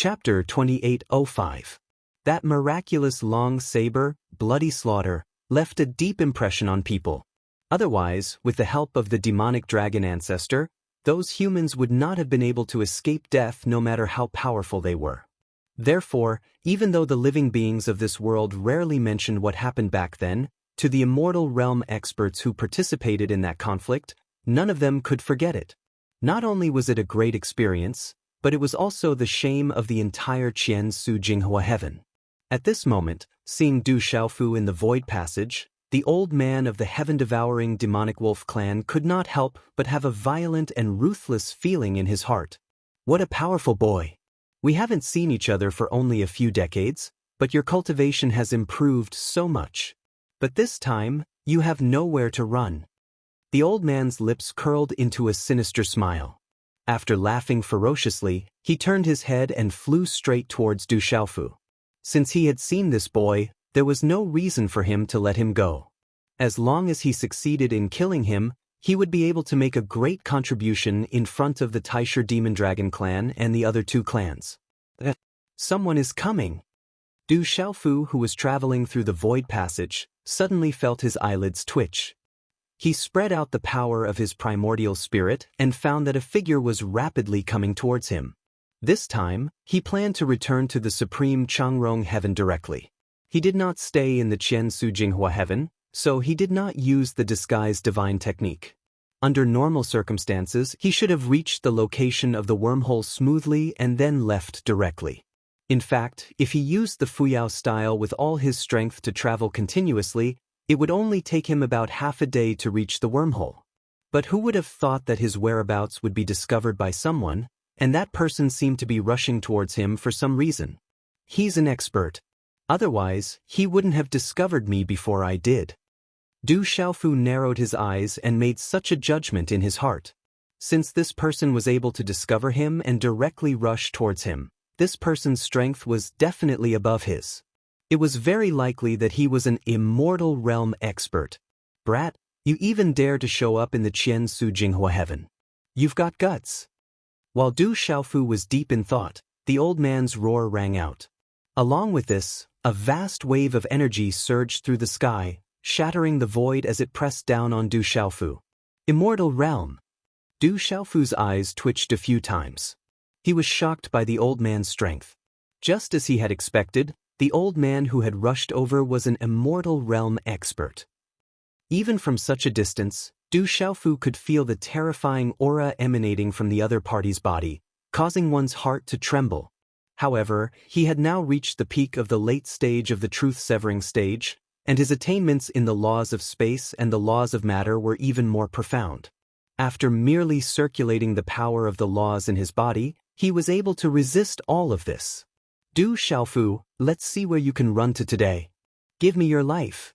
Chapter 2805. That miraculous long saber, bloody slaughter, left a deep impression on people. Otherwise, with the help of the demonic dragon ancestor, those humans would not have been able to escape death no matter how powerful they were. Therefore, even though the living beings of this world rarely mentioned what happened back then, to the immortal realm experts who participated in that conflict, none of them could forget it. Not only was it a great experience, but it was also the shame of the entire Qian Su Jinghua heaven. At this moment, seeing Du Xiaofu in the void passage, the old man of the heaven-devouring demonic wolf clan could not help but have a violent and ruthless feeling in his heart. What a powerful boy! We haven't seen each other for only a few decades, but your cultivation has improved so much. But this time, you have nowhere to run. The old man's lips curled into a sinister smile. After laughing ferociously, he turned his head and flew straight towards Du Xiaofu. Since he had seen this boy, there was no reason for him to let him go. As long as he succeeded in killing him, he would be able to make a great contribution in front of the Taisher Demon Dragon clan and the other two clans. Someone is coming. Du Xiaofu, who was traveling through the void passage, suddenly felt his eyelids twitch. He spread out the power of his primordial spirit and found that a figure was rapidly coming towards him. This time, he planned to return to the supreme Changrong heaven directly. He did not stay in the Qian Su Jinghua heaven, so he did not use the disguised divine technique. Under normal circumstances, he should have reached the location of the wormhole smoothly and then left directly. In fact, if he used the Fuyao style with all his strength to travel continuously, it would only take him about half a day to reach the wormhole. But who would have thought that his whereabouts would be discovered by someone, and that person seemed to be rushing towards him for some reason? He's an expert. Otherwise, he wouldn't have discovered me before I did. Du Xiaofu narrowed his eyes and made such a judgment in his heart. Since this person was able to discover him and directly rush towards him, this person's strength was definitely above his. It was very likely that he was an immortal realm expert. Brat, you even dare to show up in the Qian Su Jinghua heaven. You've got guts. While Du Xiaofu was deep in thought, the old man's roar rang out. Along with this, a vast wave of energy surged through the sky, shattering the void as it pressed down on Du Xiaofu. Immortal realm. Du Xiaofu's eyes twitched a few times. He was shocked by the old man's strength. Just as he had expected, the old man who had rushed over was an immortal realm expert. Even from such a distance, Du Xiaofu could feel the terrifying aura emanating from the other party's body, causing one's heart to tremble. However, he had now reached the peak of the late stage of the truth-severing stage, and his attainments in the laws of space and the laws of matter were even more profound. After merely circulating the power of the laws in his body, he was able to resist all of this. Du Xiaofu, let's see where you can run to today. Give me your life.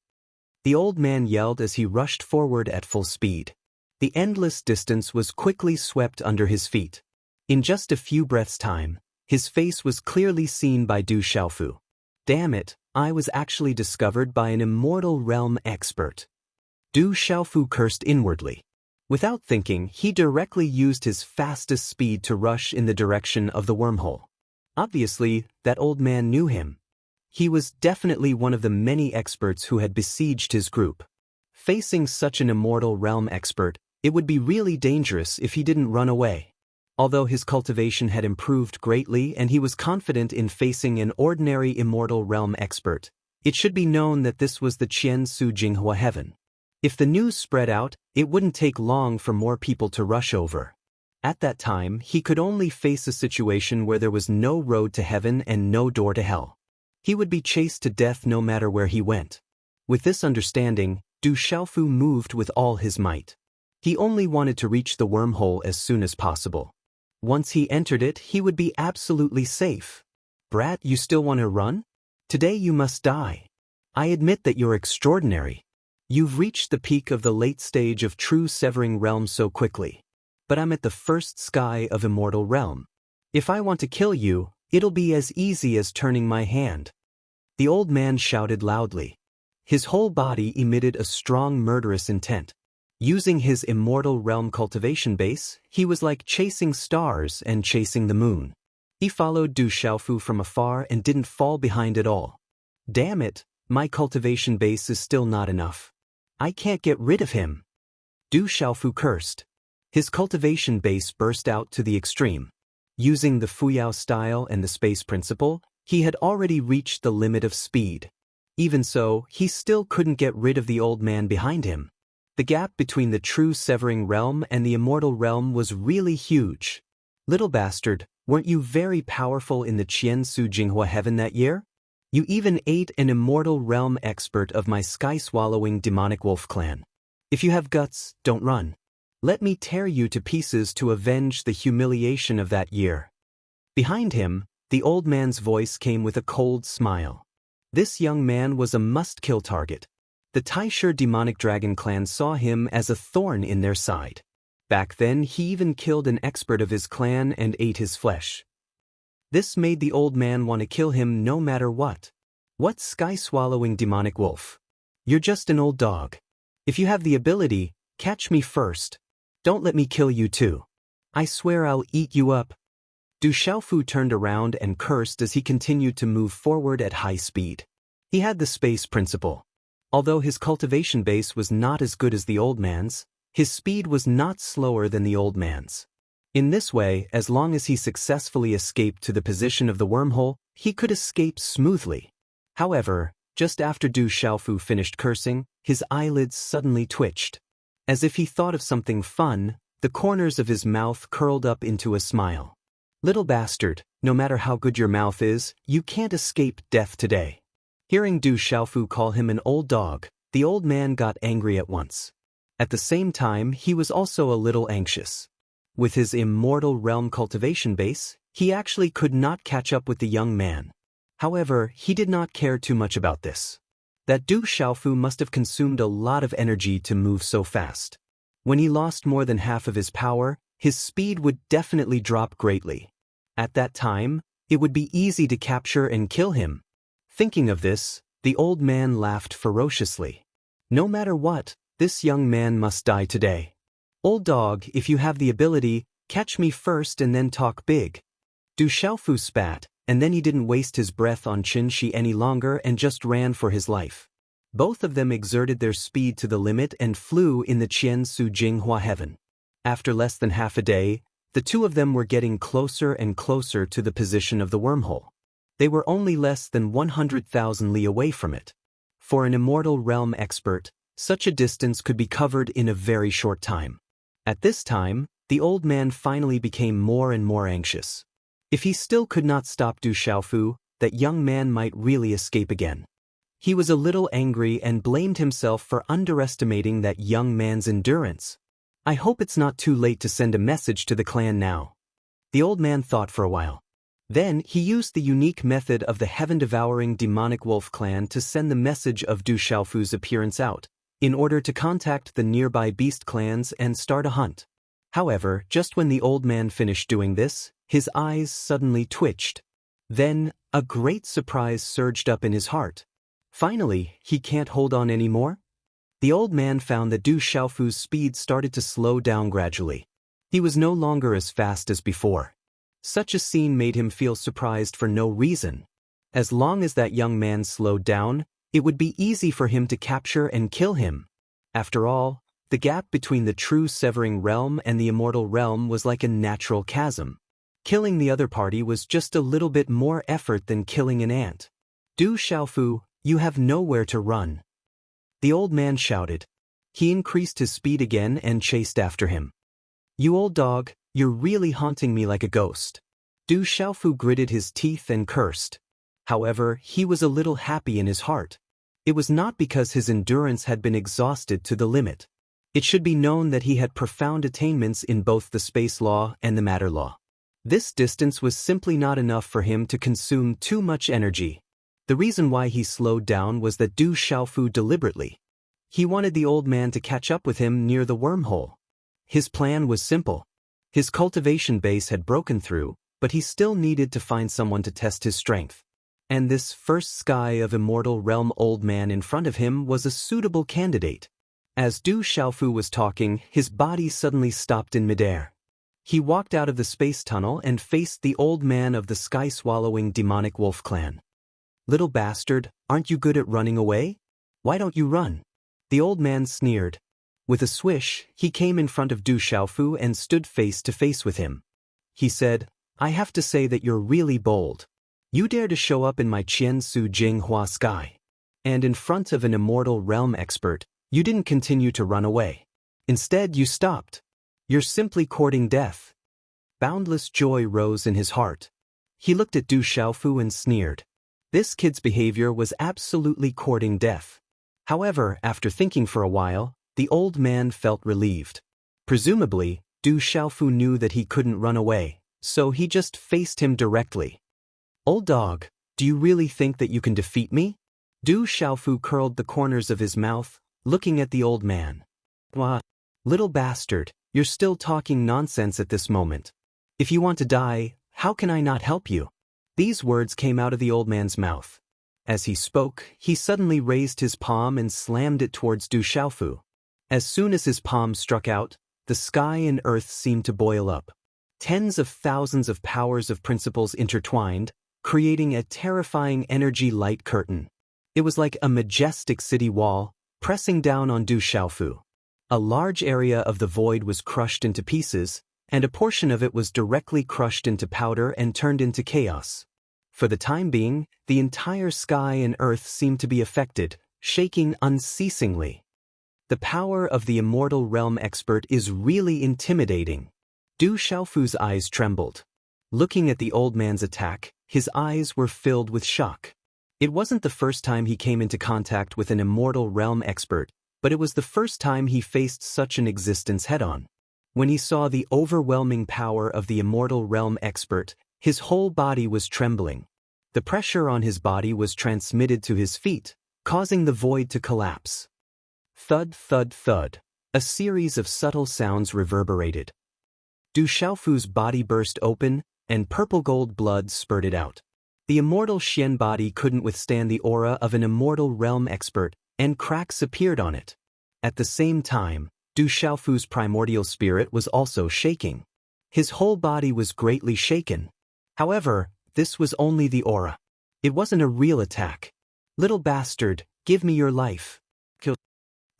The old man yelled as he rushed forward at full speed. The endless distance was quickly swept under his feet. In just a few breaths' time, his face was clearly seen by Du Xiaofu. Damn it, I was actually discovered by an immortal realm expert. Du Xiaofu cursed inwardly. Without thinking, he directly used his fastest speed to rush in the direction of the wormhole. Obviously, that old man knew him. He was definitely one of the many experts who had besieged his group. Facing such an immortal realm expert, it would be really dangerous if he didn't run away. Although his cultivation had improved greatly and he was confident in facing an ordinary immortal realm expert, it should be known that this was the Qian Su Jinghua heaven. If the news spread out, it wouldn't take long for more people to rush over. At that time, he could only face a situation where there was no road to heaven and no door to hell. He would be chased to death no matter where he went. With this understanding, Du Xiaofu moved with all his might. He only wanted to reach the wormhole as soon as possible. Once he entered it, he would be absolutely safe. Brat, you still want to run? Today you must die. I admit that you're extraordinary. You've reached the peak of the late stage of true severing realm so quickly. But I'm at the first sky of immortal realm. If I want to kill you, it'll be as easy as turning my hand. The old man shouted loudly. His whole body emitted a strong murderous intent. Using his immortal realm cultivation base, he was like chasing stars and chasing the moon. He followed Du Xiaofu from afar and didn't fall behind at all. Damn it, my cultivation base is still not enough. I can't get rid of him. Du Xiaofu cursed. His cultivation base burst out to the extreme. Using the Fuyao style and the space principle, he had already reached the limit of speed. Even so, he still couldn't get rid of the old man behind him. The gap between the true severing realm and the immortal realm was really huge. Little bastard, weren't you very powerful in the Qiansu Jinghua heaven that year? You even ate an immortal realm expert of my sky-swallowing demonic wolf clan. If you have guts, don't run. Let me tear you to pieces to avenge the humiliation of that year. Behind him, the old man's voice came with a cold smile. This young man was a must-kill target. The Taisher demonic dragon clan saw him as a thorn in their side. Back then, he even killed an expert of his clan and ate his flesh. This made the old man want to kill him no matter what. What sky-swallowing demonic wolf? You're just an old dog. If you have the ability, catch me first. Don't let me kill you too. I swear I'll eat you up. Du Xiaofu turned around and cursed as he continued to move forward at high speed. He had the space principle. Although his cultivation base was not as good as the old man's, his speed was not slower than the old man's. In this way, as long as he successfully escaped to the position of the wormhole, he could escape smoothly. However, just after Du Xiaofu finished cursing, his eyelids suddenly twitched. As if he thought of something fun, the corners of his mouth curled up into a smile. Little bastard, no matter how good your mouth is, you can't escape death today. Hearing Du Xiaofu call him an old dog, the old man got angry at once. At the same time, he was also a little anxious. With his immortal realm cultivation base, he actually could not catch up with the young man. However, he did not care too much about this. That Du Xiaofu must have consumed a lot of energy to move so fast. When he lost more than half of his power, his speed would definitely drop greatly. At that time, it would be easy to capture and kill him. Thinking of this, the old man laughed ferociously. No matter what, this young man must die today. Old dog, if you have the ability, catch me first and then talk big. Du Xiaofu spat, and then he didn't waste his breath on Qin Shi any longer and just ran for his life. Both of them exerted their speed to the limit and flew in the Qiansu Jinghua heaven. After less than half a day, the two of them were getting closer and closer to the position of the wormhole. They were only less than 100,000 li away from it. For an immortal realm expert, such a distance could be covered in a very short time. At this time, the old man finally became more and more anxious. If he still could not stop Du Xiaofu, that young man might really escape again. He was a little angry and blamed himself for underestimating that young man's endurance. I hope it's not too late to send a message to the clan now. The old man thought for a while. Then he used the unique method of the heaven-devouring demonic wolf clan to send the message of Du Xiaofu's appearance out, in order to contact the nearby beast clans and start a hunt. However, just when the old man finished doing this, his eyes suddenly twitched. Then, a great surprise surged up in his heart. Finally, he can't hold on anymore? The old man found that Du Xiaofu's speed started to slow down gradually. He was no longer as fast as before. Such a scene made him feel surprised for no reason. As long as that young man slowed down, it would be easy for him to capture and kill him. After all, the gap between the true severing realm and the immortal realm was like a natural chasm. Killing the other party was just a little bit more effort than killing an ant. Du Xiaofu, you have nowhere to run. The old man shouted. He increased his speed again and chased after him. You old dog, you're really haunting me like a ghost. Du Xiaofu gritted his teeth and cursed. However, he was a little happy in his heart. It was not because his endurance had been exhausted to the limit. It should be known that he had profound attainments in both the space law and the matter law. This distance was simply not enough for him to consume too much energy. The reason why he slowed down was that Du Xiaofu deliberately. He wanted the old man to catch up with him near the wormhole. His plan was simple. His cultivation base had broken through, but he still needed to find someone to test his strength. And this first sky of immortal realm old man in front of him was a suitable candidate. As Du Xiaofu was talking, his body suddenly stopped in midair. He walked out of the space tunnel and faced the old man of the sky-swallowing demonic wolf clan. "Little bastard, aren't you good at running away? Why don't you run?" The old man sneered. With a swish, he came in front of Du Xiaofu and stood face to face with him. He said, "I have to say that you're really bold. You dare to show up in my Qian Su Jing Hua sky. And in front of an immortal realm expert, you didn't continue to run away. Instead, you stopped. You're simply courting death." Boundless joy rose in his heart. He looked at Du Xiaofu and sneered. This kid's behavior was absolutely courting death. However, after thinking for a while, the old man felt relieved. Presumably, Du Xiaofu knew that he couldn't run away, so he just faced him directly. "Old dog, do you really think that you can defeat me?" Du Xiaofu curled the corners of his mouth, looking at the old man. "Wah, little bastard, you're still talking nonsense at this moment. If you want to die, how can I not help you?" These words came out of the old man's mouth. As he spoke, he suddenly raised his palm and slammed it towards Du Xiaofu. As soon as his palm struck out, the sky and earth seemed to boil up. Tens of thousands of powers of principles intertwined, creating a terrifying energy light curtain. It was like a majestic city wall, pressing down on Du Xiaofu. A large area of the void was crushed into pieces, and a portion of it was directly crushed into powder and turned into chaos. For the time being, the entire sky and earth seemed to be affected, shaking unceasingly. The power of the immortal realm expert is really intimidating. Du Xiaofu's eyes trembled. Looking at the old man's attack, his eyes were filled with shock. It wasn't the first time he came into contact with an immortal realm expert, but it was the first time he faced such an existence head-on. When he saw the overwhelming power of the immortal realm expert, his whole body was trembling. The pressure on his body was transmitted to his feet, causing the void to collapse. Thud, thud, thud. A series of subtle sounds reverberated. Du Xiaofu's body burst open, and purple gold blood spurted out. The immortal Xian body couldn't withstand the aura of an immortal realm expert, and cracks appeared on it. At the same time, Du Xiaofu's primordial spirit was also shaking. His whole body was greatly shaken. However, this was only the aura. It wasn't a real attack. "Little bastard, give me your life."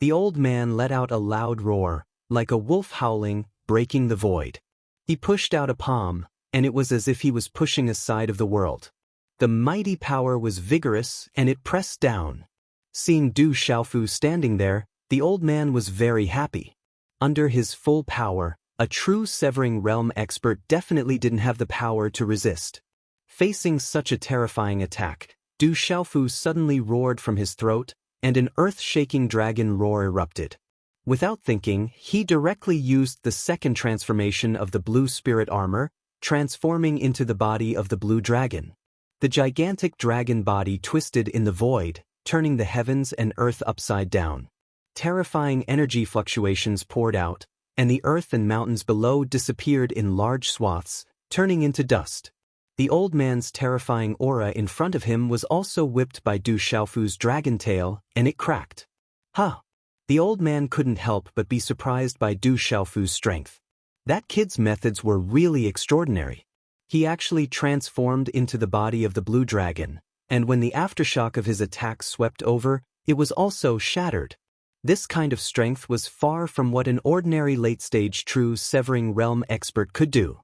The old man let out a loud roar, like a wolf howling, breaking the void. He pushed out a palm, and it was as if he was pushing a side of the world. The mighty power was vigorous, and it pressed down. Seeing Du Xiaofu standing there, the old man was very happy. Under his full power, a true severing realm expert definitely didn't have the power to resist. Facing such a terrifying attack, Du Xiaofu suddenly roared from his throat, and an earth-shaking dragon roar erupted. Without thinking, he directly used the second transformation of the blue spirit armor, transforming into the body of the blue dragon. The gigantic dragon body twisted in the void, turning the heavens and earth upside down. Terrifying energy fluctuations poured out, and the earth and mountains below disappeared in large swaths, turning into dust. The old man's terrifying aura in front of him was also whipped by Du Xiaofu's dragon tail, and it cracked. Huh! The old man couldn't help but be surprised by Du Xiaofu's strength. That kid's methods were really extraordinary. He actually transformed into the body of the blue dragon, and when the aftershock of his attack swept over, it was also shattered. This kind of strength was far from what an ordinary late-stage true severing realm expert could do.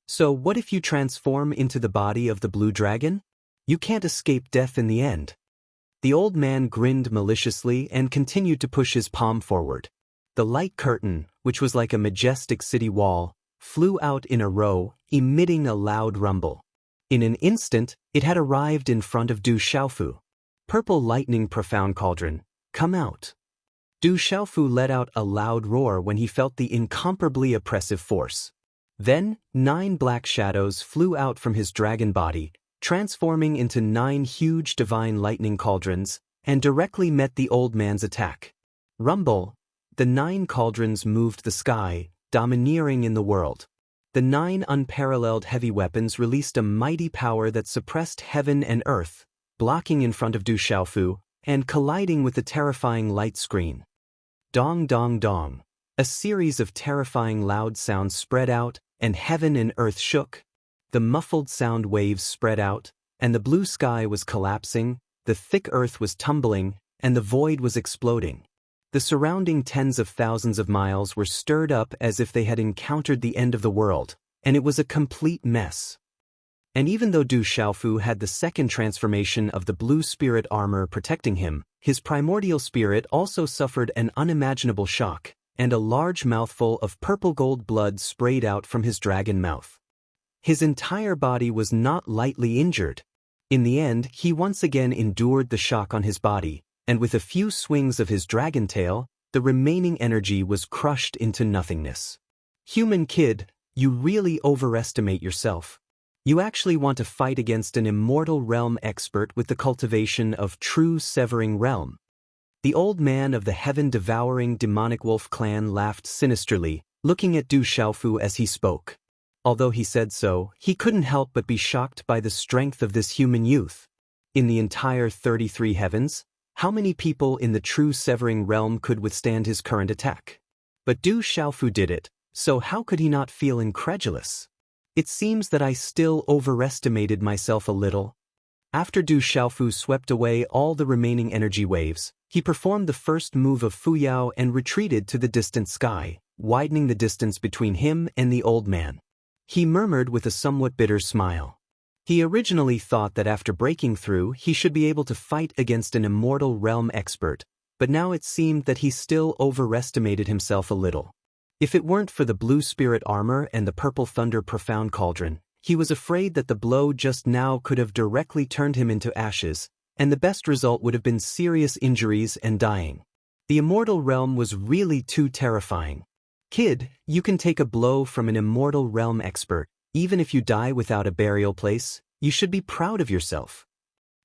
So what if you transform into the body of the blue dragon? You can't escape death in the end. The old man grinned maliciously and continued to push his palm forward. The light curtain, which was like a majestic city wall, flew out in a row, emitting a loud rumble. In an instant, it had arrived in front of Du Xiaofu. "Purple lightning profound cauldron, come out." Du Xiaofu let out a loud roar when he felt the incomparably oppressive force. Then, 9 black shadows flew out from his dragon body, transforming into 9 huge divine lightning cauldrons, and directly met the old man's attack. Rumble! The 9 cauldrons moved the sky, domineering in the world. The 9 unparalleled heavy weapons released a mighty power that suppressed heaven and earth, blocking in front of Du Xiaofu, and colliding with the terrifying light screen. Dong dong dong. A series of terrifying loud sounds spread out, and heaven and earth shook. The muffled sound waves spread out, and the blue sky was collapsing, the thick earth was tumbling, and the void was exploding. The surrounding tens of thousands of miles were stirred up as if they had encountered the end of the world, and it was a complete mess. And even though Du Xiaofu had the second transformation of the blue spirit armor protecting him, his primordial spirit also suffered an unimaginable shock, and a large mouthful of purple gold blood sprayed out from his dragon mouth. His entire body was not lightly injured. In the end, he once again endured the shock on his body, and with a few swings of his dragon tail, the remaining energy was crushed into nothingness. Human kid, you really overestimate yourself. You actually want to fight against an immortal realm expert with the cultivation of true severing realm. The old man of the heaven-devouring demonic wolf clan laughed sinisterly, looking at Du Xiaofu as he spoke. Although he said so, he couldn't help but be shocked by the strength of this human youth. In the entire 33 heavens, how many people in the true severing realm could withstand his current attack? But Du Xiaofu did it, so how could he not feel incredulous? It seems that I still overestimated myself a little. After Du Xiaofu swept away all the remaining energy waves, he performed the first move of Fuyao and retreated to the distant sky, widening the distance between him and the old man. He murmured with a somewhat bitter smile. He originally thought that after breaking through he should be able to fight against an immortal realm expert, but now it seemed that he still overestimated himself a little. If it weren't for the blue spirit armor and the purple thunder profound cauldron, he was afraid that the blow just now could have directly turned him into ashes, and the best result would have been serious injuries and dying. The immortal realm was really too terrifying. Kid, you can take a blow from an immortal realm expert, even if you die without a burial place. You should be proud of yourself.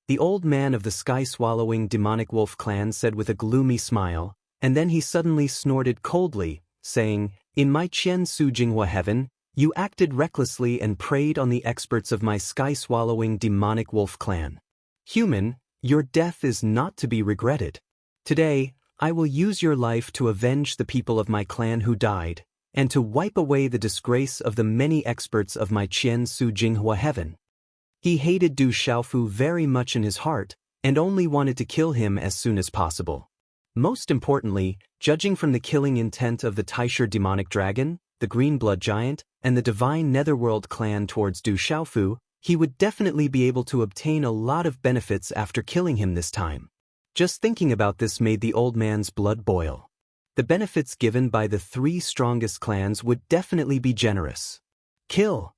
The old man of the sky-swallowing demonic wolf clan said with a gloomy smile, and then he suddenly snorted coldly, saying, "In my Qian Su Jinghua heaven, you acted recklessly and preyed on the experts of my sky-swallowing demonic wolf clan. Human, your death is not to be regretted. Today, I will use your life to avenge the people of my clan who died, and to wipe away the disgrace of the many experts of my Qian Su Jinghua heaven." He hated Du Xiaofu very much in his heart, and only wanted to kill him as soon as possible. Most importantly, judging from the killing intent of the Taisher demonic dragon, the green blood giant, and the divine netherworld clan towards Du Xiaofu, he would definitely be able to obtain a lot of benefits after killing him this time. Just thinking about this made the old man's blood boil. The benefits given by the 3 strongest clans would definitely be generous. Kill!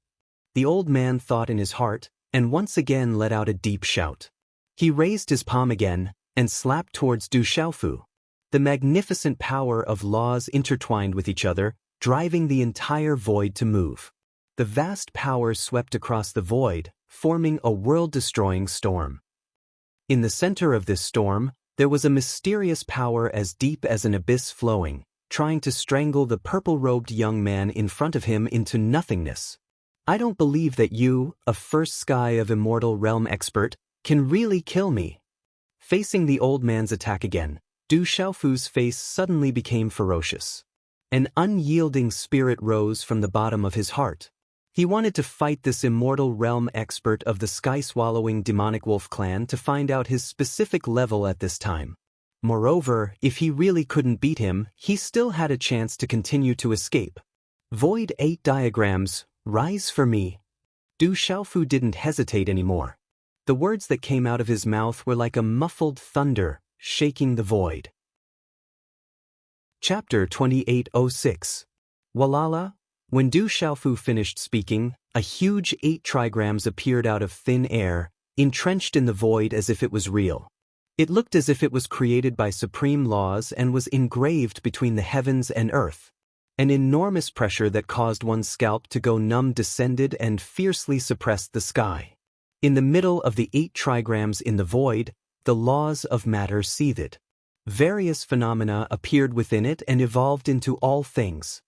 The old man thought in his heart, and once again let out a deep shout. He raised his palm again, and slapped towards Du Xiaofu. The magnificent power of laws intertwined with each other, driving the entire void to move. The vast power swept across the void, forming a world-destroying storm. In the center of this storm, there was a mysterious power as deep as an abyss flowing, trying to strangle the purple-robed young man in front of him into nothingness. I don't believe that you, a first sky of immortal realm expert, can really kill me. Facing the old man's attack again, Du Xiaofu's face suddenly became ferocious. An unyielding spirit rose from the bottom of his heart. He wanted to fight this immortal realm expert of the sky-swallowing demonic wolf clan to find out his specific level at this time. Moreover, if he really couldn't beat him, he still had a chance to continue to escape. Void 8 diagrams, rise for me. Du Xiaofu didn't hesitate anymore. The words that came out of his mouth were like a muffled thunder, shaking the void. Chapter 2806. Walala. When Du Xiaofu finished speaking, a huge 8 trigrams appeared out of thin air, entrenched in the void as if it was real. It looked as if it was created by supreme laws and was engraved between the heavens and earth. An enormous pressure that caused one's scalp to go numb descended and fiercely suppressed the sky. In the middle of the 8 trigrams in the void, the laws of matter seethed. Various phenomena appeared within it and evolved into all things.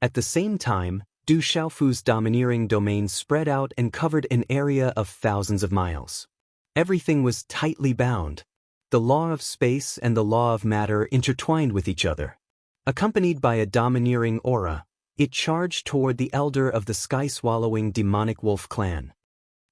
At the same time, Du Xiaofu's domineering domain spread out and covered an area of thousands of miles. Everything was tightly bound. The law of space and the law of matter intertwined with each other. Accompanied by a domineering aura, it charged toward the elder of the sky-swallowing demonic wolf clan.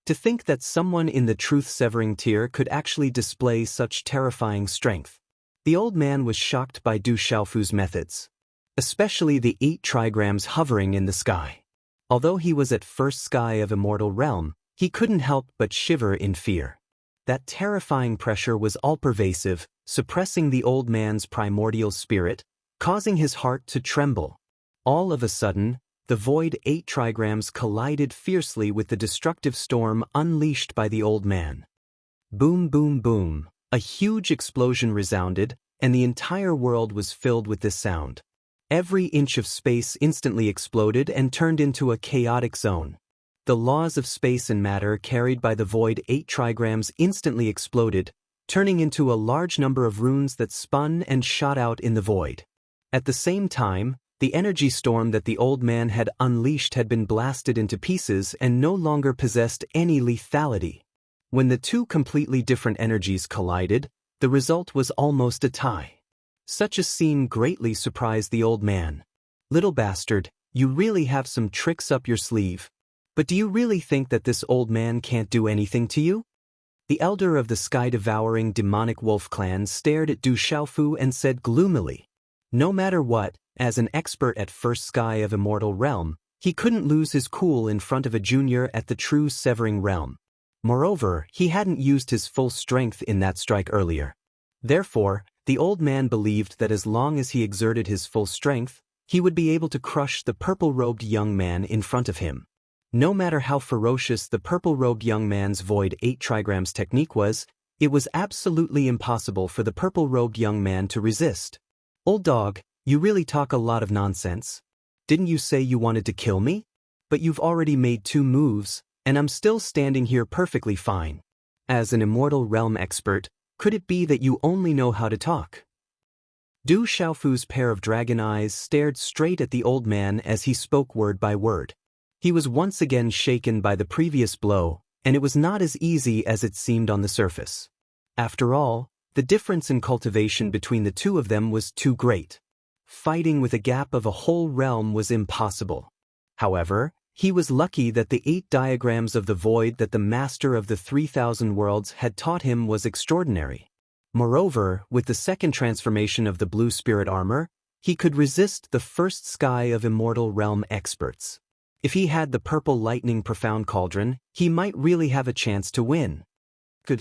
To think that someone in the truth-severing tier could actually display such terrifying strength. The old man was shocked by Du Xiaofu's methods, especially the 8 trigrams hovering in the sky. Although he was at first sky of immortal realm, he couldn't help but shiver in fear. That terrifying pressure was all-pervasive, suppressing the old man's primordial spirit, causing his heart to tremble. All of a sudden, the void 8 trigrams collided fiercely with the destructive storm unleashed by the old man. Boom, boom, boom. A huge explosion resounded, and the entire world was filled with this sound. Every inch of space instantly exploded and turned into a chaotic zone. The laws of space and matter carried by the void 8 trigrams instantly exploded, turning into a large number of runes that spun and shot out in the void. At the same time, the energy storm that the old man had unleashed had been blasted into pieces and no longer possessed any lethality. When the two completely different energies collided, the result was almost a tie. Such a scene greatly surprised the old man. "Little bastard, you really have some tricks up your sleeve. But do you really think that this old man can't do anything to you?" The elder of the sky-devouring demonic wolf clan stared at Du Xiaofu and said gloomily, "No matter what, as an expert at first sky of immortal realm, he couldn't lose his cool in front of a junior at the true severing realm. Moreover, he hadn't used his full strength in that strike earlier. Therefore, the old man believed that as long as he exerted his full strength, he would be able to crush the purple-robed young man in front of him. No matter how ferocious the purple-robed young man's void 8 trigrams technique was, it was absolutely impossible for the purple-robed young man to resist. Old dog, you really talk a lot of nonsense. Didn't you say you wanted to kill me? But you've already made 2 moves, and I'm still standing here perfectly fine. As an immortal realm expert, could it be that you only know how to talk?" Du Xiaofu's pair of dragon eyes stared straight at the old man as he spoke word by word. He was once again shaken by the previous blow, and it was not as easy as it seemed on the surface. After all, the difference in cultivation between the two of them was too great. Fighting with a gap of a whole realm was impossible. However, he was lucky that the 8 diagrams of the void that the master of the 3,000 worlds had taught him was extraordinary. Moreover, with the second transformation of the blue spirit armor, he could resist the first sky of immortal realm experts. If he had the purple lightning profound cauldron, he might really have a chance to win. Good.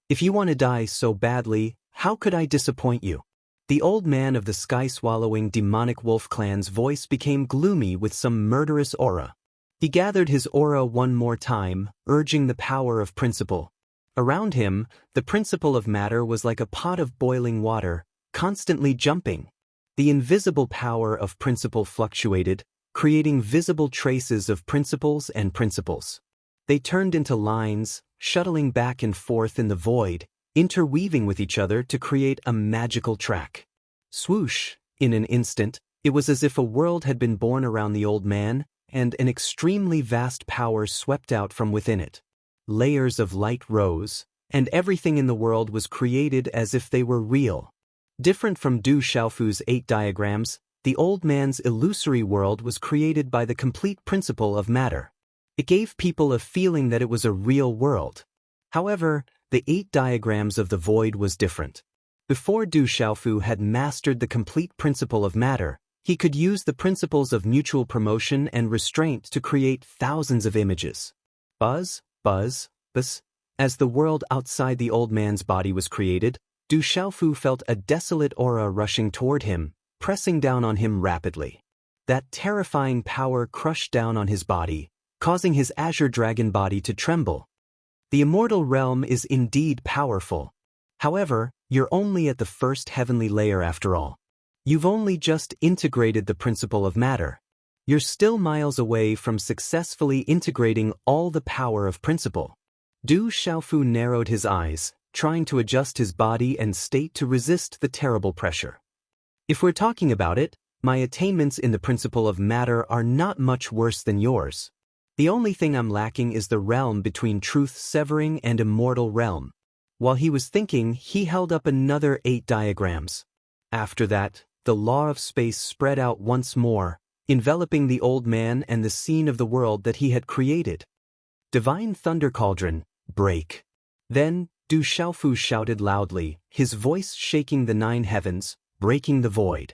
If you want to die so badly, how could I disappoint you? The old man of the sky-swallowing demonic wolf clan's voice became gloomy with some murderous aura. He gathered his aura one more time, urging the power of principle. Around him, the principle of matter was like a pot of boiling water, constantly jumping. The invisible power of principle fluctuated, creating visible traces of principles and principles. They turned into lines, shuttling back and forth in the void, interweaving with each other to create a magical track. Swoosh! In an instant, it was as if a world had been born around the old man, and an extremely vast power swept out from within it. Layers of light rose, and everything in the world was created as if they were real. Different from Du Xiaofu's 8 diagrams, the old man's illusory world was created by the complete principle of matter. It gave people a feeling that it was a real world. However, the 8 diagrams of the void was different. Before Du Xiaofu had mastered the complete principle of matter, he could use the principles of mutual promotion and restraint to create thousands of images. Buzz, buzz, buzz. As the world outside the old man's body was created, Du Xiaofu felt a desolate aura rushing toward him, pressing down on him rapidly. That terrifying power crushed down on his body, causing his azure dragon body to tremble. The immortal realm is indeed powerful. However, you're only at the first heavenly layer after all. You've only just integrated the principle of matter. You're still miles away from successfully integrating all the power of principle. Du Xiaofu narrowed his eyes, trying to adjust his body and state to resist the terrible pressure. If we're talking about it, my attainments in the principle of matter are not much worse than yours. The only thing I'm lacking is the realm between truth-severing and immortal realm. While he was thinking, he held up another 8 diagrams. After that, the law of space spread out once more, enveloping the old man and the scene of the world that he had created. Divine Thunder Cauldron, break. Then, Du Xiaofu shouted loudly, his voice shaking the 9 heavens, breaking the void.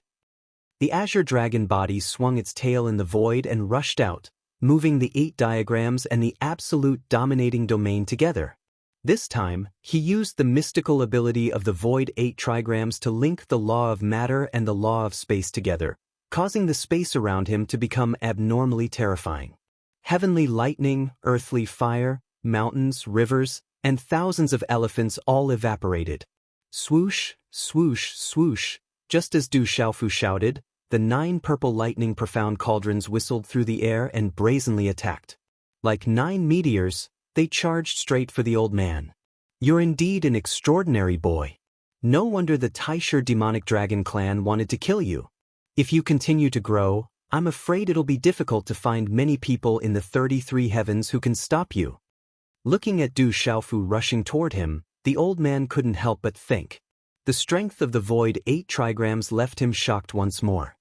The azure dragon body swung its tail in the void and rushed out, moving the 8 diagrams and the absolute dominating domain together. This time, he used the mystical ability of the void 8 trigrams to link the law of matter and the law of space together, causing the space around him to become abnormally terrifying. Heavenly lightning, earthly fire, mountains, rivers, and thousands of elephants all evaporated. Swoosh, swoosh, swoosh, just as Du Xiaofu shouted, the 9 purple lightning profound cauldrons whistled through the air and brazenly attacked. Like 9 meteors, they charged straight for the old man. You're indeed an extraordinary boy. No wonder the Taisher demonic dragon clan wanted to kill you. If you continue to grow, I'm afraid it'll be difficult to find many people in the 33 heavens who can stop you. Looking at Du Xiaofu rushing toward him, the old man couldn't help but think. The strength of the void 8 trigrams left him shocked once more.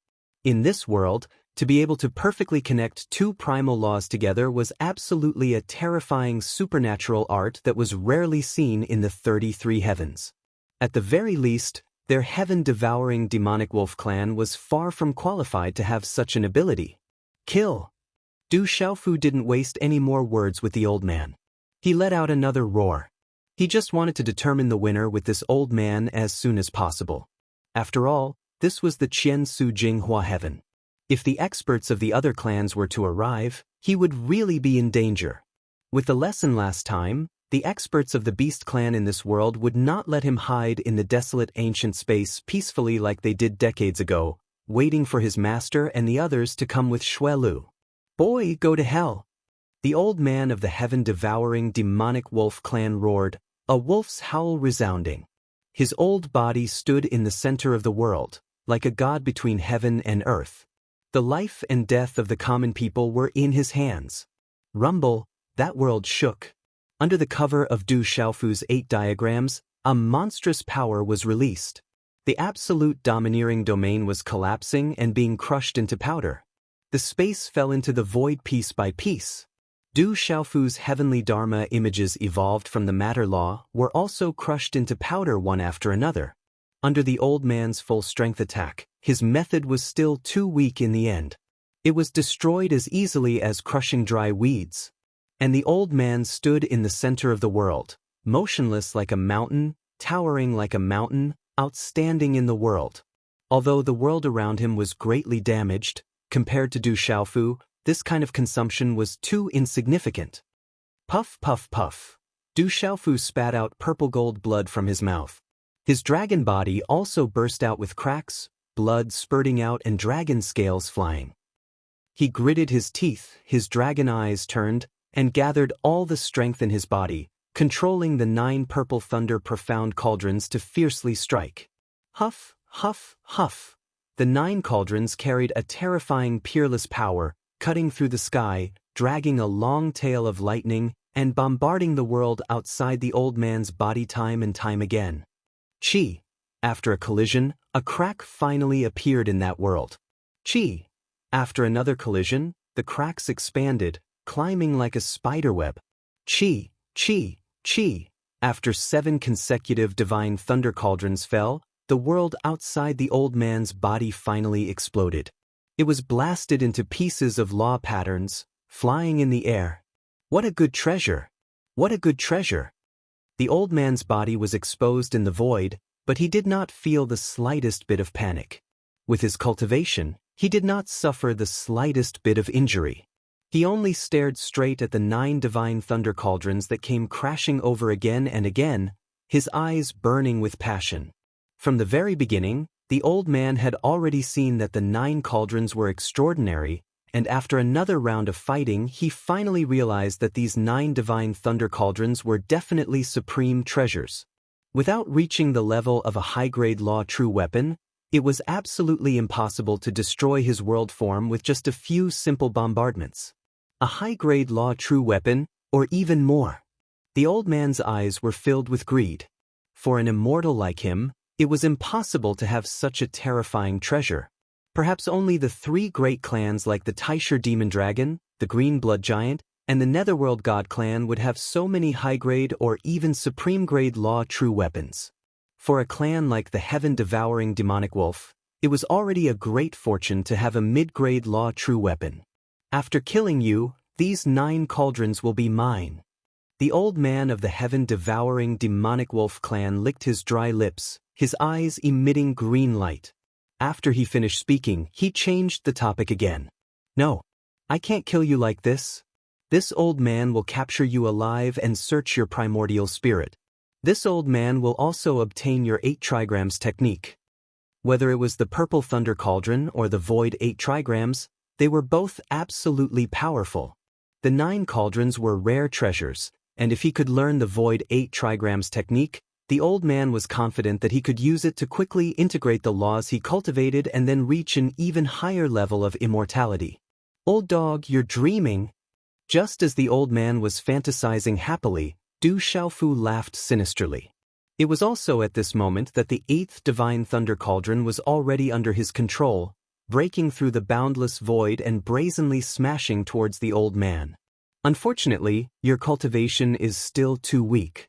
In this world, to be able to perfectly connect 2 primal laws together was absolutely a terrifying supernatural art that was rarely seen in the 33 heavens. At the very least, their heaven-devouring demonic wolf clan was far from qualified to have such an ability. Kill! Du Xiaofu didn't waste any more words with the old man. He let out another roar. He just wanted to determine the winner with this old man as soon as possible. After all, this was the Qian Su Jinghua heaven. If the experts of the other clans were to arrive, he would really be in danger. With the lesson last time, the experts of the beast clan in this world would not let him hide in the desolate ancient space peacefully like they did decades ago, waiting for his master and the others to come with Xuelu. Boy, go to hell! The old man of the heaven-devouring demonic wolf clan roared, a wolf's howl resounding. His old body stood in the center of the world, like a god between heaven and earth. The life and death of the common people were in his hands. Rumble, that world shook. Under the cover of Du Xiaofu's 8 diagrams, a monstrous power was released. The absolute domineering domain was collapsing and being crushed into powder. The space fell into the void piece by piece. Du Xiaofu's heavenly dharma images evolved from the matter law were also crushed into powder one after another. Under the old man's full-strength attack, his method was still too weak in the end. It was destroyed as easily as crushing dry weeds. And the old man stood in the center of the world, motionless like a mountain, towering like a mountain, outstanding in the world. Although the world around him was greatly damaged, compared to Du Xiaofu, this kind of consumption was too insignificant. Puff, puff, puff. Du Xiaofu spat out purple gold blood from his mouth. His dragon body also burst out with cracks, blood spurting out and dragon scales flying. He gritted his teeth, his dragon eyes turned, and gathered all the strength in his body, controlling the 9 purple thunder profound cauldrons to fiercely strike. Huff, huff, huff. The 9 cauldrons carried a terrifying peerless power, cutting through the sky, dragging a long tail of lightning, and bombarding the world outside the old man's body time and time again. Chi. After a collision, a crack finally appeared in that world. Chi. After another collision, the cracks expanded, climbing like a spiderweb. Chi, chi, chi. After 7 consecutive divine thunder cauldrons fell, the world outside the old man's body finally exploded. It was blasted into pieces of law patterns, flying in the air. What a good treasure! What a good treasure! The old man's body was exposed in the void, but he did not feel the slightest bit of panic. With his cultivation, he did not suffer the slightest bit of injury. He only stared straight at the 9 divine thunder cauldrons that came crashing over again and again, his eyes burning with passion. From the very beginning, the old man had already seen that the 9 cauldrons were extraordinary, and after another round of fighting he finally realized that these 9 divine thunder cauldrons were definitely supreme treasures. Without reaching the level of a high-grade law true weapon, it was absolutely impossible to destroy his world form with just a few simple bombardments. A high-grade law true weapon, or even more. The old man's eyes were filled with greed. For an immortal like him, It was impossible to have such a terrifying treasure. Perhaps only the three great clans like the Taisher Demon Dragon, the Green Blood Giant, and the Netherworld God Clan would have so many high-grade or even supreme-grade law true weapons. For a clan like the Heaven-Devouring Demonic Wolf, it was already a great fortune to have a mid-grade law true weapon. After killing you, these 9 cauldrons will be mine. The old man of the Heaven-Devouring Demonic Wolf clan licked his dry lips, his eyes emitting green light. After he finished speaking, he changed the topic again. No, I can't kill you like this. This old man will capture you alive and search your primordial spirit. This old man will also obtain your 8 trigrams technique. Whether it was the Purple Thunder Cauldron or the Void 8 trigrams, they were both absolutely powerful. The 9 cauldrons were rare treasures, and if he could learn the Void 8 trigrams technique, the old man was confident that he could use it to quickly integrate the laws he cultivated and then reach an even higher level of immortality. Old dog, you're dreaming. Just as the old man was fantasizing happily, Du Xiaofu laughed sinisterly. It was also at this moment that the 8th Divine Thunder Cauldron was already under his control, breaking through the boundless void and brazenly smashing towards the old man. Unfortunately, your cultivation is still too weak.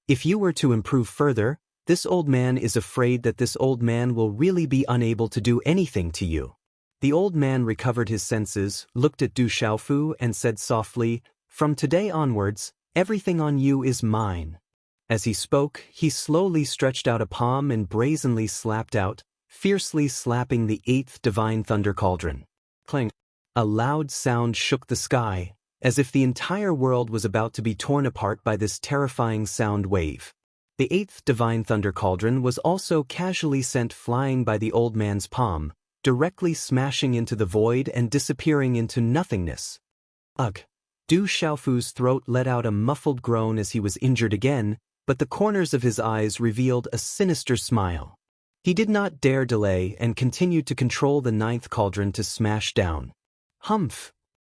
If you were to improve further, this old man is afraid that this old man will really be unable to do anything to you. The old man recovered his senses, looked at Du Xiaofu and said softly, "From today onwards, everything on you is mine." As he spoke, he slowly stretched out a palm and brazenly slapped out, fiercely slapping the 8th Divine Thunder Cauldron. Clang! A loud sound shook the sky, as if the entire world was about to be torn apart by this terrifying sound wave. The 8th Divine Thunder Cauldron was also casually sent flying by the old man's palm, directly smashing into the void and disappearing into nothingness. Ugh! Du Xiaofu's throat let out a muffled groan as he was injured again, but the corners of his eyes revealed a sinister smile. He did not dare delay and continued to control the 9th cauldron to smash down. Humph!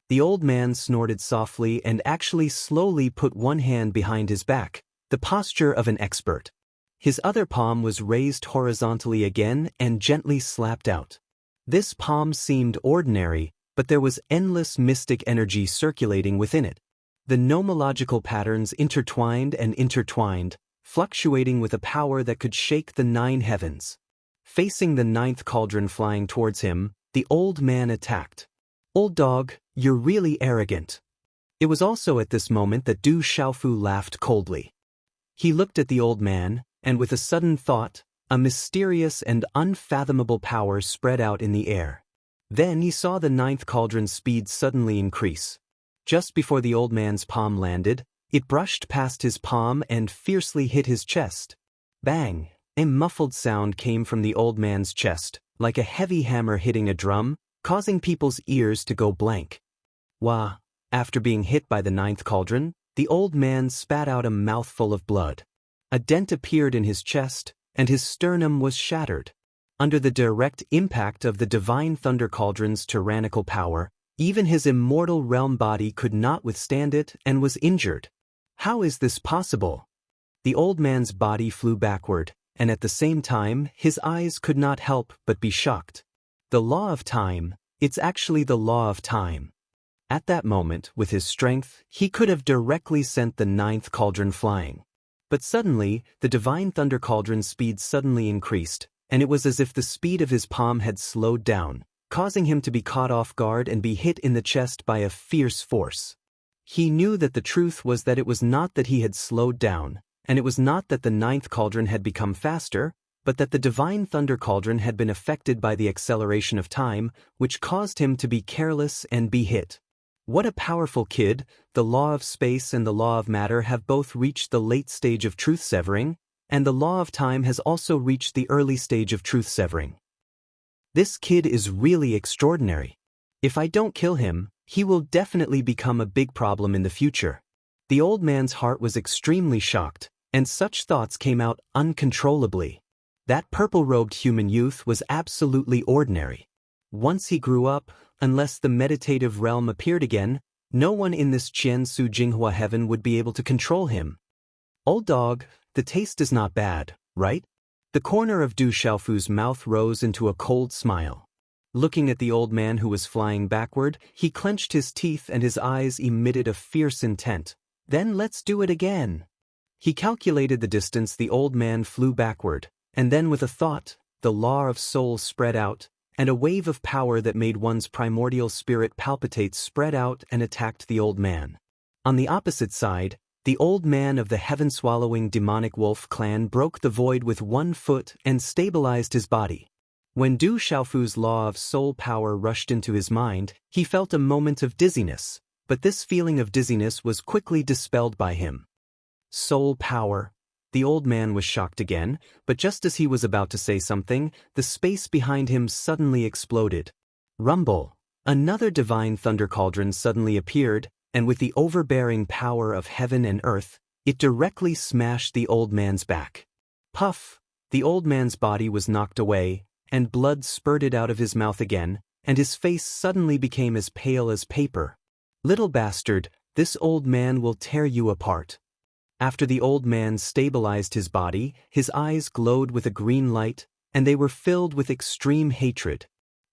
The old man snorted softly and actually slowly put one hand behind his back, the posture of an expert. His other palm was raised horizontally again and gently slapped out. This palm seemed ordinary, but there was endless mystic energy circulating within it. The nomological patterns intertwined, fluctuating with a power that could shake the 9 heavens. Facing the 9th cauldron flying towards him, the old man attacked. Old dog, you're really arrogant. It was also at this moment that Du Xiaofu laughed coldly. He looked at the old man, and with a sudden thought, a mysterious and unfathomable power spread out in the air. Then he saw the 9th cauldron's speed suddenly increase. Just before the old man's palm landed, it brushed past his palm and fiercely hit his chest. Bang! A muffled sound came from the old man's chest, like a heavy hammer hitting a drum, causing people's ears to go blank. Wah! After being hit by the 9th cauldron, the old man spat out a mouthful of blood. A dent appeared in his chest, and his sternum was shattered. Under the direct impact of the Divine Thunder Cauldron's tyrannical power, even his immortal realm body could not withstand it and was injured. How is this possible? The old man's body flew backward, and at the same time, his eyes could not help but be shocked. The law of time, it's actually the law of time. At that moment, with his strength, he could have directly sent the 9th cauldron flying. But suddenly, the Divine Thunder Cauldron's speed suddenly increased, and it was as if the speed of his palm had slowed down, causing him to be caught off guard and be hit in the chest by a fierce force. He knew that the truth was that it was not that he had slowed down, and it was not that the 9th cauldron had become faster, but that the Divine Thunder Cauldron had been affected by the acceleration of time, which caused him to be careless and be hit. What a powerful kid! The law of space and the law of matter have both reached the late stage of truth severing, and the law of time has also reached the early stage of truth severing. This kid is really extraordinary. If I don't kill him, he will definitely become a big problem in the future. The old man's heart was extremely shocked, and such thoughts came out uncontrollably. That purple-robed human youth was absolutely ordinary. Once he grew up, unless the meditative realm appeared again, no one in this Jiansu Jinghua heaven would be able to control him. Old dog, the taste is not bad, right? The corner of Du Xiaofu's mouth rose into a cold smile. Looking at the old man who was flying backward, he clenched his teeth and his eyes emitted a fierce intent. Then let's do it again. He calculated the distance the old man flew backward, and then with a thought, the law of soul spread out, and a wave of power that made one's primordial spirit palpitate spread out and attacked the old man. On the opposite side, the old man of the heaven-swallowing demonic wolf clan broke the void with one foot and stabilized his body. When Du Xiaofu's law of soul power rushed into his mind, he felt a moment of dizziness, but this feeling of dizziness was quickly dispelled by him. Soul power. The old man was shocked again, but just as he was about to say something, the space behind him suddenly exploded. Rumble! Another divine thunder cauldron suddenly appeared, and with the overbearing power of heaven and earth, it directly smashed the old man's back. Puff! The old man's body was knocked away, and blood spurted out of his mouth again, and his face suddenly became as pale as paper. Little bastard, this old man will tear you apart. After the old man stabilized his body, his eyes glowed with a green light, and they were filled with extreme hatred.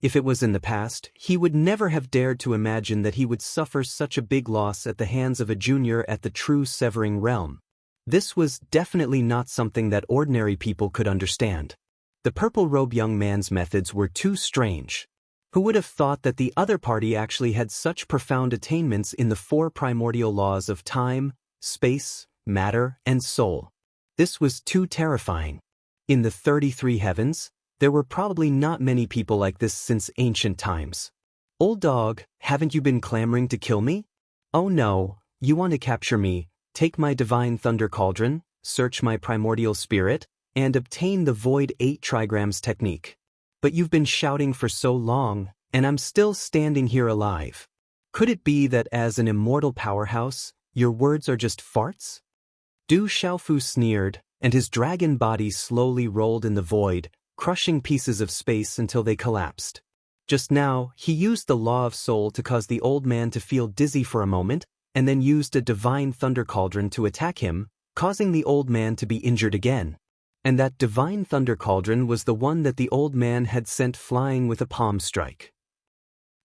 If it was in the past, he would never have dared to imagine that he would suffer such a big loss at the hands of a junior at the true severing realm. This was definitely not something that ordinary people could understand. The purple-robed young man's methods were too strange. Who would have thought that the other party actually had such profound attainments in the four primordial laws of time, space, matter, and soul? This was too terrifying. In the 33 heavens, there were probably not many people like this since ancient times. Old dog, haven't you been clamoring to kill me? Oh no, you want to capture me, take my divine thunder cauldron, search my primordial spirit, and obtain the void 8 trigrams technique. But you've been shouting for so long, and I'm still standing here alive. Could it be that as an immortal powerhouse, your words are just farts? Du Xiaofu sneered, and his dragon body slowly rolled in the void, crushing pieces of space until they collapsed. Just now, he used the law of soul to cause the old man to feel dizzy for a moment, and then used a divine thunder cauldron to attack him, causing the old man to be injured again. And that divine thunder cauldron was the one that the old man had sent flying with a palm strike.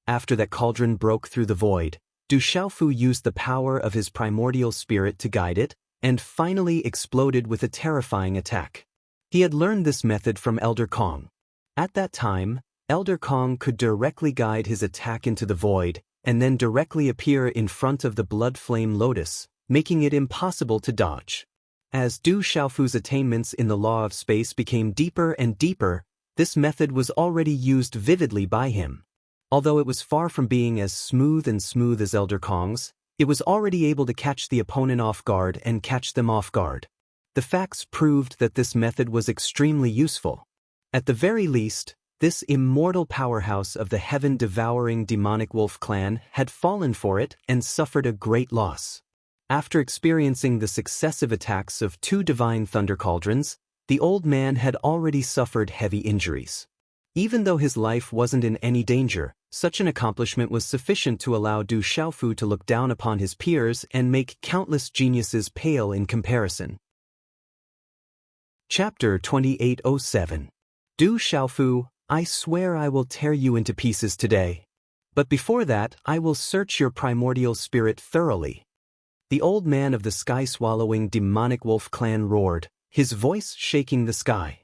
After that cauldron broke through the void, Du Xiaofu used the power of his primordial spirit to guide it, and finally exploded with a terrifying attack. He had learned this method from Elder Kong. At that time, Elder Kong could directly guide his attack into the void, and then directly appear in front of the blood flame lotus, making it impossible to dodge. As Du Xiaofu's attainments in the law of space became deeper and deeper, this method was already used vividly by him. Although it was far from being as smooth as Elder Kong's, it was already able to catch the opponent off guard and catch them off guard. The facts proved that this method was extremely useful. At the very least, this immortal powerhouse of the heaven-devouring demonic wolf clan had fallen for it and suffered a great loss. After experiencing the successive attacks of 2 divine thunder cauldrons, the old man had already suffered heavy injuries. Even though his life wasn't in any danger, such an accomplishment was sufficient to allow Du Xiaofu to look down upon his peers and make countless geniuses pale in comparison. Chapter 2807. Du Xiaofu, I swear I will tear you into pieces today. But before that, I will search your primordial spirit thoroughly. The old man of the sky-swallowing demonic wolf clan roared, his voice shaking the sky.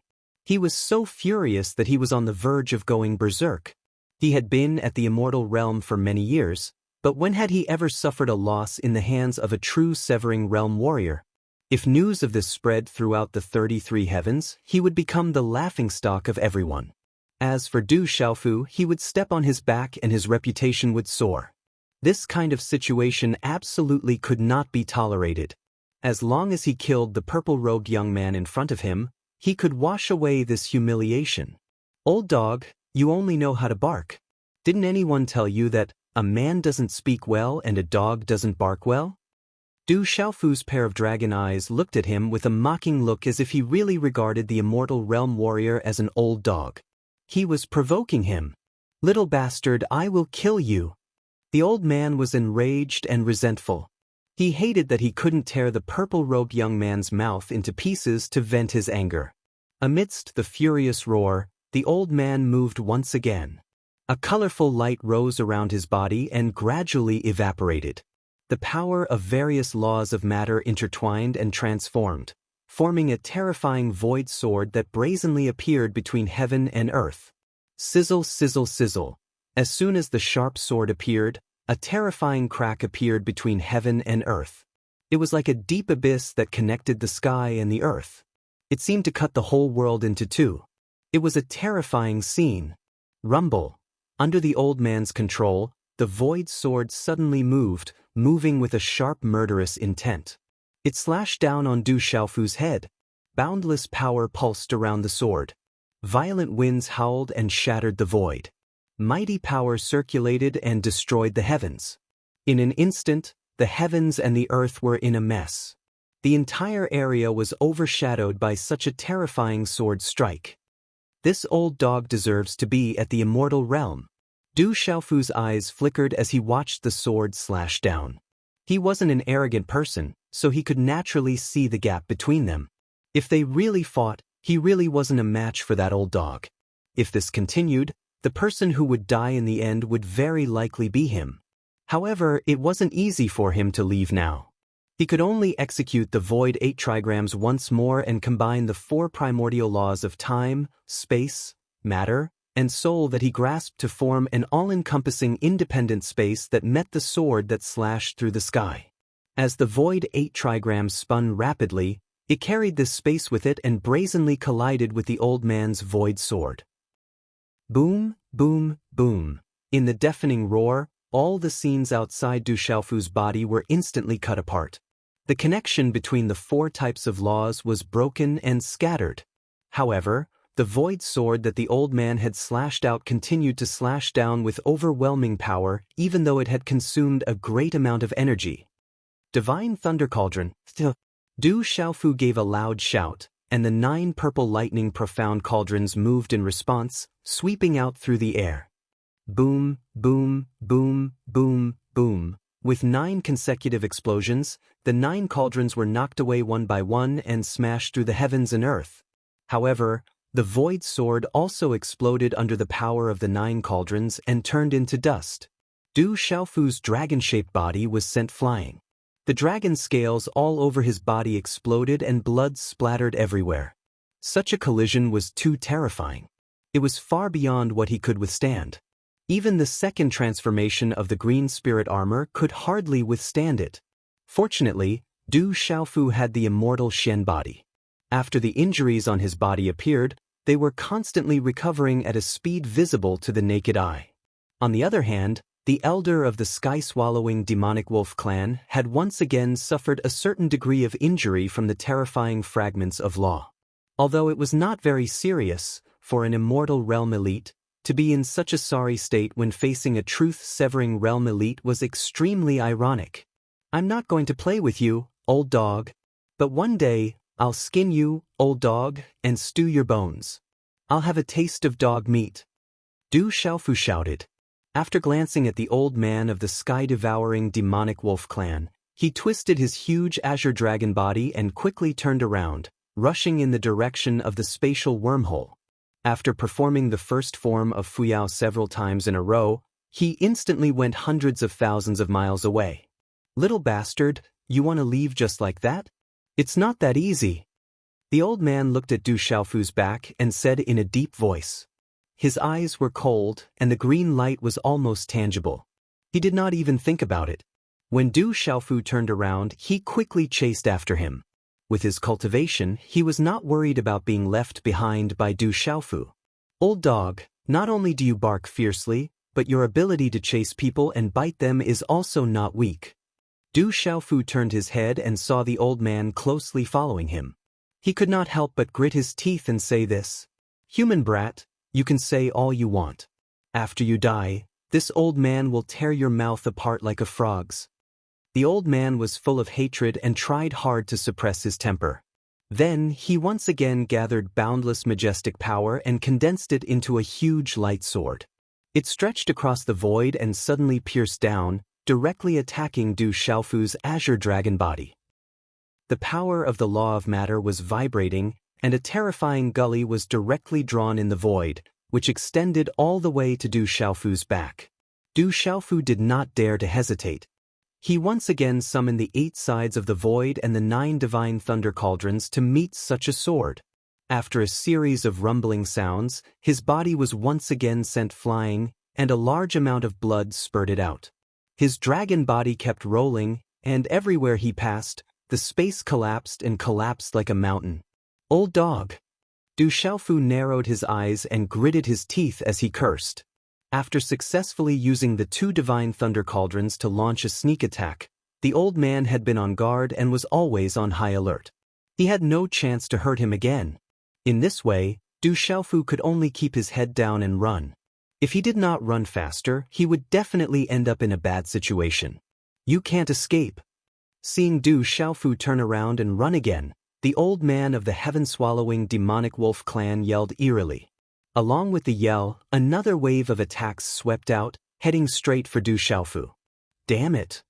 He was so furious that he was on the verge of going berserk. He had been at the immortal realm for many years, but when had he ever suffered a loss in the hands of a true severing realm warrior? If news of this spread throughout the 33 heavens, he would become the laughingstock of everyone. As for Du Xiaofu, he would step on his back and his reputation would soar. This kind of situation absolutely could not be tolerated. As long as he killed the purple-robed young man in front of him, he could wash away this humiliation. Old dog, you only know how to bark. Didn't anyone tell you that a man doesn't speak well and a dog doesn't bark well? Du Xiaofu's pair of dragon eyes looked at him with a mocking look as if he really regarded the immortal realm warrior as an old dog. He was provoking him. Little bastard, I will kill you. The old man was enraged and resentful. He hated that he couldn't tear the purple-robed young man's mouth into pieces to vent his anger. Amidst the furious roar, the old man moved once again. A colorful light rose around his body and gradually evaporated. The power of various laws of matter intertwined and transformed, forming a terrifying void sword that brazenly appeared between heaven and earth. Sizzle, sizzle, sizzle. As soon as the sharp sword appeared, a terrifying crack appeared between heaven and earth. It was like a deep abyss that connected the sky and the earth. It seemed to cut the whole world into two. It was a terrifying scene. Rumble. Under the old man's control, the void sword suddenly moved, moving with a sharp murderous intent. It slashed down on Du Xiaofu's head. Boundless power pulsed around the sword. Violent winds howled and shattered the void. Mighty power circulated and destroyed the heavens. In an instant, the heavens and the earth were in a mess. The entire area was overshadowed by such a terrifying sword strike. This old dog deserves to be at the immortal realm. Du Xiaofu's eyes flickered as he watched the sword slash down. He wasn't an arrogant person, so he could naturally see the gap between them. If they really fought, he really wasn't a match for that old dog. If this continued, the person who would die in the end would very likely be him. However, it wasn't easy for him to leave now. He could only execute the void 8 trigrams once more and combine the 4 primordial laws of time, space, matter, and soul that he grasped to form an all-encompassing independent space that met the sword that slashed through the sky. As the void 8 trigrams spun rapidly, it carried this space with it and brazenly collided with the old man's void sword. Boom, boom, boom. In the deafening roar, all the scenes outside Du Xiaofu's body were instantly cut apart. The connection between the 4 types of laws was broken and scattered. However, the void sword that the old man had slashed out continued to slash down with overwhelming power, even though it had consumed a great amount of energy. Divine Thunder Cauldron. Du Xiaofu gave a loud shout, and the 9 purple lightning profound cauldrons moved in response, sweeping out through the air. Boom, boom, boom, boom, boom. With 9 consecutive explosions, the 9 cauldrons were knocked away one by one and smashed through the heavens and earth. However, the void sword also exploded under the power of the 9 cauldrons and turned into dust. Du Xiaofu's dragon-shaped body was sent flying. The dragon scales all over his body exploded and blood splattered everywhere. Such a collision was too terrifying. It was far beyond what he could withstand. Even the second transformation of the green spirit armor could hardly withstand it. Fortunately, Du Xiaofu had the immortal Shen body. After the injuries on his body appeared, they were constantly recovering at a speed visible to the naked eye. On the other hand, the elder of the sky-swallowing demonic wolf clan had once again suffered a certain degree of injury from the terrifying fragments of law. Although it was not very serious, for an immortal realm elite, to be in such a sorry state when facing a truth-severing realm elite was extremely ironic. I'm not going to play with you, old dog. But one day, I'll skin you, old dog, and stew your bones. I'll have a taste of dog meat. Du Xiaofu shouted. After glancing at the old man of the sky-devouring demonic wolf clan, he twisted his huge azure dragon body and quickly turned around, rushing in the direction of the spatial wormhole. After performing the first form of Fuyao several times in a row, he instantly went hundreds of thousands of miles away. Little bastard, you want to leave just like that? It's not that easy. The old man looked at Du Xiaofu's back and said in a deep voice. His eyes were cold, and the green light was almost tangible. He did not even think about it. When Du Xiaofu turned around, he quickly chased after him. With his cultivation, he was not worried about being left behind by Du Xiaofu. Old dog, not only do you bark fiercely, but your ability to chase people and bite them is also not weak. Du Xiaofu turned his head and saw the old man closely following him. He could not help but grit his teeth and say this. Human brat, you can say all you want. After you die, this old man will tear your mouth apart like a frog's. The old man was full of hatred and tried hard to suppress his temper. Then he once again gathered boundless majestic power and condensed it into a huge light sword. It stretched across the void and suddenly pierced down, directly attacking Du Xiaofu's azure dragon body. The power of the law of matter was vibrating, and a terrifying gully was directly drawn in the void, which extended all the way to Du Xiaofu's back. Du Xiaofu did not dare to hesitate. He once again summoned the 8 sides of the void and the 9 divine thunder cauldrons to meet such a sword. After a series of rumbling sounds, his body was once again sent flying, and a large amount of blood spurted out. His dragon body kept rolling, and everywhere he passed, the space collapsed and collapsed like a mountain. "Old dog!" Du Xiaofu narrowed his eyes and gritted his teeth as he cursed. After successfully using the 2 divine thunder cauldrons to launch a sneak attack, the old man had been on guard and was always on high alert. He had no chance to hurt him again. In this way, Du Xiaofu could only keep his head down and run. If he did not run faster, he would definitely end up in a bad situation. "You can't escape." Seeing Du Xiaofu turn around and run again, the old man of the heaven-swallowing demonic wolf clan yelled eerily. Along with the yell, another wave of attacks swept out, heading straight for Du Xiaofu. "Damn it!"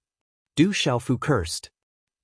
Du Xiaofu cursed.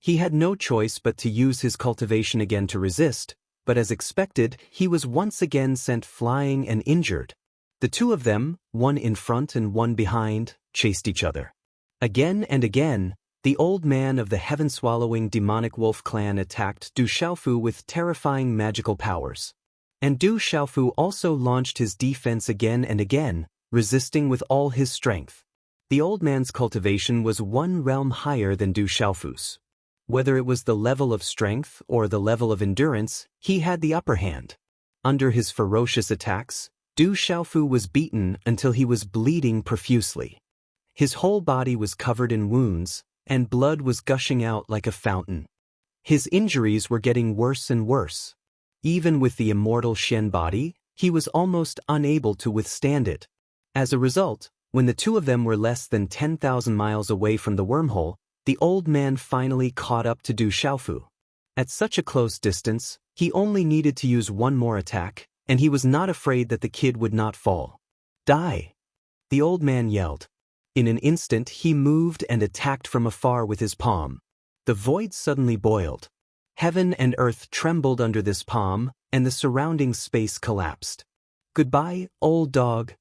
He had no choice but to use his cultivation again to resist, but as expected, he was once again sent flying and injured. The 2 of them, one in front and one behind, chased each other. Again and again, the old man of the heaven-swallowing demonic wolf clan attacked Du Xiaofu with terrifying magical powers. And Du Xiaofu also launched his defense again and again, resisting with all his strength. The old man's cultivation was 1 realm higher than Du Xiaofu's. Whether it was the level of strength or the level of endurance, he had the upper hand. Under his ferocious attacks, Du Xiaofu was beaten until he was bleeding profusely. His whole body was covered in wounds, and blood was gushing out like a fountain. His injuries were getting worse and worse. Even with the immortal Shen body, he was almost unable to withstand it. As a result, when the 2 of them were less than 10,000 miles away from the wormhole, the old man finally caught up to Du Xiaofu. At such a close distance, he only needed to use 1 more attack, and he was not afraid that the kid would not fall. "Die!" the old man yelled. In an instant he moved and attacked from afar with his palm. The void suddenly boiled. Heaven and earth trembled under this palm, and the surrounding space collapsed. "Goodbye, old dog."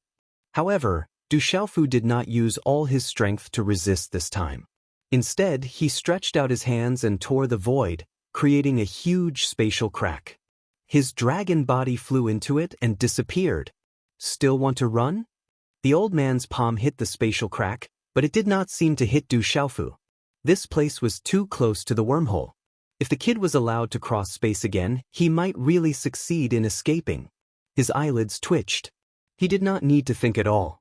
However, Du Xiaofu did not use all his strength to resist this time. Instead, he stretched out his hands and tore the void, creating a huge spatial crack. His dragon body flew into it and disappeared. "Still want to run?" The old man's palm hit the spatial crack, but it did not seem to hit Du Xiaofu. This place was too close to the wormhole. If the kid was allowed to cross space again, he might really succeed in escaping. His eyelids twitched. He did not need to think at all.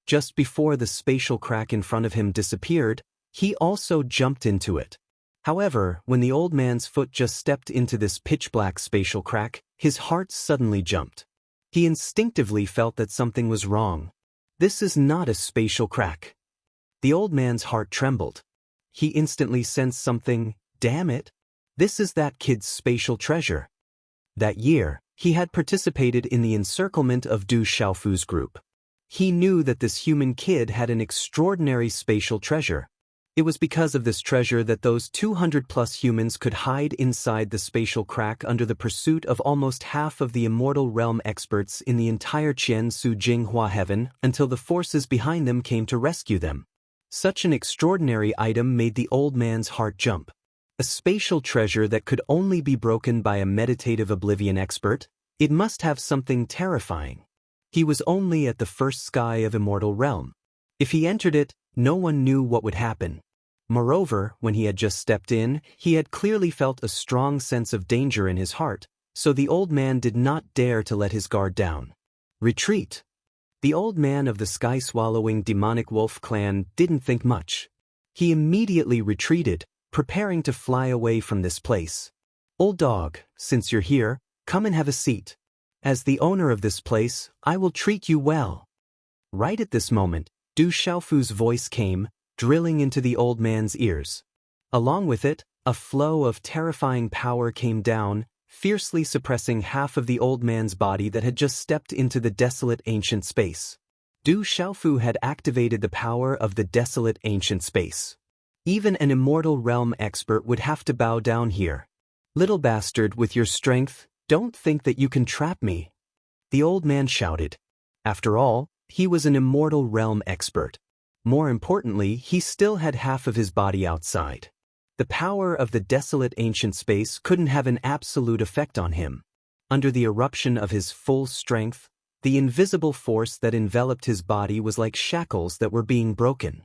Just before the spatial crack in front of him disappeared, he also jumped into it. However, when the old man's foot just stepped into this pitch-black spatial crack, his heart suddenly jumped. He instinctively felt that something was wrong. "This is not a spatial crack." The old man's heart trembled. He instantly sensed something. Damn it! This is that kid's spatial treasure. That year, he had participated in the encirclement of Du Xiaofu's group. He knew that this human kid had an extraordinary spatial treasure. It was because of this treasure that those 200+ humans could hide inside the spatial crack under the pursuit of almost half of the immortal realm experts in the entire Qian Su Jinghua heaven until the forces behind them came to rescue them. Such an extraordinary item made the old man's heart jump. A spatial treasure that could only be broken by a meditative oblivion expert? It must have something terrifying. He was only at the first sky of immortal realm. If he entered it, no one knew what would happen. Moreover, when he had just stepped in, he had clearly felt a strong sense of danger in his heart, so the old man did not dare to let his guard down. Retreat! The old man of the sky-swallowing demonic wolf clan didn't think much. He immediately retreated, preparing to fly away from this place. "Old dog, since you're here, come and have a seat. As the owner of this place, I will treat you well." Right at this moment, Du Xiaofu's voice came, drilling into the old man's ears. Along with it, a flow of terrifying power came down, fiercely suppressing half of the old man's body that had just stepped into the desolate ancient space. Du Xiaofu had activated the power of the desolate ancient space. Even an immortal realm expert would have to bow down here. "Little bastard with your strength, don't think that you can trap me," the old man shouted. After all, he was an immortal realm expert. More importantly, he still had half of his body outside. The power of the desolate ancient space couldn't have an absolute effect on him. Under the eruption of his full strength, the invisible force that enveloped his body was like shackles that were being broken.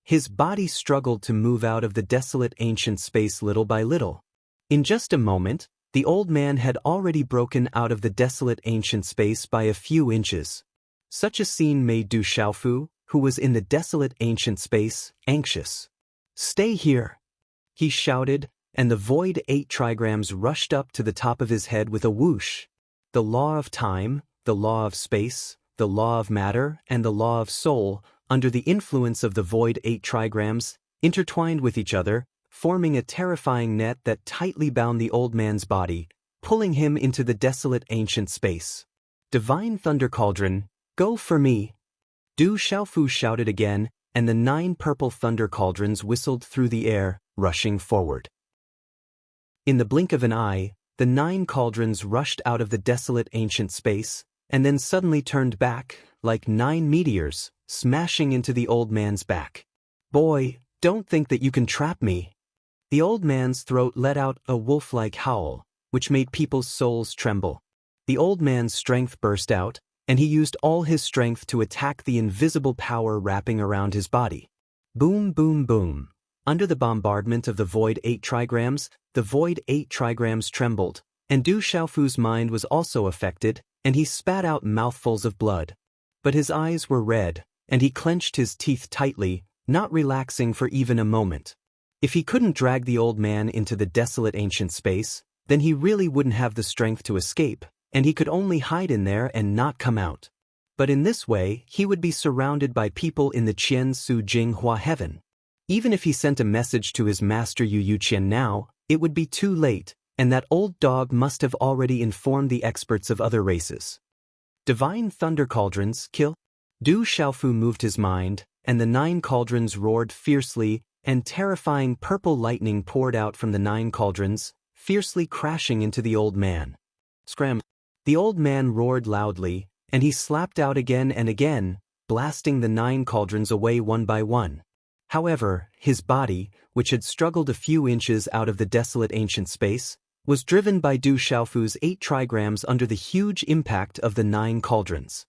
His body struggled to move out of the desolate ancient space little by little. In just a moment, the old man had already broken out of the desolate ancient space by a few inches. Such a scene made Du Xiaofu, who was in the desolate ancient space, anxious. "Stay here," he shouted, and the void 8 trigrams rushed up to the top of his head with a whoosh. The law of time, the law of space, the law of matter, and the law of soul, under the influence of the void 8 trigrams, intertwined with each other, forming a terrifying net that tightly bound the old man's body, pulling him into the desolate ancient space. "Divine Thunder Cauldron, go for me!" Du Xiaofu shouted again, and the 9 purple thunder cauldrons whistled through the air, rushing forward. In the blink of an eye, the 9 cauldrons rushed out of the desolate ancient space, and then suddenly turned back, like 9 meteors, smashing into the old man's back. "Boy, don't think that you can trap me." The old man's throat let out a wolf-like howl, which made people's souls tremble. The old man's strength burst out, and he used all his strength to attack the invisible power wrapping around his body. Boom, boom, boom. Under the bombardment of the void 8 trigrams, the void 8 trigrams trembled, and Du Xiaofu's mind was also affected, and he spat out mouthfuls of blood. But his eyes were red, and he clenched his teeth tightly, not relaxing for even a moment. If he couldn't drag the old man into the desolate ancient space, then he really wouldn't have the strength to escape, and he could only hide in there and not come out. But in this way, he would be surrounded by people in the Qian Su Jing Hua heaven. Even if he sent a message to his master Yu Qian now, it would be too late, and that old dog must have already informed the experts of other races. Divine Thunder Cauldrons, kill. Du Xiaofu moved his mind, and the 9 cauldrons roared fiercely, and terrifying purple lightning poured out from the 9 cauldrons, fiercely crashing into the old man. Scram! The old man roared loudly, and he slapped out again and again, blasting the 9 cauldrons away one by one. However, his body, which had struggled a few inches out of the desolate ancient space, was driven by Du Xiaofu's 8 trigrams under the huge impact of the 9 cauldrons.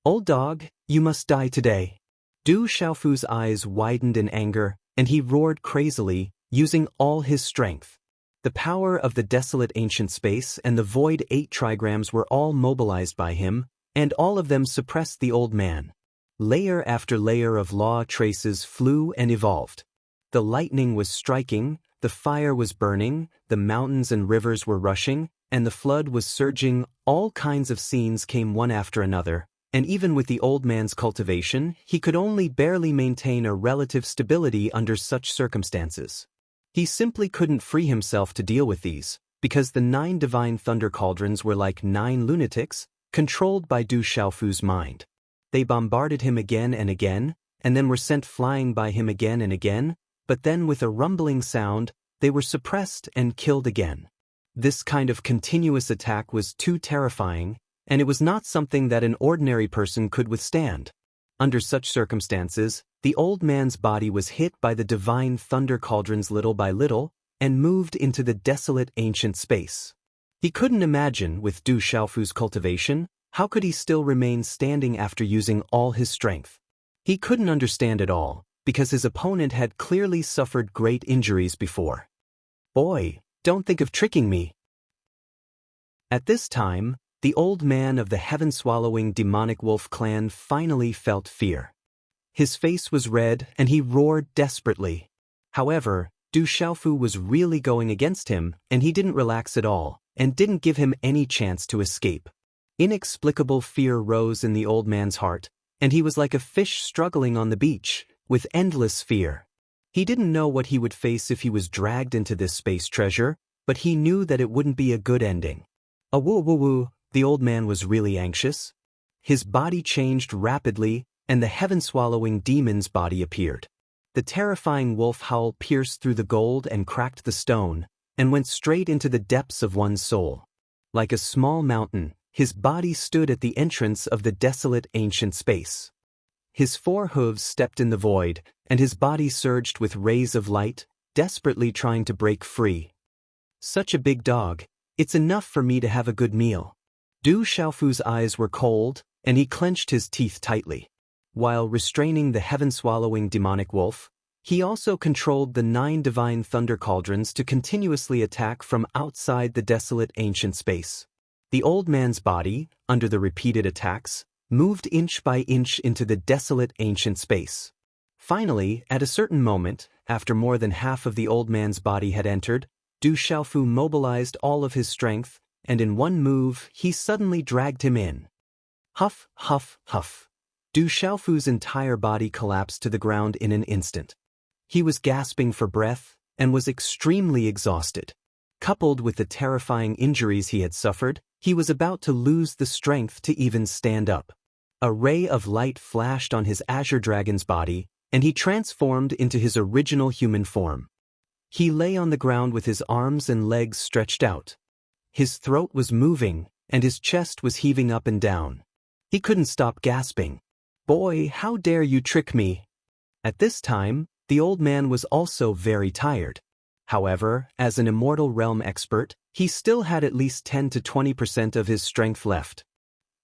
"Old dog, you must die today." Du Xiaofu's eyes widened in anger, and he roared crazily, using all his strength. The power of the desolate ancient space and the void 8 trigrams were all mobilized by him, and all of them suppressed the old man. Layer after layer of law traces flew and evolved. The lightning was striking, the fire was burning, the mountains and rivers were rushing, and the flood was surging. All kinds of scenes came one after another, and even with the old man's cultivation, he could only barely maintain a relative stability under such circumstances. He simply couldn't free himself to deal with these, because the 9 divine thunder cauldrons were like 9 lunatics, controlled by Du Xiaofu's mind. They bombarded him again and again, and then were sent flying by him again and again, but then with a rumbling sound, they were suppressed and killed again. This kind of continuous attack was too terrifying, and it was not something that an ordinary person could withstand. Under such circumstances, the old man's body was hit by the divine thunder cauldrons little by little, and moved into the desolate ancient space. He couldn't imagine, with Du Xiaofu's cultivation, how could he still remain standing after using all his strength? He couldn't understand it all, because his opponent had clearly suffered great injuries before. "Boy, don't think of tricking me." At this time, the old man of the heaven-swallowing demonic wolf clan finally felt fear. His face was red, and he roared desperately. However, Du Xiaofu was really going against him, and he didn't relax at all, and didn't give him any chance to escape. Inexplicable fear rose in the old man's heart, and he was like a fish struggling on the beach, with endless fear. He didn't know what he would face if he was dragged into this space treasure, but he knew that it wouldn't be a good ending. Woo, the old man was really anxious. His body changed rapidly, and the heaven-swallowing demon's body appeared. The terrifying wolf howl pierced through the gold and cracked the stone, and went straight into the depths of one's soul. Like a small mountain, his body stood at the entrance of the desolate ancient space. His 4 hooves stepped in the void, and his body surged with rays of light, desperately trying to break free. Such a big dog, it's enough for me to have a good meal. Du Xiaofu's eyes were cold, and he clenched his teeth tightly. While restraining the heaven-swallowing demonic wolf, he also controlled the 9 divine thunder cauldrons to continuously attack from outside the desolate ancient space. The old man's body, under the repeated attacks, moved inch by inch into the desolate ancient space. Finally, at a certain moment, after more than half of the old man's body had entered, Du Xiaofu mobilized all of his strength, and in one move, he suddenly dragged him in. Huff, huff, huff. Du Xiaofu's entire body collapsed to the ground in an instant. He was gasping for breath and was extremely exhausted. Coupled with the terrifying injuries he had suffered, he was about to lose the strength to even stand up. A ray of light flashed on his azure dragon's body, and he transformed into his original human form. He lay on the ground with his arms and legs stretched out. His throat was moving, and his chest was heaving up and down. He couldn't stop gasping. "Boy, how dare you trick me?" At this time, the old man was also very tired. However, as an immortal realm expert, he still had at least 10 to 20% of his strength left.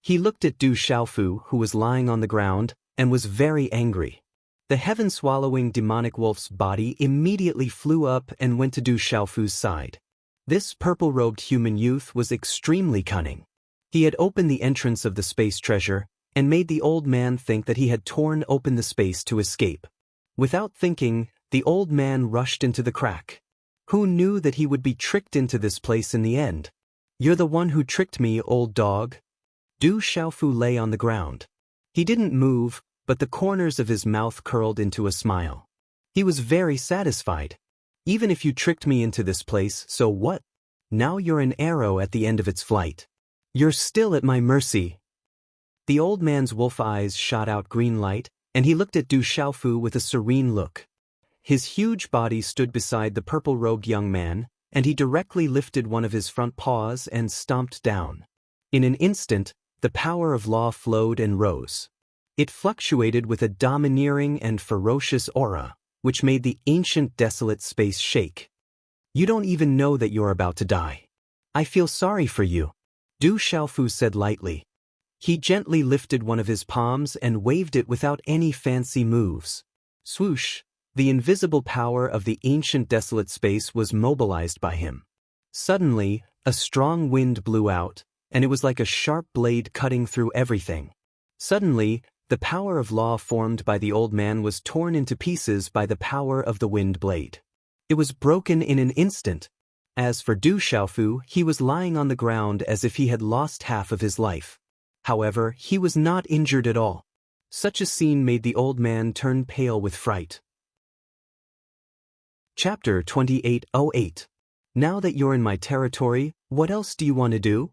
He looked at Du Xiaofu, who was lying on the ground, and was very angry. The heaven-swallowing demonic wolf's body immediately flew up and went to Du Xiaofu's side. This purple-robed human youth was extremely cunning. He had opened the entrance of the space treasure and made the old man think that he had torn open the space to escape. Without thinking, the old man rushed into the crack. Who knew that he would be tricked into this place in the end? "You're the one who tricked me, old dog." Du Xiaofu lay on the ground. He didn't move, but the corners of his mouth curled into a smile. He was very satisfied. "Even if you tricked me into this place, so what? Now you're an arrow at the end of its flight. You're still at my mercy." The old man's wolf eyes shot out green light, and he looked at Du Xiaofu with a serene look. His huge body stood beside the purple-robed young man, and he directly lifted one of his front paws and stomped down. In an instant, the power of law flowed and rose. It fluctuated with a domineering and ferocious aura, which made the ancient desolate space shake. "You don't even know that you're about to die. I feel sorry for you," Du Xiaofu said lightly. He gently lifted one of his palms and waved it without any fancy moves. Swoosh! The invisible power of the ancient desolate space was mobilized by him. Suddenly, a strong wind blew out, and it was like a sharp blade cutting through everything. Suddenly, the power of law formed by the old man was torn into pieces by the power of the wind blade. It was broken in an instant. As for Du Xiaofu, he was lying on the ground as if he had lost half of his life. However, he was not injured at all. Such a scene made the old man turn pale with fright. Chapter 28:08. Now that you're in my territory, what else do you want to do?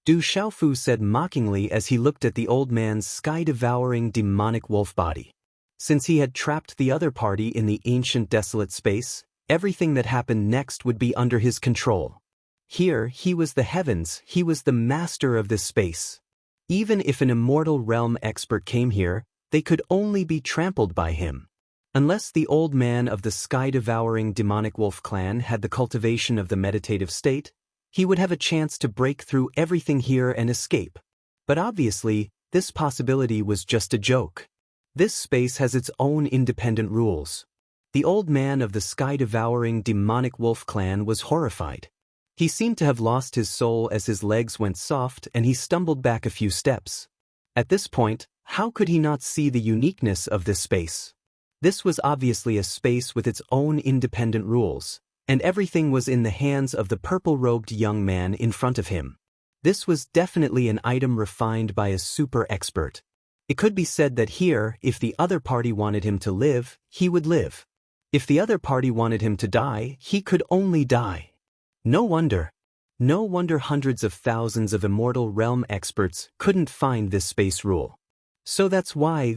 Du Xiaofu said mockingly as he looked at the old man's sky-devouring demonic wolf body. Since he had trapped the other party in the ancient desolate space, everything that happened next would be under his control. Here, he was the heavens, he was the master of this space. Even if an immortal realm expert came here, they could only be trampled by him. Unless the old man of the sky-devouring demonic wolf clan had the cultivation of the meditative state, he would have a chance to break through everything here and escape. But obviously, this possibility was just a joke. This space has its own independent rules. The old man of the sky-devouring demonic wolf clan was horrified. He seemed to have lost his soul as his legs went soft and he stumbled back a few steps. At this point, how could he not see the uniqueness of this space? This was obviously a space with its own independent rules, and everything was in the hands of the purple-robed young man in front of him. This was definitely an item refined by a super expert. It could be said that here, if the other party wanted him to live, he would live. If the other party wanted him to die, he could only die. No wonder hundreds of thousands of immortal realm experts couldn't find this space rule. So that's why.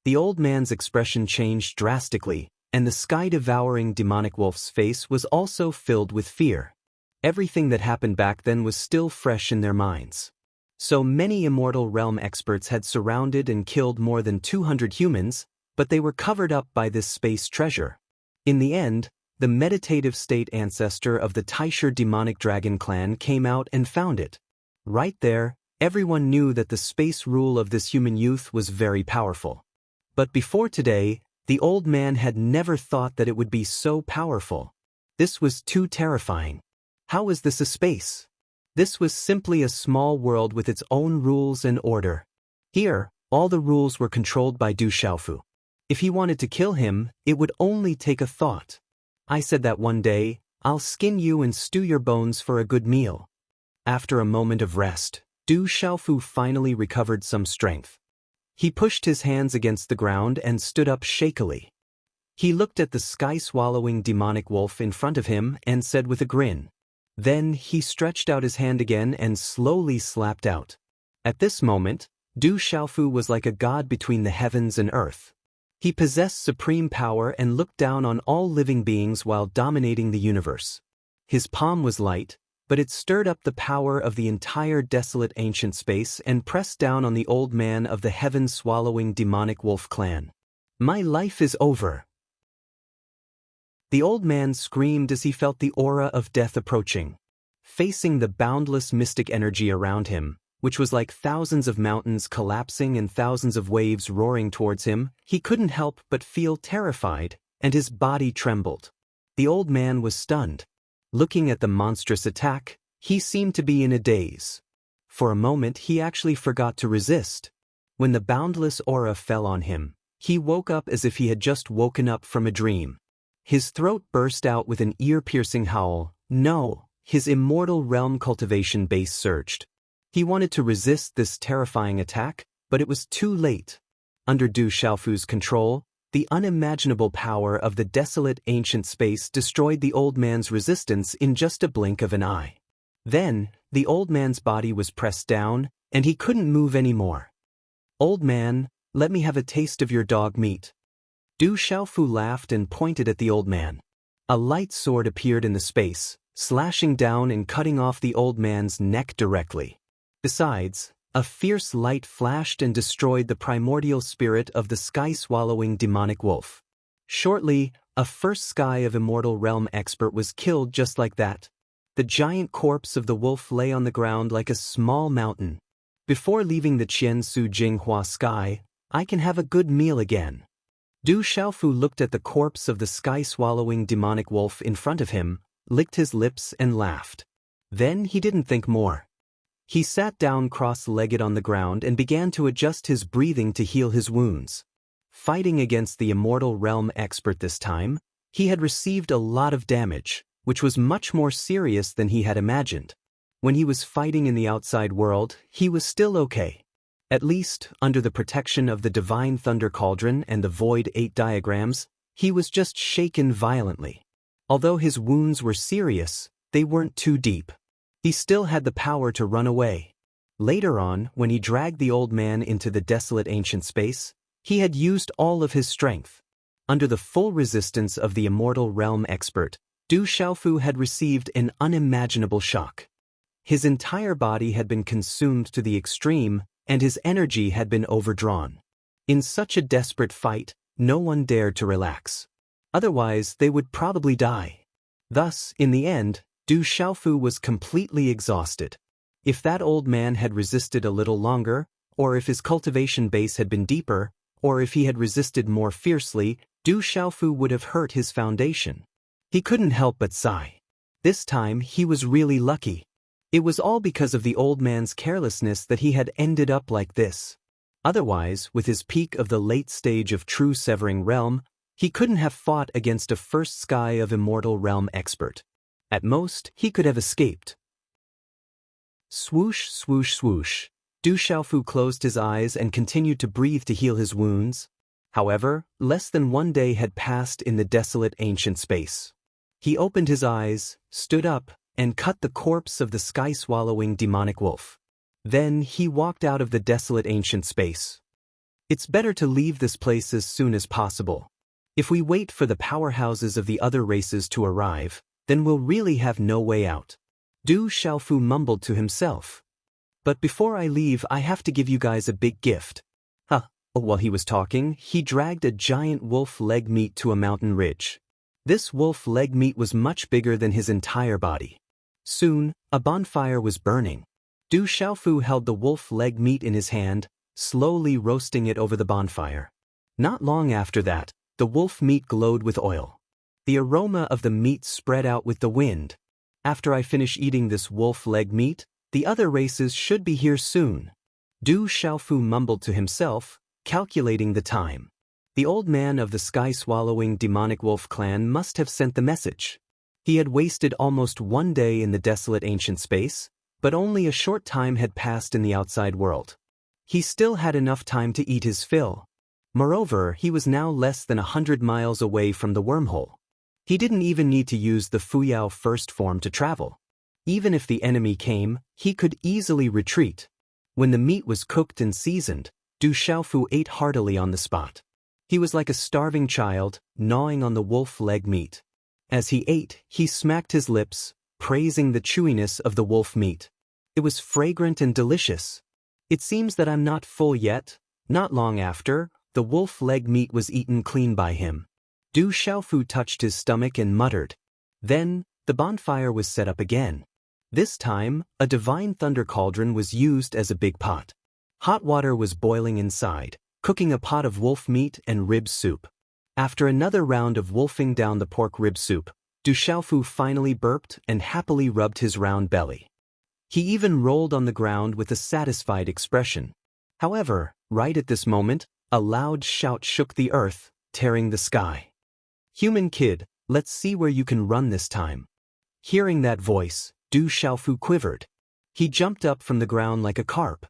The old man's expression changed drastically, and the sky-devouring demonic wolf's face was also filled with fear. Everything that happened back then was still fresh in their minds. So many Immortal Realm experts had surrounded and killed more than 200 humans, but they were covered up by this space treasure. In the end, the meditative state ancestor of the Taisher demonic dragon clan came out and found it. Right there, everyone knew that the space rule of this human youth was very powerful. But before today, the old man had never thought that it would be so powerful. This was too terrifying. How was this a space? This was simply a small world with its own rules and order. Here, all the rules were controlled by Du Xiaofu. If he wanted to kill him, it would only take a thought. I said that one day, I'll skin you and stew your bones for a good meal. After a moment of rest, Du Xiaofu finally recovered some strength. He pushed his hands against the ground and stood up shakily. He looked at the sky-swallowing demonic wolf in front of him and said with a grin. Then he stretched out his hand again and slowly slapped out. At this moment, Du Xiaofu was like a god between the heavens and earth. He possessed supreme power and looked down on all living beings while dominating the universe. His palm was light, but it stirred up the power of the entire desolate ancient space and pressed down on the old man of the heaven-swallowing demonic wolf clan. My life is over. The old man screamed as he felt the aura of death approaching. Facing the boundless mystic energy around him, which was like thousands of mountains collapsing and thousands of waves roaring towards him, he couldn't help but feel terrified, and his body trembled. The old man was stunned. Looking at the monstrous attack, he seemed to be in a daze. For a moment he actually forgot to resist. When the boundless aura fell on him, he woke up as if he had just woken up from a dream. His throat burst out with an ear-piercing howl. No, his immortal realm cultivation base surged. He wanted to resist this terrifying attack, but it was too late. Under Du Xiaofu's control, the unimaginable power of the desolate ancient space destroyed the old man's resistance in just a blink of an eye. Then, the old man's body was pressed down, and he couldn't move anymore. Old man, let me have a taste of your dog meat. Du Xiaofu laughed and pointed at the old man. A light sword appeared in the space, slashing down and cutting off the old man's neck directly. Besides, a fierce light flashed and destroyed the primordial spirit of the sky-swallowing demonic wolf. Shortly, a first Sky of Immortal Realm expert was killed just like that. The giant corpse of the wolf lay on the ground like a small mountain. Before leaving the Qiansu Jinghua sky, I can have a good meal again. Du Xiaofu looked at the corpse of the sky-swallowing demonic wolf in front of him, licked his lips and laughed. Then he didn't think more. He sat down cross-legged on the ground and began to adjust his breathing to heal his wounds. Fighting against the Immortal Realm expert this time, he had received a lot of damage, which was much more serious than he had imagined. When he was fighting in the outside world, he was still okay. At least, under the protection of the Divine Thunder Cauldron and the Void 8 diagrams, he was just shaken violently. Although his wounds were serious, they weren't too deep. He still had the power to run away. Later on, when he dragged the old man into the desolate ancient space, he had used all of his strength. Under the full resistance of the Immortal Realm expert, Du Xiaofu had received an unimaginable shock. His entire body had been consumed to the extreme, and his energy had been overdrawn. In such a desperate fight, no one dared to relax. Otherwise, they would probably die. Thus, in the end, Du Xiaofu was completely exhausted. If that old man had resisted a little longer, or if his cultivation base had been deeper, or if he had resisted more fiercely, Du Xiaofu would have hurt his foundation. He couldn't help but sigh. This time, he was really lucky. It was all because of the old man's carelessness that he had ended up like this. Otherwise, with his peak of the late stage of true Severing Realm, he couldn't have fought against a first Sky of Immortal Realm expert. At most, he could have escaped. Swoosh, swoosh, swoosh. Du Xiaofu closed his eyes and continued to breathe to heal his wounds. However, less than one day had passed in the desolate ancient space. He opened his eyes, stood up, and cut the corpse of the sky-swallowing demonic wolf. Then he walked out of the desolate ancient space. It's better to leave this place as soon as possible. If we wait for the powerhouses of the other races to arrive, then we'll really have no way out. Du Xiaofu mumbled to himself. But before I leave, I have to give you guys a big gift. While he was talking, he dragged a giant wolf leg meat to a mountain ridge. This wolf leg meat was much bigger than his entire body. Soon, a bonfire was burning. Du Xiaofu held the wolf leg meat in his hand, slowly roasting it over the bonfire. Not long after that, the wolf meat glowed with oil. The aroma of the meat spread out with the wind. After I finish eating this wolf leg meat, the other races should be here soon. Du Xiaofu mumbled to himself, calculating the time. The old man of the sky-swallowing demonic wolf clan must have sent the message. He had wasted almost 1 day in the desolate ancient space, but only a short time had passed in the outside world. He still had enough time to eat his fill. Moreover, he was now less than 100 miles away from the wormhole. He didn't even need to use the Fuyao first form to travel. Even if the enemy came, he could easily retreat. When the meat was cooked and seasoned, Du Xiaofu ate heartily on the spot. He was like a starving child, gnawing on the wolf leg meat. As he ate, he smacked his lips, praising the chewiness of the wolf meat. It was fragrant and delicious. It seems that I'm not full yet. Not long after, the wolf leg meat was eaten clean by him. Du Xiaofu touched his stomach and muttered. Then, the bonfire was set up again. This time, a divine thunder cauldron was used as a big pot. Hot water was boiling inside, cooking a pot of wolf meat and rib soup. After another round of wolfing down the pork rib soup, Du Xiaofu finally burped and happily rubbed his round belly. He even rolled on the ground with a satisfied expression. However, right at this moment, a loud shout shook the earth, tearing the sky. "Human kid, let's see where you can run this time." Hearing that voice, Du Xiaofu quivered. He jumped up from the ground like a carp.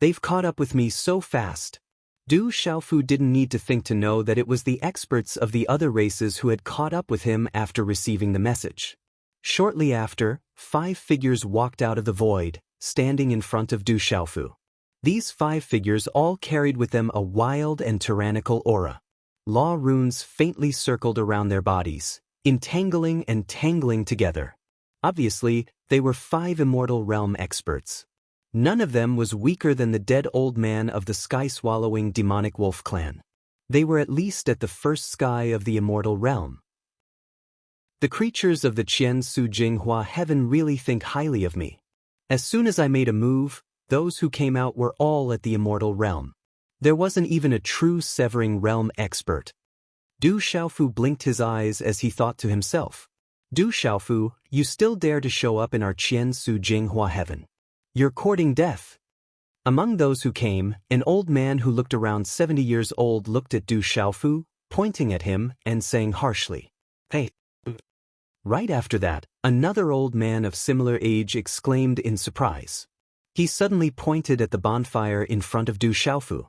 "They've caught up with me so fast." Du Xiaofu didn't need to think to know that it was the experts of the other races who had caught up with him after receiving the message. Shortly after, 5 figures walked out of the void, standing in front of Du Xiaofu. These 5 figures all carried with them a wild and tyrannical aura. Law runes faintly circled around their bodies, entangling and tangling together. Obviously, they were 5 immortal realm experts. None of them was weaker than the dead old man of the sky-swallowing demonic wolf clan. They were at least at the first sky of the immortal realm. The creatures of the Qian Su Jinghua heaven really think highly of me. As soon as I made a move, those who came out were all at the immortal realm. There wasn't even a true severing realm expert. Du Xiaofu blinked his eyes as he thought to himself. Du Xiaofu, you still dare to show up in our Qian Su Jinghua heaven. You're courting death. Among those who came, an old man who looked around 70 years old looked at Du Xiaofu, pointing at him and saying harshly, "Hey." Right after that, another old man of similar age exclaimed in surprise. He suddenly pointed at the bonfire in front of Du Xiaofu.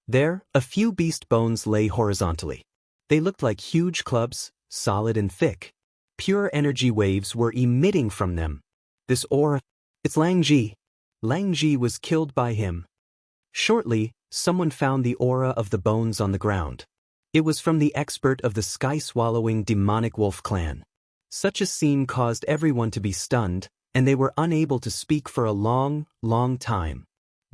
There, a few beast bones lay horizontally. They looked like huge clubs, solid and thick. Pure energy waves were emitting from them. This aura, it's Lang Ji. Lang Ji was killed by him. Shortly, someone found the aura of the bones on the ground. It was from the expert of the sky-swallowing demonic wolf clan. Such a scene caused everyone to be stunned, and they were unable to speak for a long, long time.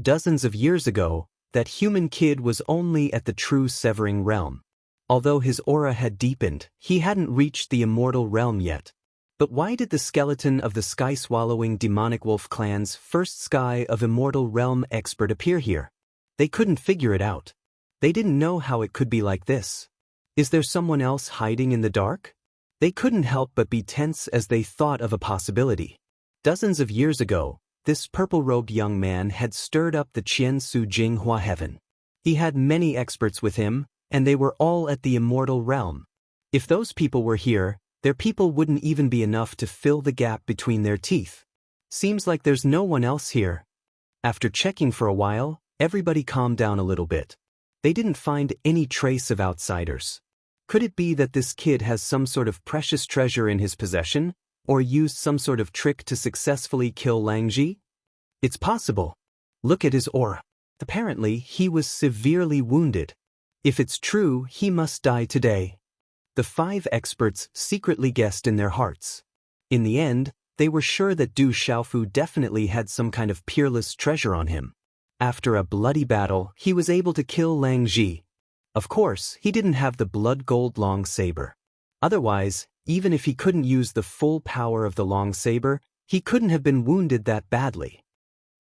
Dozens of years ago, that human kid was only at the true severing realm. Although his aura had deepened, he hadn't reached the immortal realm yet. But why did the skeleton of the sky-swallowing demonic wolf clan's first sky of immortal realm expert appear here? They couldn't figure it out. They didn't know how it could be like this. Is there someone else hiding in the dark? They couldn't help but be tense as they thought of a possibility. Dozens of years ago, this purple-robed young man had stirred up the Qian Su Jinghua heaven. He had many experts with him, and they were all at the immortal realm. If those people were here, their people wouldn't even be enough to fill the gap between their teeth. Seems like there's no one else here. After checking for a while, everybody calmed down a little bit. They didn't find any trace of outsiders. Could it be that this kid has some sort of precious treasure in his possession, or used some sort of trick to successfully kill Lang Ji? It's possible. Look at his aura. Apparently, he was severely wounded. If it's true, he must die today. the 5 experts secretly guessed in their hearts. In the end, they were sure that Du Xiaofu definitely had some kind of peerless treasure on him. After a bloody battle, he was able to kill Lang Ji. Of course, he didn't have the blood gold long saber. Otherwise, even if he couldn't use the full power of the long saber, he couldn't have been wounded that badly.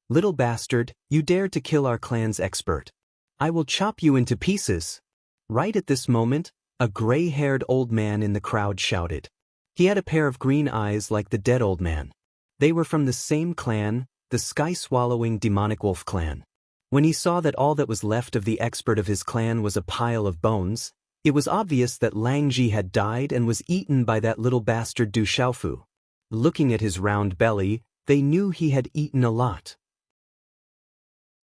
Little bastard, you dared to kill our clan's expert. I will chop you into pieces. Right at this moment, a gray-haired old man in the crowd shouted. He had a pair of green eyes like the dead old man. They were from the same clan, the sky-swallowing demonic wolf clan. When he saw that all that was left of the expert of his clan was a pile of bones, it was obvious that Lang Ji had died and was eaten by that little bastard Du Xiaofu. Looking at his round belly, they knew he had eaten a lot.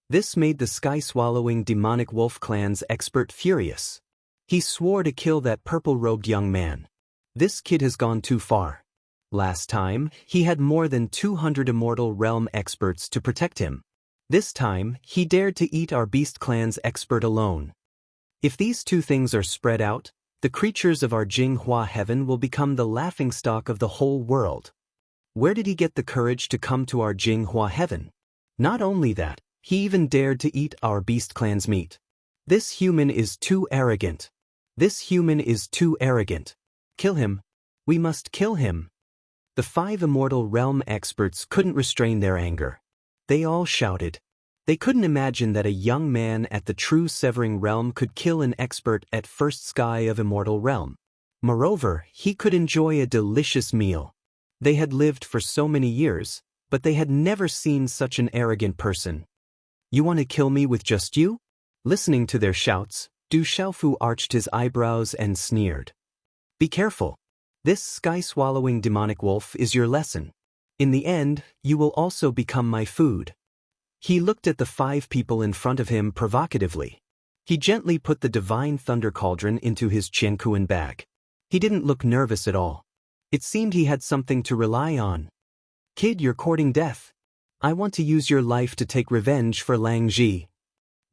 This made the sky-swallowing demonic wolf clan's expert furious. He swore to kill that purple-robed young man. This kid has gone too far. Last time, he had more than 200 immortal realm experts to protect him. This time, he dared to eat our beast clan's expert alone. If these two things are spread out, the creatures of our Jinghua heaven will become the laughingstock of the whole world. Where did he get the courage to come to our Jinghua heaven? Not only that, he even dared to eat our beast clan's meat. This human is too arrogant. This human is too arrogant. Kill him. We must kill him. The 5 immortal realm experts couldn't restrain their anger. They all shouted. They couldn't imagine that a young man at the true severing realm could kill an expert at first sky of immortal realm. Moreover, he could enjoy a delicious meal. They had lived for so many years, but they had never seen such an arrogant person. You want to kill me with just you? Listening to their shouts, Du Xiaofu arched his eyebrows and sneered. Be careful. This sky-swallowing demonic wolf is your lesson. In the end, you will also become my food. He looked at the 5 people in front of him provocatively. He gently put the divine thunder cauldron into his Qiankuan bag. He didn't look nervous at all. It seemed he had something to rely on. Kid, you're courting death. I want to use your life to take revenge for Lang Ji.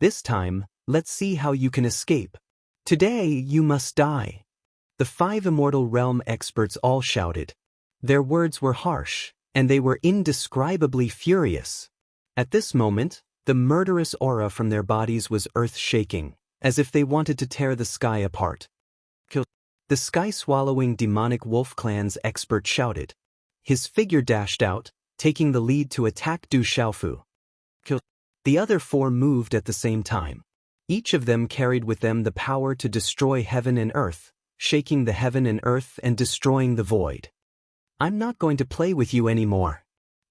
This time, let's see how you can escape. Today, you must die. The 5 immortal realm experts all shouted. Their words were harsh, and they were indescribably furious. At this moment, the murderous aura from their bodies was earth-shaking, as if they wanted to tear the sky apart. Kill. The sky-swallowing demonic wolf clan's expert shouted. His figure dashed out, taking the lead to attack Du Xiaofu. Kill. The other 4 moved at the same time. Each of them carried with them the power to destroy heaven and earth, shaking the heaven and earth and destroying the void. I'm not going to play with you anymore.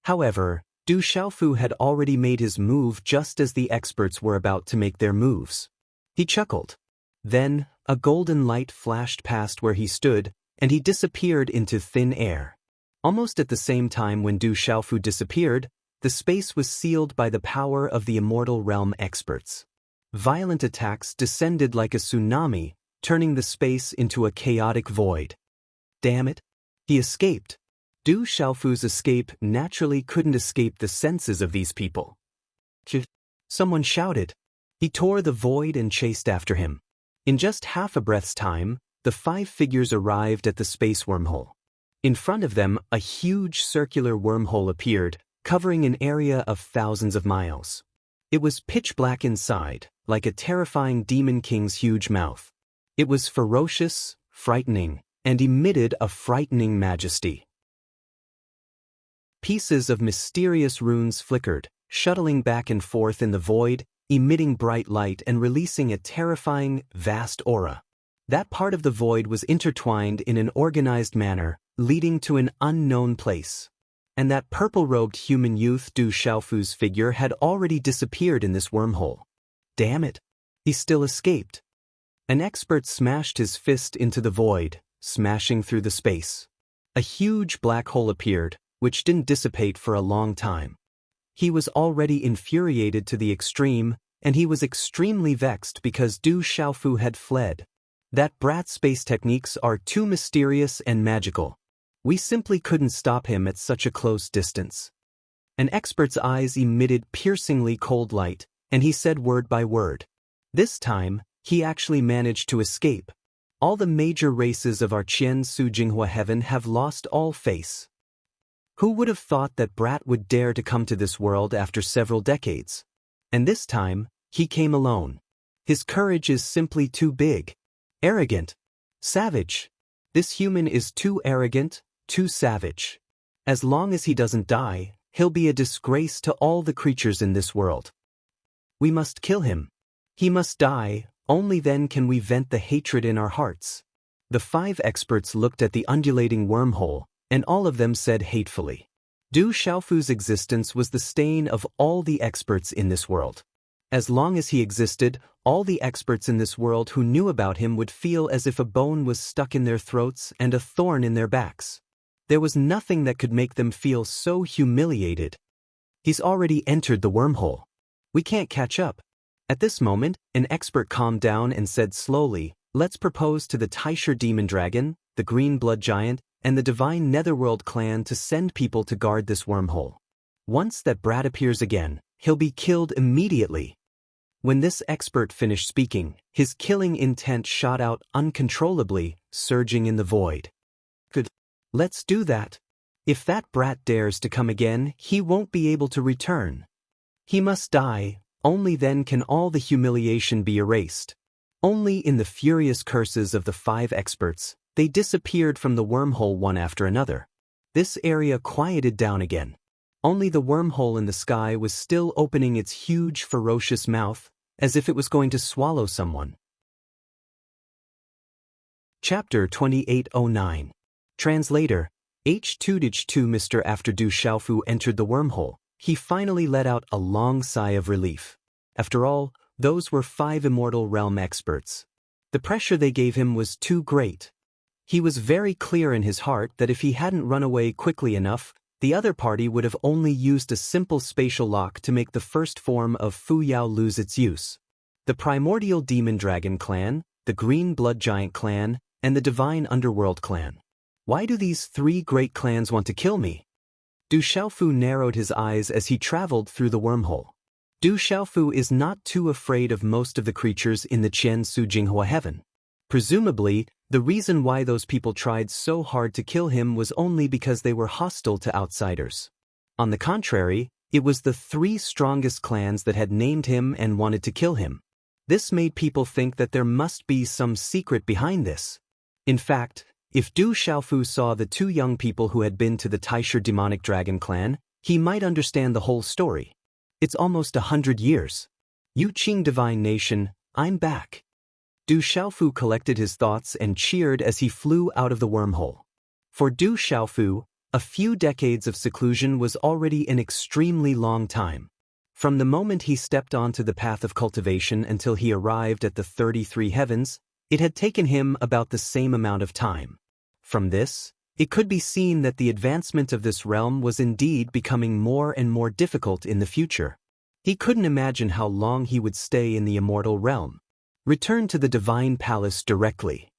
However, Du Xiaofu had already made his move just as the experts were about to make their moves. He chuckled. Then, a golden light flashed past where he stood, and he disappeared into thin air. Almost at the same time when Du Xiaofu disappeared, the space was sealed by the power of the immortal realm experts. Violent attacks descended like a tsunami, turning the space into a chaotic void. Damn it! He escaped. Du Xiaofu's escape naturally couldn't escape the senses of these people. Someone shouted. He tore the void and chased after him. In just half a breath's time, the 5 figures arrived at the space wormhole. In front of them, a huge circular wormhole appeared, covering an area of thousands of miles. It was pitch black inside, like a terrifying demon king's huge mouth. It was ferocious, frightening, and emitted a frightening majesty. Pieces of mysterious runes flickered, shuttling back and forth in the void, emitting bright light and releasing a terrifying, vast aura. That part of the void was intertwined in an organized manner, leading to an unknown place. And that purple-robed human youth Du Xiaofu's figure had already disappeared in this wormhole. Damn it! He still escaped. An expert smashed his fist into the void, smashing through the space. A huge black hole appeared, which didn't dissipate for a long time. He was already infuriated to the extreme, and he was extremely vexed because Du Xiaofu had fled. That brat's space techniques are too mysterious and magical. We simply couldn't stop him at such a close distance. An expert's eyes emitted piercingly cold light, and he said word by word. This time, he actually managed to escape. All the major races of our Qian Su Jinghua heaven have lost all face. Who would have thought that brat would dare to come to this world after several decades? And this time, he came alone. His courage is simply too big. Arrogant. Savage. This human is too arrogant, too savage. As long as he doesn't die, he'll be a disgrace to all the creatures in this world. We must kill him. He must die, only then can we vent the hatred in our hearts. The 5 experts looked at the undulating wormhole, and all of them said hatefully. Du Xiaofu's existence was the stain of all the experts in this world. As long as he existed, all the experts in this world who knew about him would feel as if a bone was stuck in their throats and a thorn in their backs. There was nothing that could make them feel so humiliated. He's already entered the wormhole. We can't catch up. At this moment, an expert calmed down and said slowly, let's propose to the Taisher Demon Dragon, the Green Blood Giant, and the Divine Netherworld clan to send people to guard this wormhole. Once that brat appears again, he'll be killed immediately. When this expert finished speaking, his killing intent shot out uncontrollably, surging in the void. Good. Let's do that. If that brat dares to come again, he won't be able to return. He must die, only then can all the humiliation be erased. Only in the furious curses of the 5 experts, they disappeared from the wormhole one after another. This area quieted down again. Only the wormhole in the sky was still opening its huge, ferocious mouth, as if it was going to swallow someone. Chapter 2809. Translator. H2H2 Mr. After Du Xiaofu entered the wormhole, he finally let out a long sigh of relief. After all, those were 5 immortal realm experts. The pressure they gave him was too great. He was very clear in his heart that if he hadn't run away quickly enough, the other party would have only used a simple spatial lock to make the first form of Fu Yao lose its use. The Primordial Demon Dragon clan, the Green Blood Giant clan, and the Divine Underworld clan. Why do these 3 great clans want to kill me? Du Xiaofu narrowed his eyes as he traveled through the wormhole. Du Xiaofu is not too afraid of most of the creatures in the Qian Su Jinghua heaven. Presumably, the reason why those people tried so hard to kill him was only because they were hostile to outsiders. On the contrary, it was the 3 strongest clans that had named him and wanted to kill him. This made people think that there must be some secret behind this. In fact, if Du Xiaofu saw the 2 young people who had been to the Taisher Demonic Dragon clan, he might understand the whole story. It's almost 100 years. Yu Qing Divine Nation, I'm back. Du Xiaofu collected his thoughts and cheered as he flew out of the wormhole. For Du Xiaofu, a few decades of seclusion was already an extremely long time. From the moment he stepped onto the path of cultivation until he arrived at the 33 heavens, it had taken him about the same amount of time. From this, it could be seen that the advancement of this realm was indeed becoming more and more difficult in the future. He couldn't imagine how long he would stay in the immortal realm. Return to the Divine Palace directly.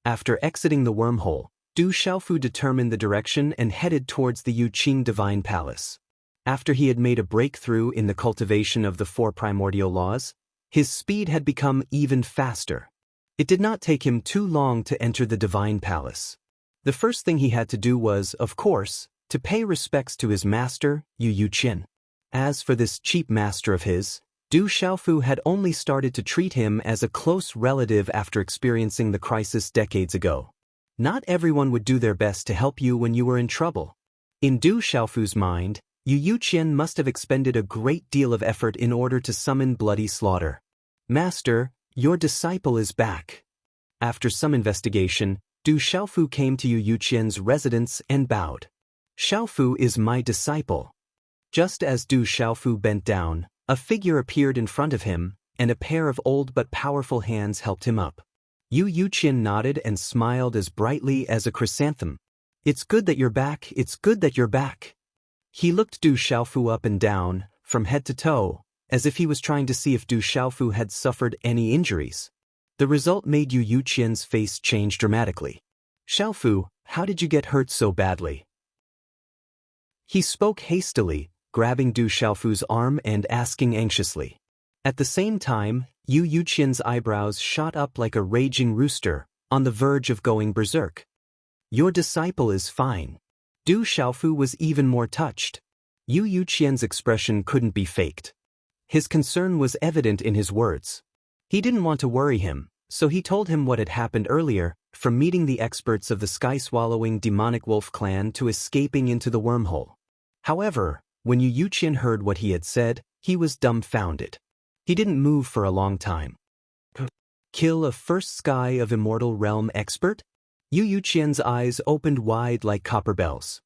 After exiting the wormhole, Du Xiaofu determined the direction and headed towards the Yu Qing Divine Palace. After he had made a breakthrough in the cultivation of the 4 primordial laws, his speed had become even faster. It did not take him too long to enter the Divine Palace. The first thing he had to do was, of course, to pay respects to his master, Yu Qin. As for this cheap master of his, Du Xiaofu had only started to treat him as a close relative after experiencing the crisis decades ago. Not everyone would do their best to help you when you were in trouble. In Du Xiaofu's mind, Yu Qin must have expended a great deal of effort in order to summon bloody slaughter. Master, your disciple is back. After some investigation, Du Xiaofu came to Yu Qin's residence and bowed. Xiaofu is my disciple. Just as Du Xiaofu bent down, a figure appeared in front of him, and a pair of old but powerful hands helped him up. Yu Qin nodded and smiled as brightly as a chrysanthemum. It's good that you're back, it's good that you're back. He looked Du Xiaofu up and down, from head to toe, as if he was trying to see if Du Xiaofu had suffered any injuries. The result made Yu Qin's face change dramatically. Xiaofu, how did you get hurt so badly? He spoke hastily, grabbing Du Xiaofu's arm and asking anxiously. At the same time, Yu Qin's eyebrows shot up like a raging rooster, on the verge of going berserk. Your disciple is fine. Du Xiaofu was even more touched. Yu Yuqian's expression couldn't be faked. His concern was evident in his words. He didn't want to worry him, so he told him what had happened earlier, from meeting the experts of the sky-swallowing demonic wolf clan to escaping into the wormhole. However, when Yu Yuqian heard what he had said, he was dumbfounded. He didn't move for a long time. Kill a first sky of immortal realm expert? Yu Yuqian's eyes opened wide like copper bells.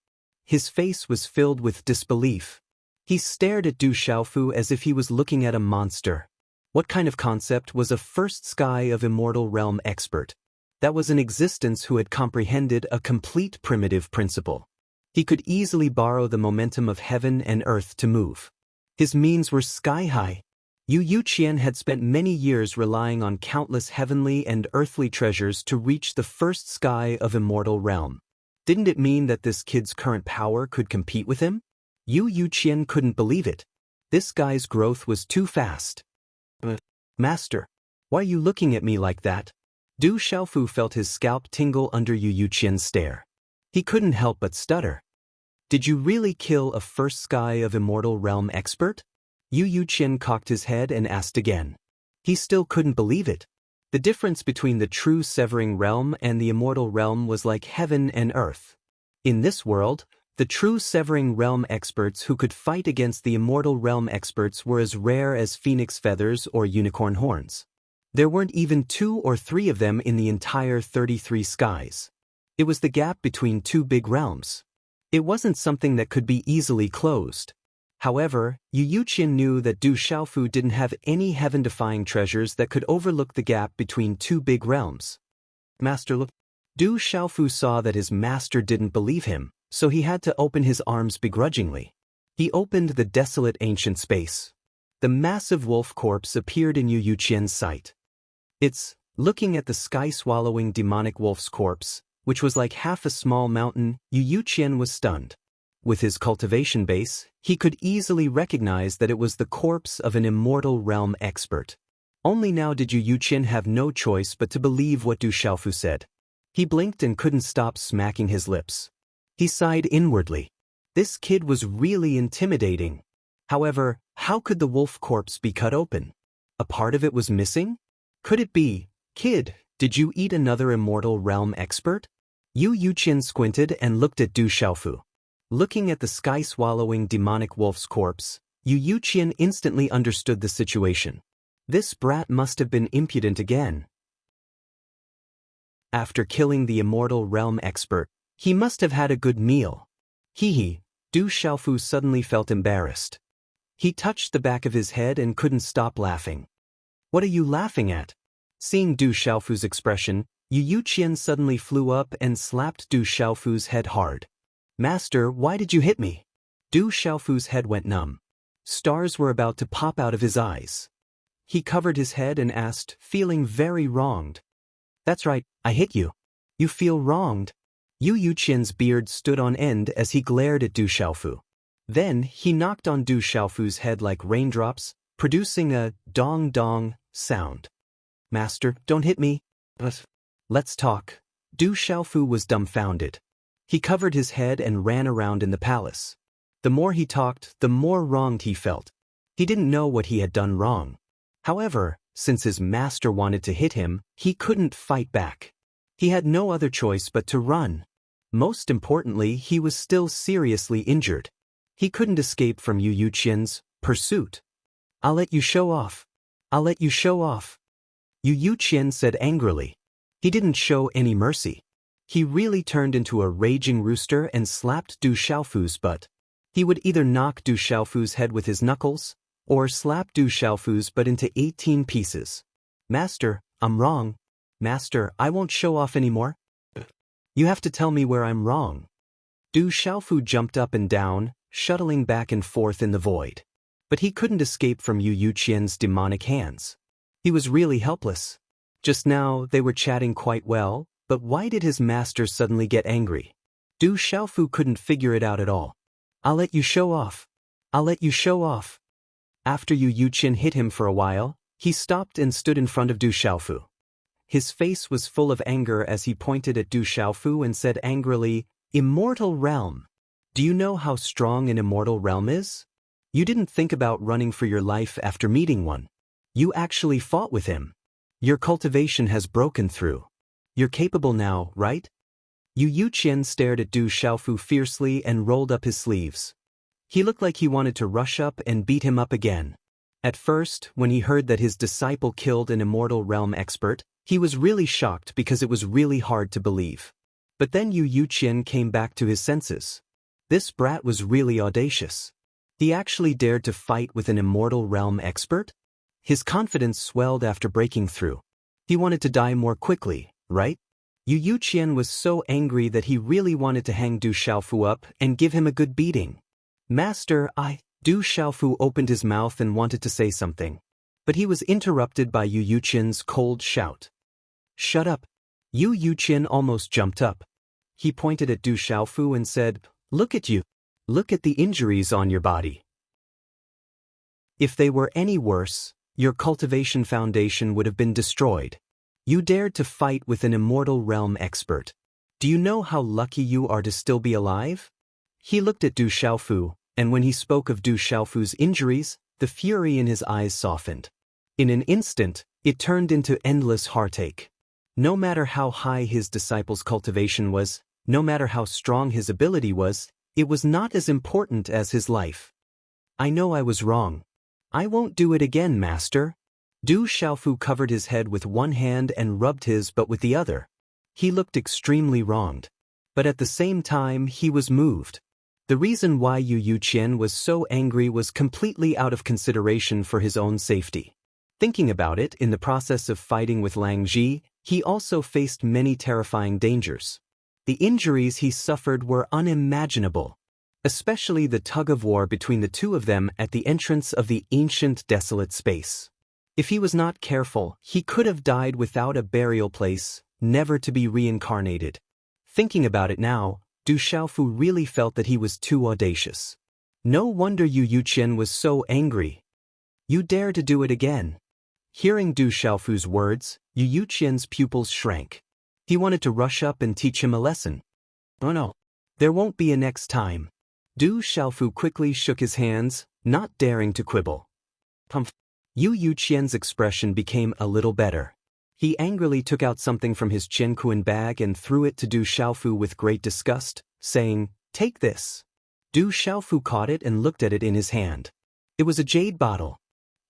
His face was filled with disbelief. He stared at Du Xiaofu as if he was looking at a monster. What kind of concept was a first sky of immortal realm expert? That was an existence who had comprehended a complete primitive principle. He could easily borrow the momentum of heaven and earth to move. His means were sky-high. Yu Yuqian had spent many years relying on countless heavenly and earthly treasures to reach the first sky of immortal realm. Didn't it mean that this kid's current power could compete with him? Yu Yuqian couldn't believe it. This guy's growth was too fast. Master, why are you looking at me like that? Du Xiaofu felt his scalp tingle under Yu Yuqian's stare. He couldn't help but stutter. Did you really kill a first sky of immortal realm expert? Yu Yuqian cocked his head and asked again. He still couldn't believe it. The difference between the true severing realm and the immortal realm was like heaven and earth. In this world, the true severing realm experts who could fight against the immortal realm experts were as rare as phoenix feathers or unicorn horns. There weren't even 2 or 3 of them in the entire 33 skies. It was the gap between 2 big realms. It wasn't something that could be easily closed. However, Yu Yuqian knew that Du Xiaofu didn't have any heaven-defying treasures that could overlook the gap between 2 big realms. Master looked. Du Xiaofu saw that his master didn't believe him, so he had to open his arms begrudgingly. He opened the desolate ancient space. The massive wolf corpse appeared in Yu Yuqian's sight. Looking at the sky-swallowing demonic wolf's corpse, which was like half a small mountain, Yu Yuqian was stunned. With his cultivation base, he could easily recognize that it was the corpse of an immortal realm expert. Only now did Yu Yuqian have no choice but to believe what Du Xiaofu said. He blinked and couldn't stop smacking his lips. He sighed inwardly. This kid was really intimidating. However, how could the wolf corpse be cut open? A part of it was missing? Could it be, kid, did you eat another immortal realm expert? Yu Yuqian squinted and looked at Du Xiaofu. Looking at the sky-swallowing demonic wolf's corpse, Yu Yuqian instantly understood the situation. This brat must have been impudent again. After killing the immortal realm expert, he must have had a good meal. Hee. Du Xiaofu suddenly felt embarrassed. He touched the back of his head and couldn't stop laughing. What are you laughing at? Seeing Du Xiaofu's expression, Yu Yuqian suddenly flew up and slapped Du Xiaofu's head hard. Master, why did you hit me? Du Xiaofu's head went numb. Stars were about to pop out of his eyes. He covered his head and asked, feeling very wronged. That's right, I hit you. You feel wronged. Yu Yuqian's beard stood on end as he glared at Du Xiaofu. Then he knocked on Du Xiaofu's head like raindrops, producing a dong-dong sound. Master, don't hit me. Let's talk. Du Xiaofu was dumbfounded. He covered his head and ran around in the palace. The more he talked, the more wronged he felt. He didn't know what he had done wrong. However, since his master wanted to hit him, he couldn't fight back. He had no other choice but to run. Most importantly, he was still seriously injured. He couldn't escape from Yu Yuqian's pursuit. I'll let you show off. I'll let you show off. Yu Yuqian said angrily. He didn't show any mercy. He really turned into a raging rooster and slapped Du Xiaofu's butt. He would either knock Du Xiaofu's head with his knuckles, or slap Du Xiaofu's butt into 18 pieces. Master, I'm wrong. Master, I won't show off anymore. You have to tell me where I'm wrong. Du Xiaofu jumped up and down, shuttling back and forth in the void. But he couldn't escape from Yu Yuqian's demonic hands. He was really helpless. Just now, they were chatting quite well, but why did his master suddenly get angry? Du Xiaofu couldn't figure it out at all. I'll let you show off. I'll let you show off. After Yu Yuqian hit him for a while, he stopped and stood in front of Du Xiaofu. His face was full of anger as he pointed at Du Xiaofu and said angrily, "Immortal realm. Do you know how strong an immortal realm is? You didn't think about running for your life after meeting one. You actually fought with him. Your cultivation has broken through. You're capable now, right?" Yu Yuqian stared at Du Xiaofu fiercely and rolled up his sleeves. He looked like he wanted to rush up and beat him up again. At first, when he heard that his disciple killed an immortal realm expert, he was really shocked because it was really hard to believe. But then Yu Yuqian came back to his senses. This brat was really audacious. He actually dared to fight with an immortal realm expert? His confidence swelled after breaking through. He wanted to die more quickly, right? Yu Yuqian was so angry that he really wanted to hang Du Xiaofu up and give him a good beating. "Master, Du Xiaofu opened his mouth and wanted to say something. But he was interrupted by Yu Yuqian's cold shout. "Shut up." Yu Yuqian almost jumped up. He pointed at Du Xiaofu and said, "Look at you. Look at the injuries on your body. If they were any worse, your cultivation foundation would have been destroyed. You dared to fight with an immortal realm expert. Do you know how lucky you are to still be alive?" He looked at Du Xiaofu, and when he spoke of Du Xiaofu's injuries, the fury in his eyes softened. In an instant, it turned into endless heartache. No matter how high his disciple's cultivation was, no matter how strong his ability was, it was not as important as his life. "I know I was wrong. I won't do it again, master." Du Xiaofu covered his head with one hand and rubbed his butt with the other. He looked extremely wronged. But at the same time, he was moved. The reason why Yu Yuqian was so angry was completely out of consideration for his own safety. Thinking about it, in the process of fighting with Lang Ji, he also faced many terrifying dangers. The injuries he suffered were unimaginable, especially the tug-of-war between the two of them at the entrance of the ancient desolate space. If he was not careful, he could have died without a burial place, never to be reincarnated. Thinking about it now, Du Xiaofu really felt that he was too audacious. No wonder Yu Yuqian was so angry. "You dare to do it again." Hearing Du Xiaofu's words, Yu Yuqian's pupils shrank. He wanted to rush up and teach him a lesson. "Oh no. There won't be a next time." Du Xiaofu quickly shook his hands, not daring to quibble. "Humph." Yu Yuqian's expression became a little better. He angrily took out something from his Qianquan bag and threw it to Du Xiaofu with great disgust, saying, "Take this." Du Xiaofu caught it and looked at it in his hand. It was a jade bottle.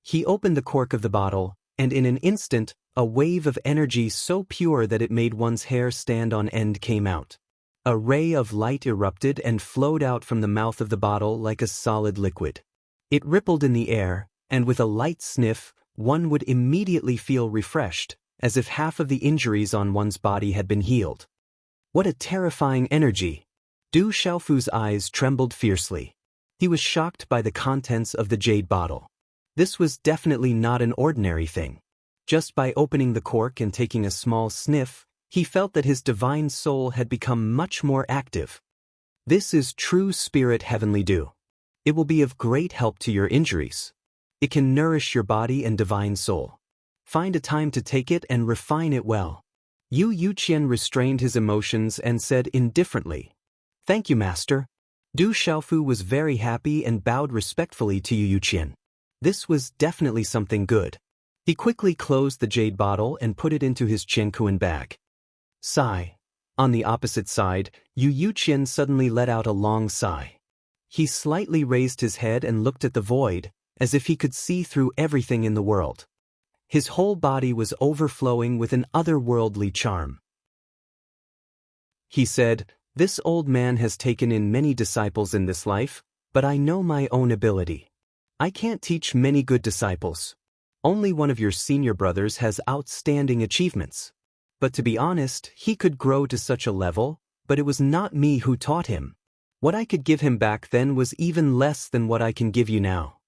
He opened the cork of the bottle, and in an instant, a wave of energy so pure that it made one's hair stand on end came out. A ray of light erupted and flowed out from the mouth of the bottle like a solid liquid. It rippled in the air, and with a light sniff, one would immediately feel refreshed, as if half of the injuries on one's body had been healed. What a terrifying energy! Du Xiaofu's eyes trembled fiercely. He was shocked by the contents of the jade bottle. This was definitely not an ordinary thing. Just by opening the cork and taking a small sniff, he felt that his divine soul had become much more active. This is true spirit heavenly dew. It will be of great help to your injuries. It can nourish your body and divine soul. Find a time to take it and refine it well. Yu Yuqian restrained his emotions and said indifferently, "Thank you, master." Du Xiaofu was very happy and bowed respectfully to Yu Yuqian. This was definitely something good. He quickly closed the jade bottle and put it into his Qianquan bag. Sigh. On the opposite side, Yu Yuqian suddenly let out a long sigh. He slightly raised his head and looked at the void, as if he could see through everything in the world. His whole body was overflowing with an otherworldly charm. He said, "This old man has taken in many disciples in this life, but I know my own ability. I can't teach many good disciples. Only one of your senior brothers has outstanding achievements. But to be honest, he could grow to such a level, but it was not me who taught him. What I could give him back then was even less than what I can give you now."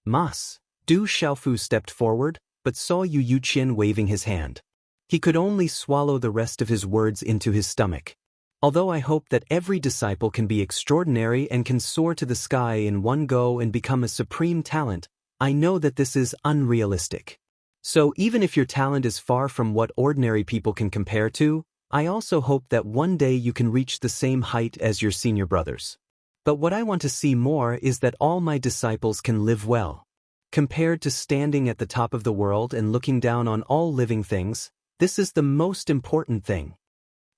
"Mas." Du Xiaofu stepped forward, but saw Yu Yuqian waving his hand. He could only swallow the rest of his words into his stomach. "Although I hope that every disciple can be extraordinary and can soar to the sky in one go and become a supreme talent, I know that this is unrealistic. So even if your talent is far from what ordinary people can compare to, I also hope that one day you can reach the same height as your senior brothers. But what I want to see more is that all my disciples can live well. Compared to standing at the top of the world and looking down on all living things, this is the most important thing.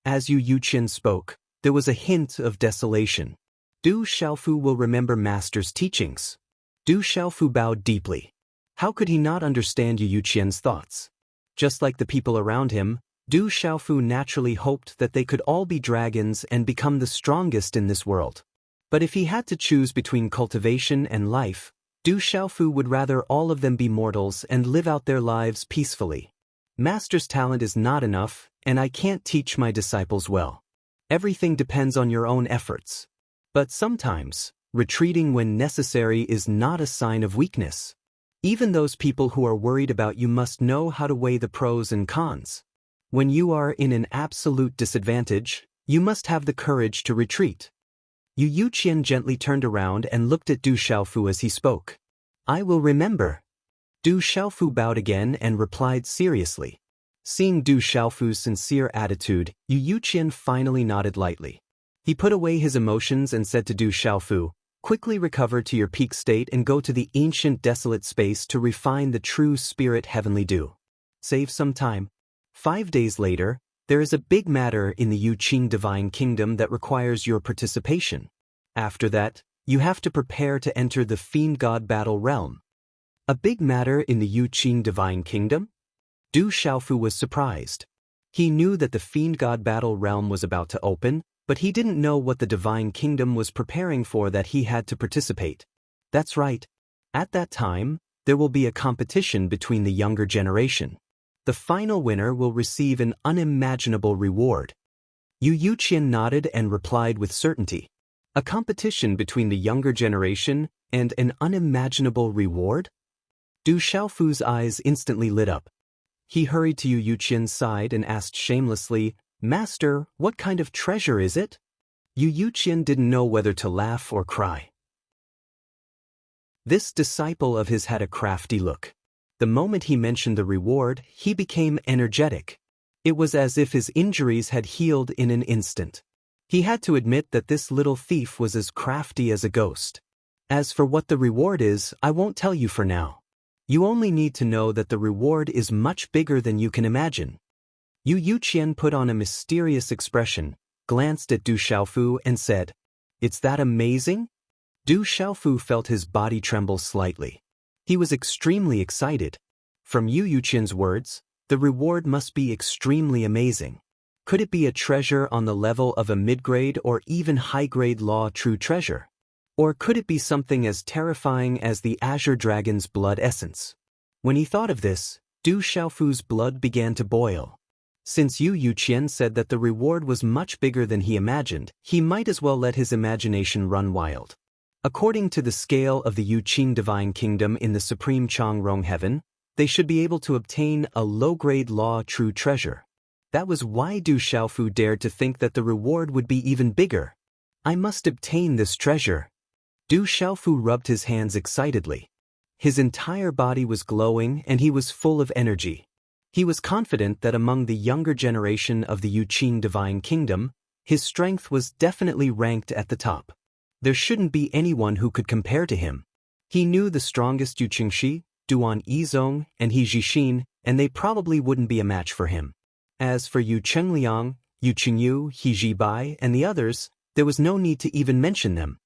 As Yu Yuqian spoke, there was a hint of desolation. Du Xiaofu will remember Master's teachings. Du Xiaofu bowed deeply. How could he not understand Yu Yuqian's thoughts? Just like the people around him, Du Xiaofu naturally hoped that they could all be dragons and become the strongest in this world. But if he had to choose between cultivation and life, Du Xiaofu would rather all of them be mortals and live out their lives peacefully. Master's talent is not enough, and I can't teach my disciples well. Everything depends on your own efforts. But sometimes, retreating when necessary is not a sign of weakness. Even those people who are worried about you must know how to weigh the pros and cons. When you are in an absolute disadvantage, you must have the courage to retreat. Yu Yuqian gently turned around and looked at Du Xiaofu as he spoke. I will remember. Du Xiaofu bowed again and replied seriously. Seeing Du Xiaofu's sincere attitude, Yu Yuqian finally nodded lightly. He put away his emotions and said to Du Xiaofu, quickly recover to your peak state and go to the ancient desolate space to refine the true spirit heavenly dew. Save some time. 5 days later, there is a big matter in the Yu Qing Divine Kingdom that requires your participation. After that, you have to prepare to enter the Fiend God Battle Realm. A big matter in the Yu Qing Divine Kingdom? Du Xiaofu was surprised. He knew that the Fiend God Battle Realm was about to open, but he didn't know what the Divine Kingdom was preparing for that he had to participate. That's right. At that time, there will be a competition between the younger generation. The final winner will receive an unimaginable reward. Yu Yuqian nodded and replied with certainty. A competition between the younger generation and an unimaginable reward? Du Xiaofu's eyes instantly lit up. He hurried to Yu Yuqian's side and asked shamelessly, Master, what kind of treasure is it? Yu Yuqian didn't know whether to laugh or cry. This disciple of his had a crafty look. The moment he mentioned the reward, he became energetic. It was as if his injuries had healed in an instant. He had to admit that this little thief was as crafty as a ghost. As for what the reward is, I won't tell you for now. You only need to know that the reward is much bigger than you can imagine. Yu Yuqian put on a mysterious expression, glanced at Du Xiaofu and said, It's that amazing? Du Xiaofu felt his body tremble slightly. He was extremely excited. From Yu Yuqian's words, the reward must be extremely amazing. Could it be a treasure on the level of a mid-grade or even high-grade law true treasure? Or could it be something as terrifying as the Azure Dragon's blood essence? When he thought of this, Du Xiaofu's blood began to boil. Since Yu Yuqian said that the reward was much bigger than he imagined, he might as well let his imagination run wild. According to the scale of the Yu Qing Divine Kingdom in the Supreme Changrong Heaven, they should be able to obtain a low-grade law true treasure. That was why Du Xiaofu dared to think that the reward would be even bigger. I must obtain this treasure. Du Xiaofu rubbed his hands excitedly. His entire body was glowing and he was full of energy. He was confident that among the younger generation of the Yu Qing Divine Kingdom, his strength was definitely ranked at the top. There shouldn't be anyone who could compare to him. He knew the strongest Yu Qingxi, Duan Yizong, and He Jixin, and they probably wouldn't be a match for him. As for Yu Chengliang, Yu Qingyu, He Jibai, and the others, there was no need to even mention them.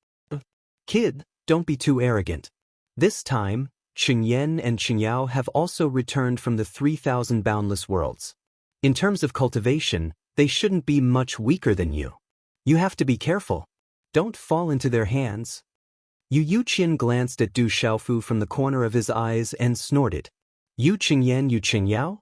Kid, don't be too arrogant. This time, Qingyan and Qingyao have also returned from the 3,000 boundless worlds. In terms of cultivation, they shouldn't be much weaker than you. You have to be careful. Don't fall into their hands. Yu Yuqian glanced at Du Xiaofu from the corner of his eyes and snorted. Yu Qingyan, Yu Qingyao?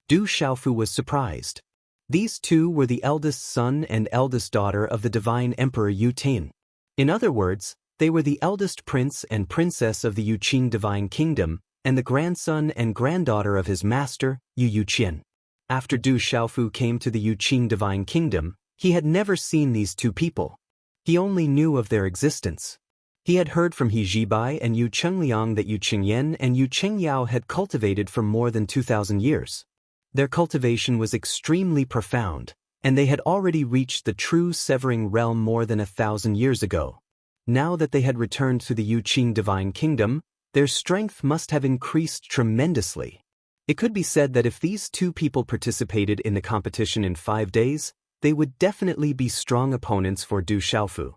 Du Xiaofu was surprised. These two were the eldest son and eldest daughter of the divine emperor Yu Tin. In other words, they were the eldest prince and princess of the Yu Qing Divine Kingdom and the grandson and granddaughter of his master, Yu Yuqian. After Du Xiaofu came to the Yu Qing Divine Kingdom, he had never seen these two people. He only knew of their existence. He had heard from He Jibai and Yu Chengliang that Yu Qingyan and Yu Qingyao had cultivated for more than 2,000 years. Their cultivation was extremely profound, and they had already reached the true severing realm more than 1,000 years ago. Now that they had returned to the Yu Qing Divine Kingdom, their strength must have increased tremendously. It could be said that if these two people participated in the competition in 5 days, they would definitely be strong opponents for Du Xiaofu.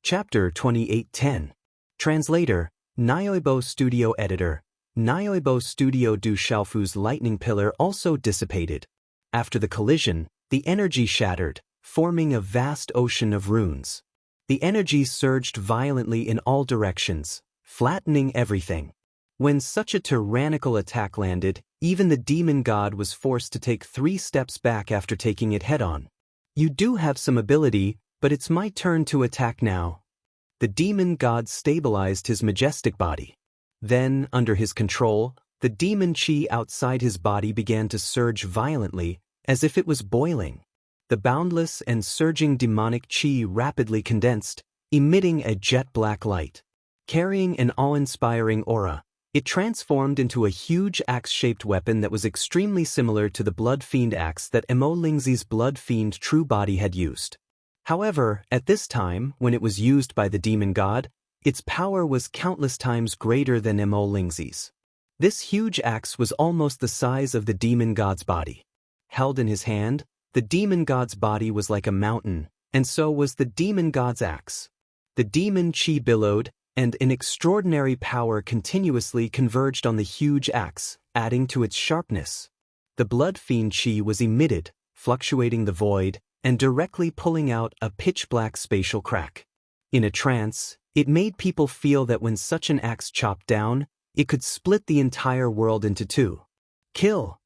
Chapter 28:10. Translator, Nyoibo Studio Editor. Nyoibo Studio. Du Xiaofu's lightning pillar also dissipated. After the collision, the energy shattered, forming a vast ocean of runes. The energy surged violently in all directions, flattening everything. When such a tyrannical attack landed, even the demon god was forced to take 3 steps back after taking it head-on. You do have some ability, but it's my turn to attack now. The demon god stabilized his majestic body. Then, under his control, the demon chi outside his body began to surge violently, as if it was boiling. The boundless and surging demonic chi rapidly condensed, emitting a jet-black light. Carrying an awe-inspiring aura, it transformed into a huge axe-shaped weapon that was extremely similar to the Blood Fiend axe that Mo Lingzi's Blood Fiend true body had used. However, at this time, when it was used by the demon god, its power was countless times greater than Mo Lingzi's. This huge axe was almost the size of the demon god's body. Held in his hand, the demon god's body was like a mountain, and so was the demon god's axe. The demon chi billowed, and an extraordinary power continuously converged on the huge axe, adding to its sharpness. The blood fiend chi was emitted, fluctuating the void, and directly pulling out a pitch-black spatial crack. In a trance, it made people feel that when such an axe chopped down, it could split the entire world into 2. Kill!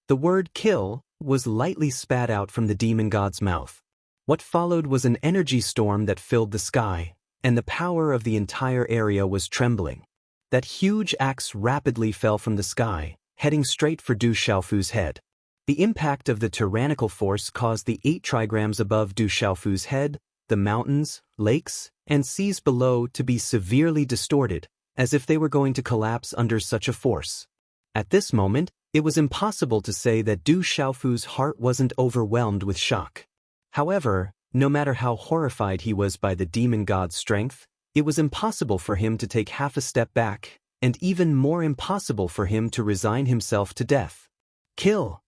The word kill was lightly spat out from the demon god's mouth. What followed was an energy storm that filled the sky, and the power of the entire area was trembling. That huge axe rapidly fell from the sky, heading straight for Du Xiaofu's head. The impact of the tyrannical force caused the 8 trigrams above Du Xiaofu's head, the mountains, lakes, and seas below to be severely distorted, as if they were going to collapse under such a force. At this moment, it was impossible to say that Du Xiaofu's heart wasn't overwhelmed with shock. However, no matter how horrified he was by the demon god's strength, it was impossible for him to take half a step back, and even more impossible for him to resign himself to death. Kill!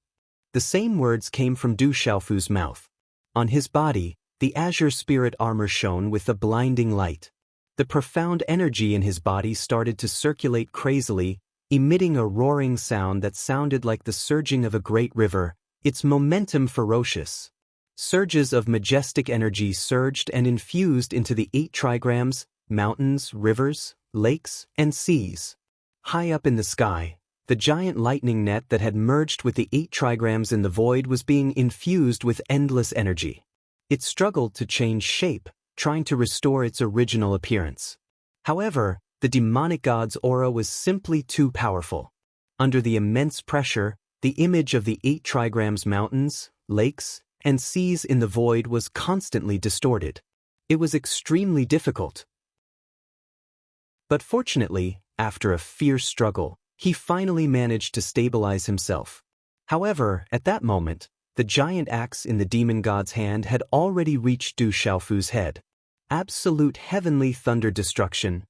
The same words came from Du Xiaofu's mouth. On his body, the azure spirit armor shone with a blinding light. The profound energy in his body started to circulate crazily, emitting a roaring sound that sounded like the surging of a great river, its momentum ferocious. Surges of majestic energy surged and infused into the 8 trigrams, mountains, rivers, lakes, and seas. High up in the sky, the giant lightning net that had merged with the 8 trigrams in the void was being infused with endless energy. It struggled to change shape, trying to restore its original appearance. However, the demonic god's aura was simply too powerful. Under the immense pressure, the image of the 8 trigrams mountains, lakes, and seas in the void was constantly distorted. It was extremely difficult. But fortunately, after a fierce struggle, he finally managed to stabilize himself. However, at that moment, the giant axe in the demon god's hand had already reached Du Xiaofu's head. Absolute heavenly thunder destruction.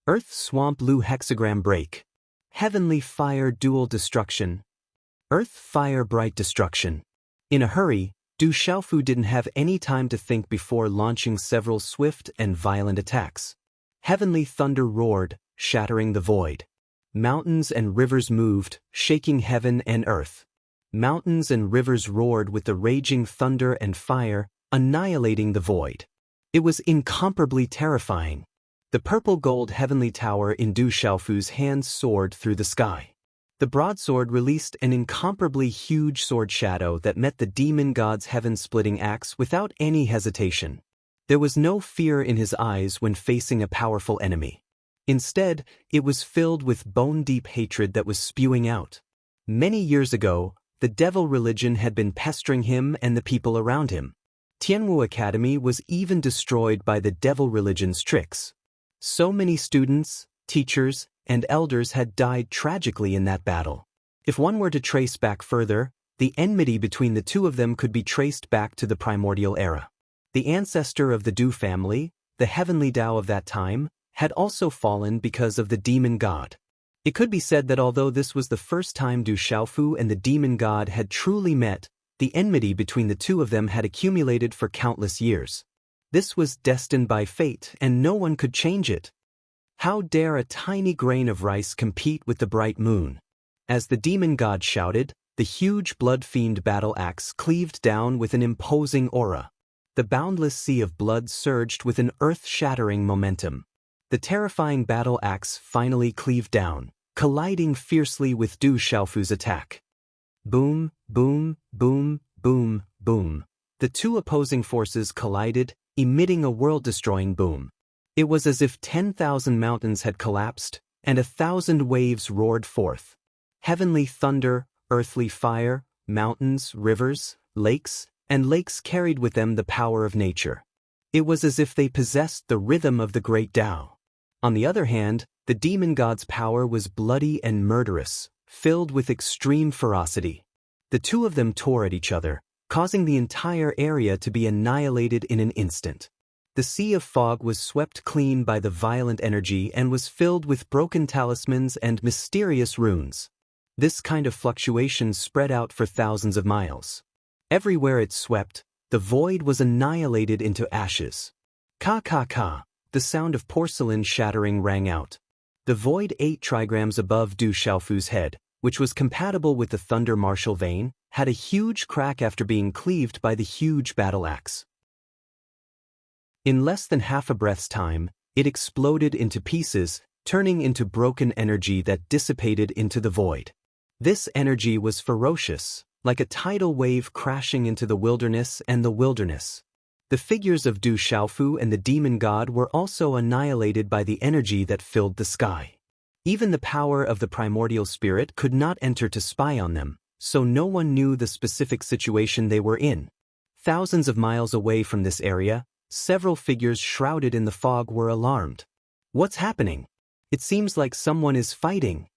Earth swamp Lu hexagram break. Heavenly fire dual destruction. Earth fire bright destruction. In a hurry, Du Xiaofu didn't have any time to think before launching several swift and violent attacks. Heavenly thunder roared, shattering the void. Mountains and rivers moved, shaking heaven and earth. Mountains and rivers roared with the raging thunder and fire, annihilating the void. It was incomparably terrifying. The purple-gold heavenly tower in Du Xiaofu's hands soared through the sky. The broadsword released an incomparably huge sword shadow that met the demon god's heaven-splitting axe without any hesitation. There was no fear in his eyes when facing a powerful enemy. Instead, it was filled with bone-deep hatred that was spewing out. Many years ago, the devil religion had been pestering him and the people around him. Tianwu Academy was even destroyed by the devil religion's tricks. So many students, teachers, and elders had died tragically in that battle. If one were to trace back further, the enmity between the two of them could be traced back to the primordial era. The ancestor of the Du family, the heavenly Tao of that time, had also fallen because of the demon god. It could be said that although this was the first time Du Xiaofu and the demon god had truly met, the enmity between the two of them had accumulated for countless years. This was destined by fate, and no one could change it. How dare a tiny grain of rice compete with the bright moon? As the demon god shouted, the huge blood-fiend battle axe cleaved down with an imposing aura. The boundless sea of blood surged with an earth-shattering momentum. The terrifying battle axe finally cleaved down, colliding fiercely with Du Xiaofu's attack. Boom, boom, boom, boom, boom. The two opposing forces collided, emitting a world-destroying boom. It was as if 10,000 mountains had collapsed, and 1,000 waves roared forth. Heavenly thunder, earthly fire, mountains, rivers, lakes, and lakes carried with them the power of nature. It was as if they possessed the rhythm of the great Tao. On the other hand, the demon god's power was bloody and murderous, filled with extreme ferocity. The two of them tore at each other, causing the entire area to be annihilated in an instant. The sea of fog was swept clean by the violent energy and was filled with broken talismans and mysterious runes. This kind of fluctuation spread out for thousands of miles. Everywhere it swept, the void was annihilated into ashes. Ka ka ka, the sound of porcelain shattering rang out. The void 8 trigrams above Du Xiaofu's head, which was compatible with the thunder martial vein, had a huge crack after being cleaved by the huge battle axe. In less than half a breath's time, it exploded into pieces, turning into broken energy that dissipated into the void. This energy was ferocious, like a tidal wave crashing into the wilderness and the wilderness. The figures of Du Xiaofu and the demon god were also annihilated by the energy that filled the sky. Even the power of the primordial spirit could not enter to spy on them, so no one knew the specific situation they were in. Thousands of miles away from this area, several figures shrouded in the fog were alarmed. What's happening? It seems like someone is fighting.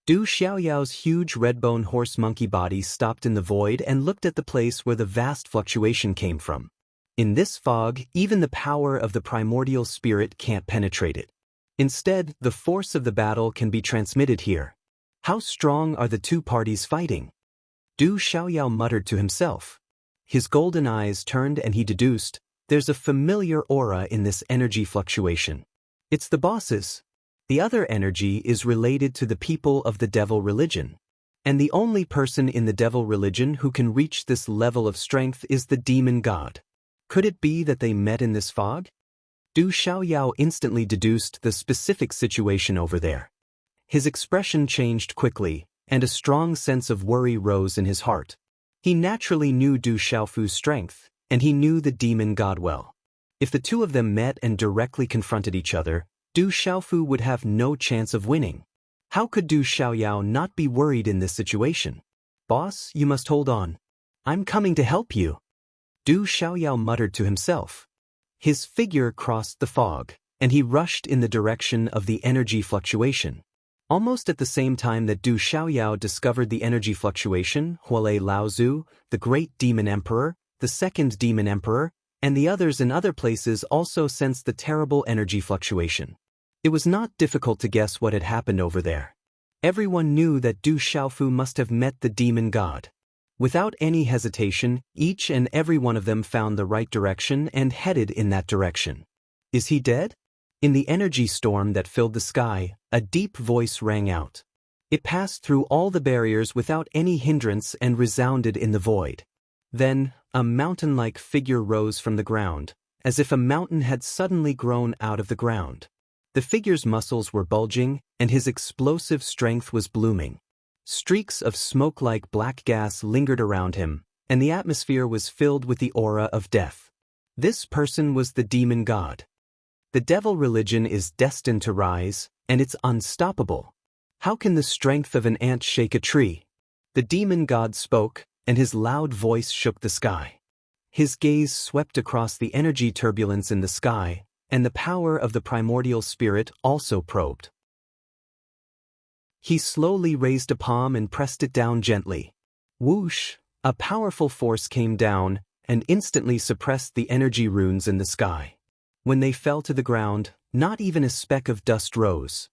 Du Xiaoyao's huge red-bone horse-monkey body stopped in the void and looked at the place where the vast fluctuation came from. In this fog, even the power of the primordial spirit can't penetrate it. Instead, the force of the battle can be transmitted here. How strong are the two parties fighting? Du Xiaoyao muttered to himself. His golden eyes turned and he deduced, there's a familiar aura in this energy fluctuation. It's the bosses. The other energy is related to the people of the devil religion. And the only person in the devil religion who can reach this level of strength is the demon god. Could it be that they met in this fog? Du Xiaoyao instantly deduced the specific situation over there. His expression changed quickly, and a strong sense of worry rose in his heart. He naturally knew Du Xiaofu's strength, and he knew the demon god well. If the two of them met and directly confronted each other, Du Xiaofu would have no chance of winning. How could Du Xiaoyao not be worried in this situation? Boss, you must hold on. I'm coming to help you. Du Xiaoyao muttered to himself. His figure crossed the fog, and he rushed in the direction of the energy fluctuation. Almost at the same time that Du Xiaoyao discovered the energy fluctuation, Hualei Laozu, the great demon emperor, the second demon emperor, and the others in other places also sensed the terrible energy fluctuation. It was not difficult to guess what had happened over there. Everyone knew that Du Xiaofu must have met the demon god. Without any hesitation, each and every one of them found the right direction and headed in that direction. Is he dead? In the energy storm that filled the sky, a deep voice rang out. It passed through all the barriers without any hindrance and resounded in the void. Then, a mountain-like figure rose from the ground, as if a mountain had suddenly grown out of the ground. The figure's muscles were bulging, and his explosive strength was blooming. Streaks of smoke-like black gas lingered around him, and the atmosphere was filled with the aura of death. This person was the demon god. The devil religion is destined to rise, and it's unstoppable. How can the strength of an ant shake a tree? The demon god spoke, and his loud voice shook the sky. his gaze swept across the energy turbulence in the sky, and the power of the primordial spirit also probed. He slowly raised a palm and pressed it down gently. Whoosh! A powerful force came down and instantly suppressed the energy runes in the sky. When they fell to the ground, not even a speck of dust rose.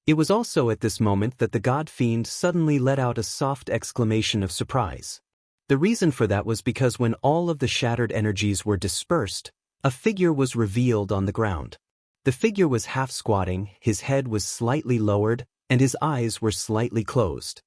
It was also at this moment that the god fiend suddenly let out a soft exclamation of surprise. The reason for that was because when all of the shattered energies were dispersed, a figure was revealed on the ground. The figure was half squatting, his head was slightly lowered, and his eyes were slightly closed.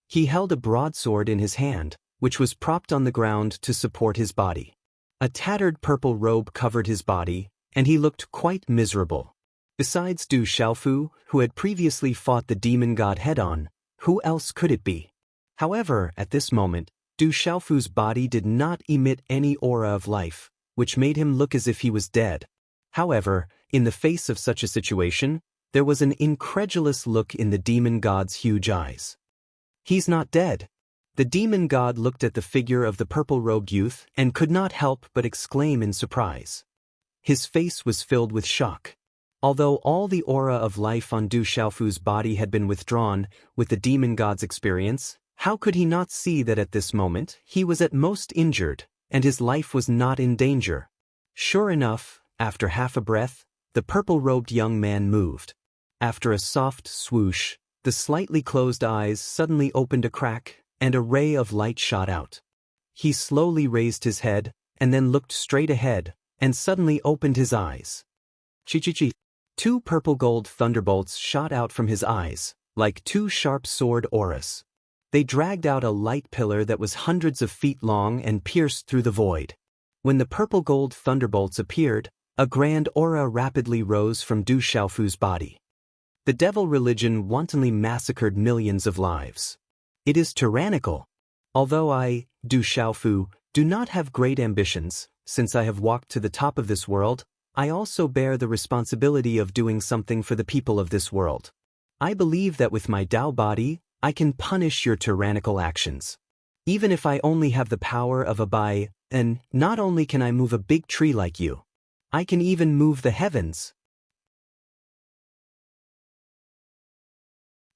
He held a broadsword in his hand, which was propped on the ground to support his body. A tattered purple robe covered his body, and he looked quite miserable. Besides Du Xiaofu, who had previously fought the demon god head-on, who else could it be? However, at this moment, Du Xiaofu's body did not emit any aura of life, which made him look as if he was dead. However, in the face of such a situation, there was an incredulous look in the demon god's huge eyes. He's not dead. The demon god looked at the figure of the purple-robed youth and could not help but exclaim in surprise. His face was filled with shock. Although all the aura of life on Du Xiaofu's body had been withdrawn with the demon god's experience, how could he not see that at this moment he was at most injured, and his life was not in danger? Sure enough, after half a breath, the purple-robed young man moved. After a soft swoosh, the slightly closed eyes suddenly opened a crack, and a ray of light shot out. He slowly raised his head, and then looked straight ahead, and suddenly opened his eyes. Chi-chi-chi. 2 purple-gold thunderbolts shot out from his eyes, like 2 sharp sword auras. They dragged out a light pillar that was hundreds of feet long and pierced through the void. When the purple-gold thunderbolts appeared, a grand aura rapidly rose from Du Xiaofu's body. The devil religion wantonly massacred millions of lives. It is tyrannical. Although I, Du Xiaofu, do not have great ambitions, since I have walked to the top of this world, I also bear the responsibility of doing something for the people of this world. I believe that with my Tao body, I can punish your tyrannical actions. Even if I only have the power of a bai, and not only can I move a big tree like you, I can even move the heavens.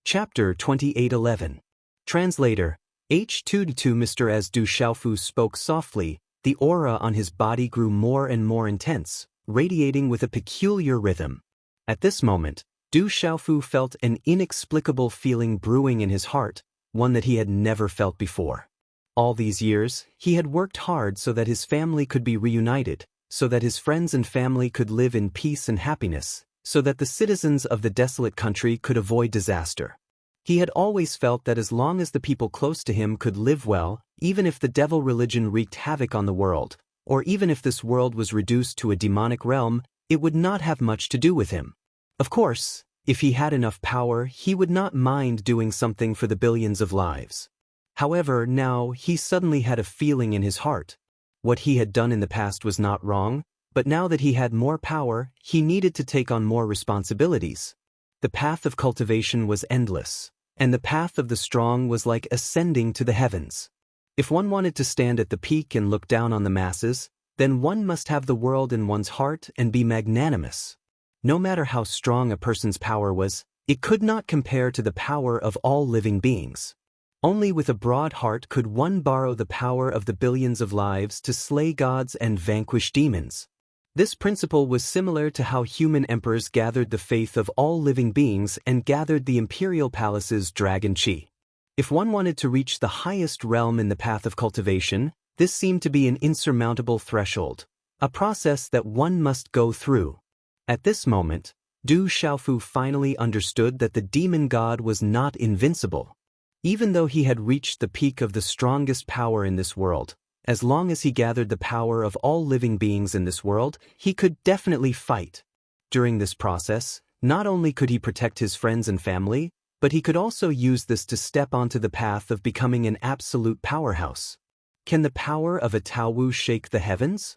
Chapter 28:11. Translator. H2-2 Mr. As Du Xiaofu spoke softly, the aura on his body grew more and more intense, radiating with a peculiar rhythm. At this moment, Du Xiaofu felt an inexplicable feeling brewing in his heart, one that he had never felt before. All these years, he had worked hard so that his family could be reunited, so that his friends and family could live in peace and happiness, so that the citizens of the desolate country could avoid disaster. He had always felt that as long as the people close to him could live well, even if the devil religion wreaked havoc on the world, or even if this world was reduced to a demonic realm, it would not have much to do with him. Of course, if he had enough power, he would not mind doing something for the billions of lives. However, now he suddenly had a feeling in his heart. What he had done in the past was not wrong, but now that he had more power, he needed to take on more responsibilities. The path of cultivation was endless, and the path of the strong was like ascending to the heavens. If one wanted to stand at the peak and look down on the masses, then one must have the world in one's heart and be magnanimous. No matter how strong a person's power was, it could not compare to the power of all living beings. Only with a broad heart could one borrow the power of the billions of lives to slay gods and vanquish demons. This principle was similar to how human emperors gathered the faith of all living beings and gathered the imperial palace's dragon chi. If one wanted to reach the highest realm in the path of cultivation, this seemed to be an insurmountable threshold, a process that one must go through. At this moment, Du Xiaofu finally understood that the demon god was not invincible. Even though he had reached the peak of the strongest power in this world, as long as he gathered the power of all living beings in this world, he could definitely fight. During this process, not only could he protect his friends and family, but he could also use this to step onto the path of becoming an absolute powerhouse. Can the power of a Tao Wu shake the heavens?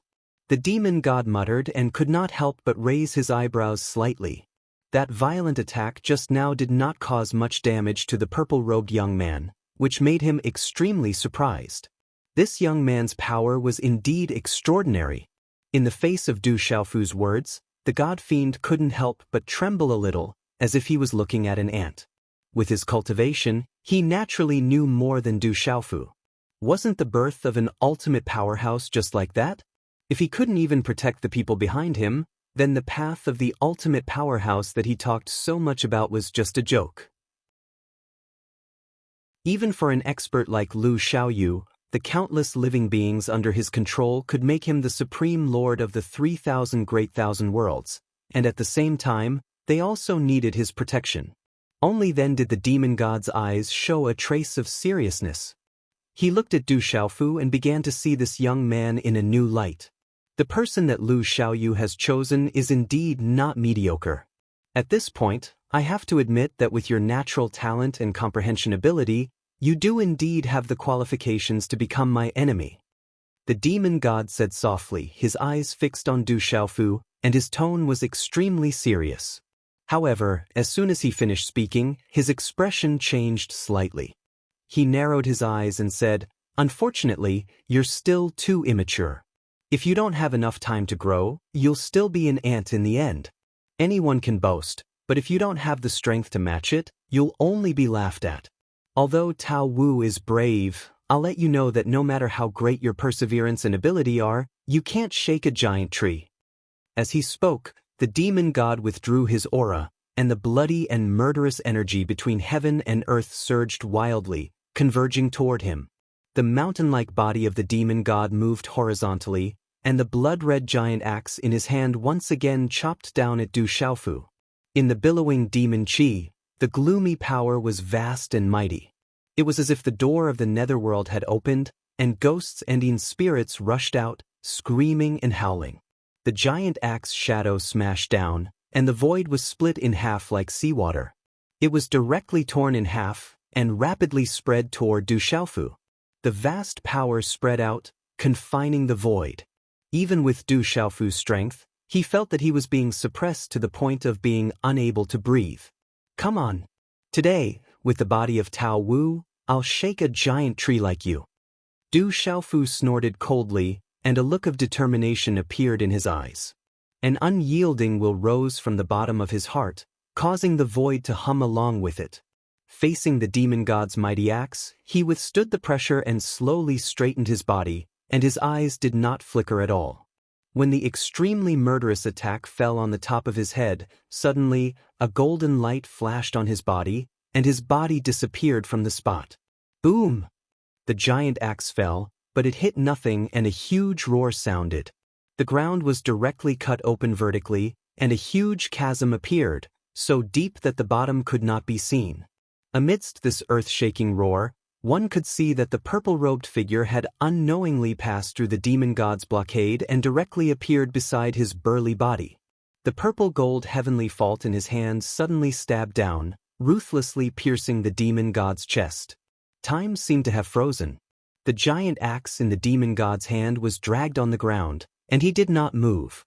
The demon god muttered and could not help but raise his eyebrows slightly. That violent attack just now did not cause much damage to the purple-robed young man, which made him extremely surprised. This young man's power was indeed extraordinary. In the face of Du Xiaofu's words, the god-fiend couldn't help but tremble a little, as if he was looking at an ant. With his cultivation, he naturally knew more than Du Xiaofu. Wasn't the birth of an ultimate powerhouse just like that? If he couldn't even protect the people behind him, then the path of the ultimate powerhouse that he talked so much about was just a joke. Even for an expert like Lu Xiaoyu, the countless living beings under his control could make him the supreme lord of the 3,000 great thousand worlds, and at the same time, they also needed his protection. Only then did the demon god's eyes show a trace of seriousness. He looked at Du Xiaofu and began to see this young man in a new light. The person that Lu Xiaoyu has chosen is indeed not mediocre. At this point, I have to admit that with your natural talent and comprehension ability, you do indeed have the qualifications to become my enemy. The demon god said softly, his eyes fixed on Du Xiaofu, and his tone was extremely serious. However, as soon as he finished speaking, his expression changed slightly. He narrowed his eyes and said, "Unfortunately, you're still too immature. If you don't have enough time to grow, you'll still be an ant in the end. Anyone can boast, but if you don't have the strength to match it, you'll only be laughed at. Although Tao Wu is brave, I'll let you know that no matter how great your perseverance and ability are, you can't shake a giant tree." As he spoke, the demon god withdrew his aura, and the bloody and murderous energy between heaven and earth surged wildly, converging toward him. The mountain-like body of the demon god moved horizontally, and the blood-red giant axe in his hand once again chopped down at Du Xiaofu. In the billowing demon chi, the gloomy power was vast and mighty. It was as if the door of the netherworld had opened, and ghosts and spirits rushed out, screaming and howling. The giant axe shadow smashed down, and the void was split in half like seawater. It was directly torn in half, and rapidly spread toward Du Xiaofu. The vast power spread out, confining the void. Even with Du Xiaofu's strength, he felt that he was being suppressed to the point of being unable to breathe. "Come on. Today, with the body of Tao Wu, I'll shake a giant tree like you." Du Xiaofu snorted coldly, and a look of determination appeared in his eyes. An unyielding will rose from the bottom of his heart, causing the void to hum along with it. Facing the demon god's mighty axe, he withstood the pressure and slowly straightened his body, and his eyes did not flicker at all. When the extremely murderous attack fell on the top of his head, suddenly, a golden light flashed on his body, and his body disappeared from the spot. Boom! The giant axe fell, but it hit nothing and a huge roar sounded. The ground was directly cut open vertically, and a huge chasm appeared, so deep that the bottom could not be seen. Amidst this earth-shaking roar, one could see that the purple-robed figure had unknowingly passed through the demon god's blockade and directly appeared beside his burly body. The purple-gold heavenly fault in his hand suddenly stabbed down, ruthlessly piercing the demon god's chest. Time seemed to have frozen. The giant axe in the demon god's hand was dragged on the ground, and he did not move.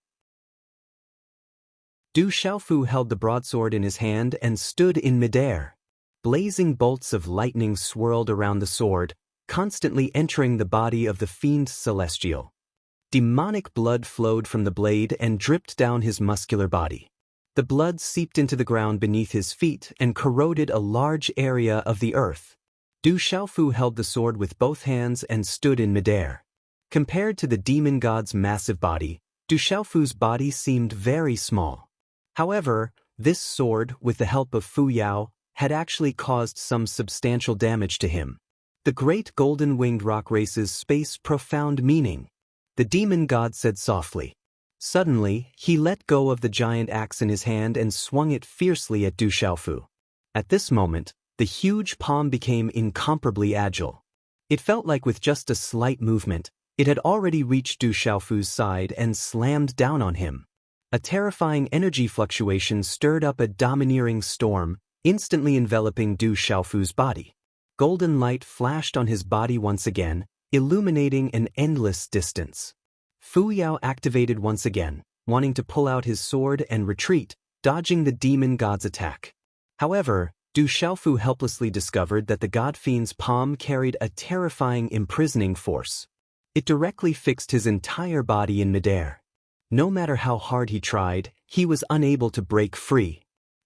Du Xiaofu held the broadsword in his hand and stood in midair. Blazing bolts of lightning swirled around the sword, constantly entering the body of the fiend celestial. Demonic blood flowed from the blade and dripped down his muscular body. The blood seeped into the ground beneath his feet and corroded a large area of the earth. Du Xiaofu held the sword with both hands and stood in midair. Compared to the demon god's massive body, Du Xiaofu's body seemed very small. However, this sword, with the help of Fu Yao, had actually caused some substantial damage to him. The great golden-winged rock race's space profound meaning. The demon god said softly. Suddenly, he let go of the giant axe in his hand and swung it fiercely at Du Xiaofu. At this moment, the huge palm became incomparably agile. It felt like with just a slight movement, it had already reached Du Xiaofu's side and slammed down on him. A terrifying energy fluctuation stirred up a domineering storm, instantly enveloping Du Xiaofu's body. Golden light flashed on his body once again, illuminating an endless distance. Fu Yao activated once again, wanting to pull out his sword and retreat, dodging the demon god's attack. However, Du Xiaofu helplessly discovered that the god fiend's palm carried a terrifying imprisoning force. It directly fixed his entire body in midair. No matter how hard he tried, he was unable to break free.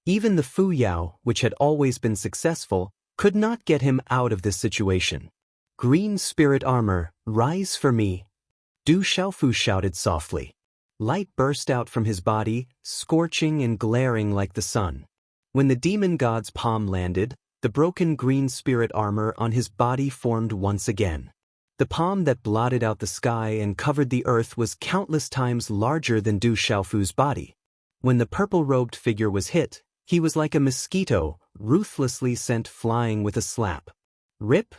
Even the Fu Yao, which had always been successful, could not get him out of this situation. Green spirit armor, rise for me. Du Xiaofu shouted softly. Light burst out from his body, scorching and glaring like the sun. When the demon god's palm landed, the broken green spirit armor on his body formed once again. The palm that blotted out the sky and covered the earth was countless times larger than Du Xiaofu's body. When the purple-robed figure was hit, he was like a mosquito, ruthlessly sent flying with a slap. Rip!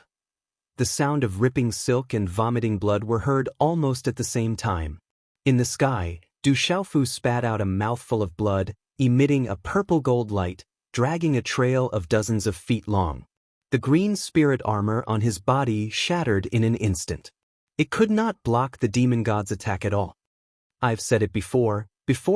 The sound of ripping silk and vomiting blood were heard almost at the same time. In the sky, Du Xiaofu spat out a mouthful of blood, emitting a purple-gold light, dragging a trail of dozens of feet long. The green spirit armor on his body shattered in an instant. It could not block the demon god's attack at all. I've said it before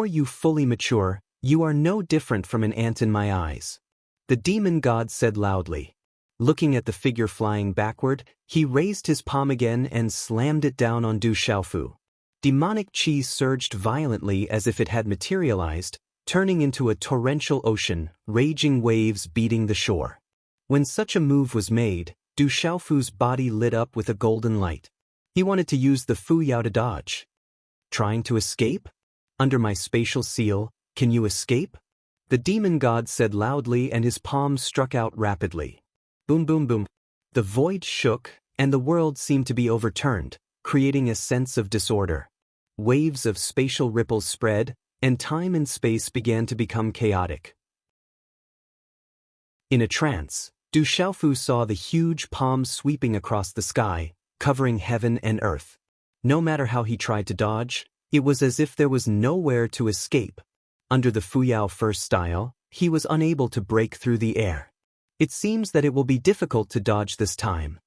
you fully mature, you are no different from an ant in my eyes. The demon god said loudly. Looking at the figure flying backward, he raised his palm again and slammed it down on Du Xiaofu. Demonic chi surged violently as if it had materialized, turning into a torrential ocean, raging waves beating the shore. When such a move was made, Du Xiaofu's body lit up with a golden light. He wanted to use the Fu Yao to dodge. Trying to escape? Under my spatial seal, can you escape? The demon god said loudly and his palm struck out rapidly. Boom boom boom. The void shook, and the world seemed to be overturned, creating a sense of disorder. Waves of spatial ripples spread, and time and space began to become chaotic. In a trance, Du Xiaofu saw the huge palm sweeping across the sky, covering heaven and earth. No matter how he tried to dodge, it was as if there was nowhere to escape. Under the Fu Yao first style, he was unable to break through the air. It seems that it will be difficult to dodge this time.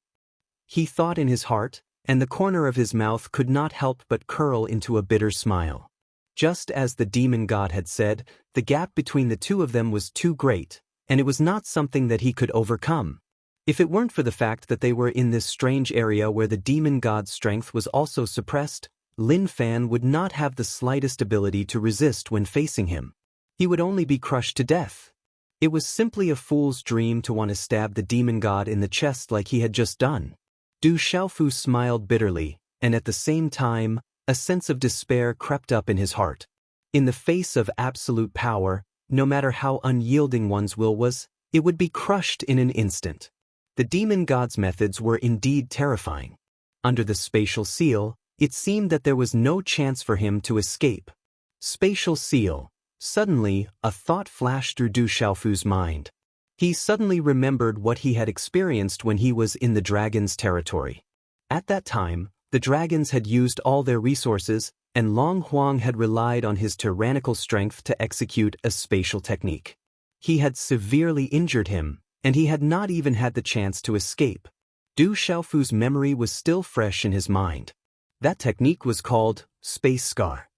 He thought in his heart, and the corner of his mouth could not help but curl into a bitter smile. Just as the demon god had said, the gap between the two of them was too great, and it was not something that he could overcome. If it weren't for the fact that they were in this strange area where the demon god's strength was also suppressed, Lin Fan would not have the slightest ability to resist when facing him. He would only be crushed to death. It was simply a fool's dream to want to stab the demon god in the chest like he had just done. Du Xiaofu smiled bitterly, and at the same time, a sense of despair crept up in his heart. In the face of absolute power, no matter how unyielding one's will was, it would be crushed in an instant. The demon god's methods were indeed terrifying. Under the spatial seal, it seemed that there was no chance for him to escape. Spatial seal. Suddenly, a thought flashed through Du Xiaofu's mind. He suddenly remembered what he had experienced when he was in the dragon's territory. At that time, the dragons had used all their resources, and Long Huang had relied on his tyrannical strength to execute a spatial technique. He had severely injured him, and he had not even had the chance to escape. Du Xiaofu's memory was still fresh in his mind. That technique was called Space Scar.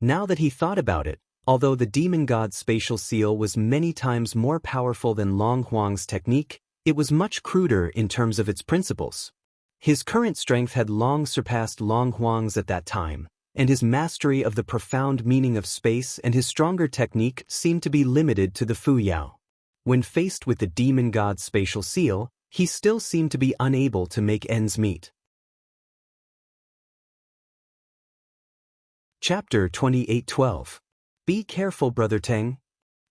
Now that he thought about it, although the demon god's spatial seal was many times more powerful than Long Huang's technique, it was much cruder in terms of its principles. His current strength had long surpassed Long Huang's at that time, and his mastery of the profound meaning of space and his stronger technique seemed to be limited to the Fu Yao. When faced with the demon god's spatial seal, he still seemed to be unable to make ends meet. Chapter 28:12. Be careful, Brother Teng.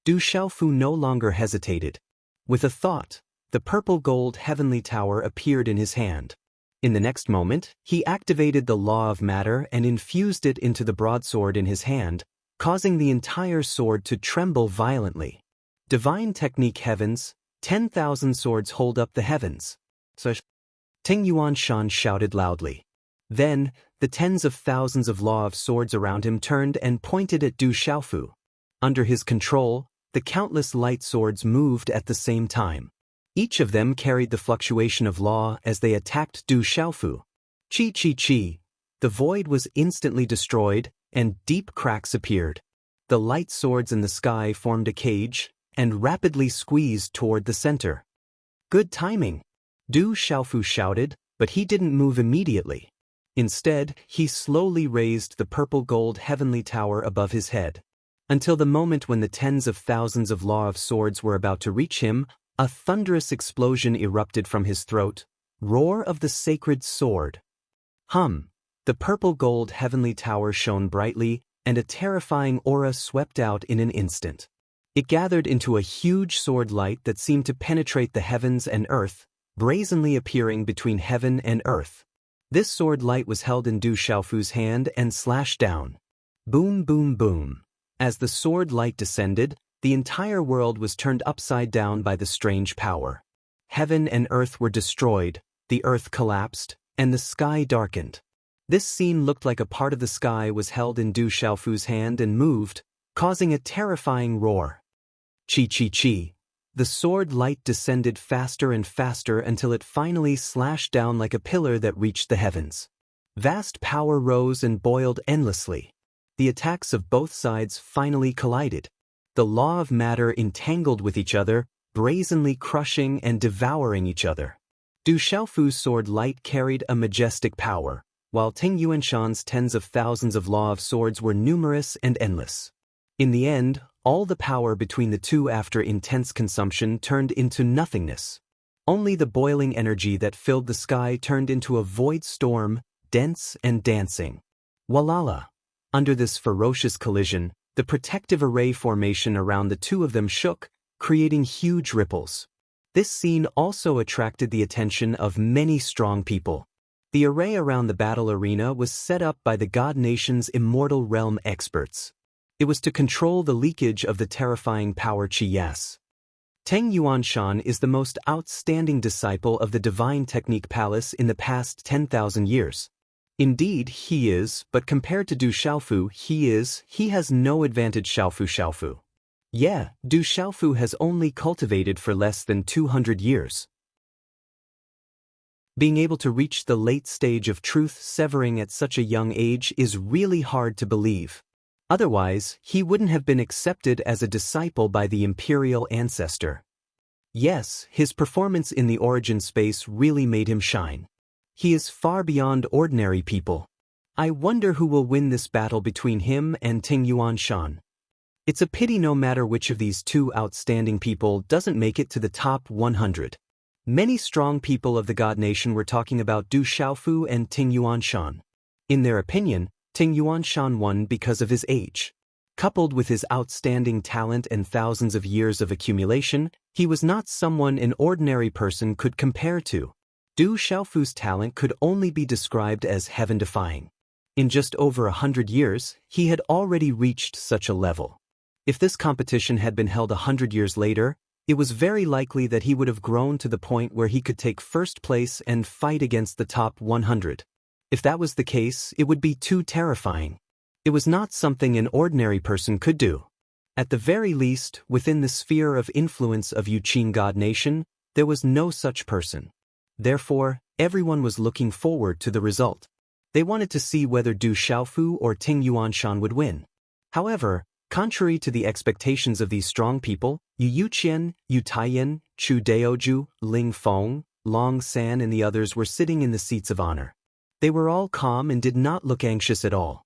Du Xiaofu no longer hesitated. With a thought, the purple-gold heavenly tower appeared in his hand. In the next moment, he activated the law of matter and infused it into the broadsword in his hand, causing the entire sword to tremble violently. Divine technique heavens, 10,000 swords hold up the heavens. Teng Yuanshan shouted loudly. Then, the tens of thousands of law of swords around him turned and pointed at Du Xiaofu. Under his control, the countless light swords moved at the same time. Each of them carried the fluctuation of law as they attacked Du Xiaofu. Chi chi chi. The void was instantly destroyed, and deep cracks appeared. The light swords in the sky formed a cage, and rapidly squeezed toward the center. "Good timing," Du Xiaofu shouted, but he didn't move immediately. Instead, he slowly raised the purple-gold heavenly tower above his head. Until the moment when the tens of thousands of Law of Swords were about to reach him, a thunderous explosion erupted from his throat. Roar of the Sacred Sword. Hum! The purple-gold heavenly tower shone brightly, and a terrifying aura swept out in an instant. It gathered into a huge sword light that seemed to penetrate the heavens and earth, brazenly appearing between heaven and earth. This sword light was held in Du Xiaofu's hand and slashed down. Boom, boom, boom. As the sword light descended, the entire world was turned upside down by the strange power. Heaven and earth were destroyed, the earth collapsed, and the sky darkened. This scene looked like a part of the sky was held in Du Xiaofu's hand and moved, causing a terrifying roar. Chi chi chi. The sword light descended faster and faster until it finally slashed down like a pillar that reached the heavens. Vast power rose and boiled endlessly. The attacks of both sides finally collided. The law of matter entangled with each other, brazenly crushing and devouring each other. Du Xiaofu's sword light carried a majestic power, while Ting Yuanshan's tens of thousands of Law of Swords were numerous and endless. In the end, all the power between the two after intense consumption turned into nothingness. Only the boiling energy that filled the sky turned into a void storm, dense and dancing. Walala! Under this ferocious collision, the protective array formation around the two of them shook, creating huge ripples. This scene also attracted the attention of many strong people. The array around the battle arena was set up by the God Nation's Immortal Realm experts. It was to control the leakage of the terrifying power Qi Yas. Teng Yuanshan is the most outstanding disciple of the Divine Technique Palace in the past 10,000 years. Indeed, he is, but compared to Du Xiaofu, he has no advantage. Xiaofu. Yeah, Du Xiaofu has only cultivated for less than 200 years. Being able to reach the late stage of truth severing at such a young age is really hard to believe. Otherwise, he wouldn't have been accepted as a disciple by the imperial ancestor. Yes, his performance in the origin space really made him shine. He is far beyond ordinary people. I wonder who will win this battle between him and Ting Yuanshan. It's a pity no matter which of these two outstanding people doesn't make it to the top 100. Many strong people of the God Nation were talking about Du Xiaofu and Ting Yuanshan. In their opinion, Ting Yuanshan won because of his age. Coupled with his outstanding talent and thousands of years of accumulation, he was not someone an ordinary person could compare to. Du Xiaofu's talent could only be described as heaven-defying. In just over 100 years, he had already reached such a level. If this competition had been held 100 years later, it was very likely that he would have grown to the point where he could take first place and fight against the top 100. If that was the case, it would be too terrifying. It was not something an ordinary person could do. At the very least, within the sphere of influence of Yuqing God Nation, there was no such person. Therefore, everyone was looking forward to the result. They wanted to see whether Du Xiaofu or Ting Yuanshan would win. However, contrary to the expectations of these strong people, Yu Yuqian, Yu Taiyan, Chu Daoju, Ling Feng, Long San and the others were sitting in the seats of honor. They were all calm and did not look anxious at all.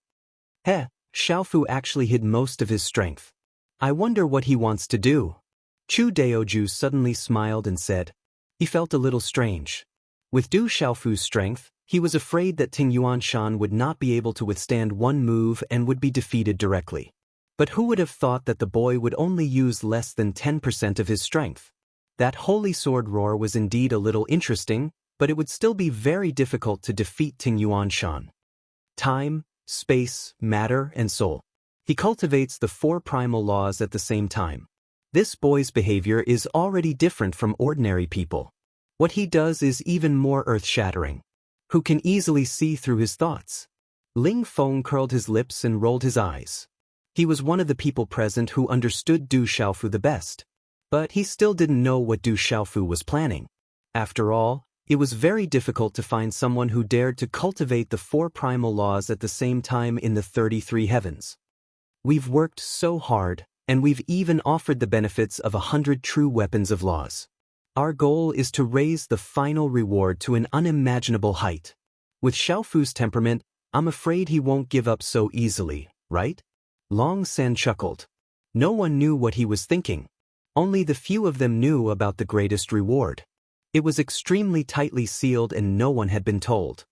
Xiaofu actually hid most of his strength. I wonder what he wants to do. Chu Daoju suddenly smiled and said. He felt a little strange. With Du Xiaofu's strength, he was afraid that Ting Yuanshan would not be able to withstand one move and would be defeated directly. But who would have thought that the boy would only use less than 10% of his strength? That holy sword roar was indeed a little interesting, but it would still be very difficult to defeat Ting Yuanshan. Time, space, matter, and soul. He cultivates the 4 primal laws at the same time. This boy's behavior is already different from ordinary people. What he does is even more earth-shattering. Who can easily see through his thoughts? Ling Feng curled his lips and rolled his eyes. He was one of the people present who understood Du Xiaofu the best. But he still didn't know what Du Xiaofu was planning. After all, it was very difficult to find someone who dared to cultivate the 4 primal laws at the same time in the 33 heavens. We've worked so hard, And we've even offered the benefits of 100 true weapons of laws. Our goal is to raise the final reward to an unimaginable height. With Xiaofu's temperament, I'm afraid he won't give up so easily, right? Long San chuckled. No one knew what he was thinking. Only the few of them knew about the greatest reward. It was extremely tightly sealed and no one had been told.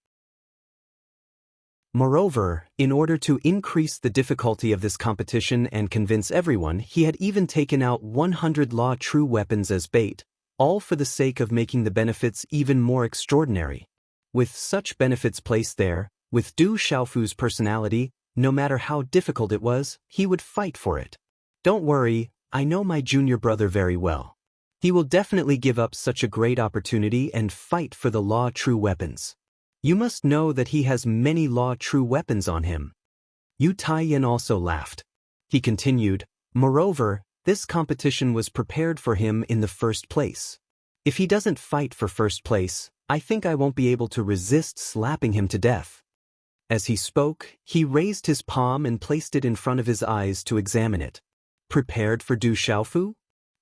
Moreover, in order to increase the difficulty of this competition and convince everyone, he had even taken out 100 law true weapons as bait, all for the sake of making the benefits even more extraordinary. With such benefits placed there, with Du Xiaofu's personality, no matter how difficult it was, he would fight for it. Don't worry, I know my junior brother very well. He will definitely give up such a great opportunity and fight for the law true weapons. You must know that he has many law true weapons on him. Yu Taiyan also laughed. He continued, moreover, this competition was prepared for him in the first place. If he doesn't fight for first place, I think I won't be able to resist slapping him to death. As he spoke, he raised his palm and placed it in front of his eyes to examine it. Prepared for Du Xiaofu?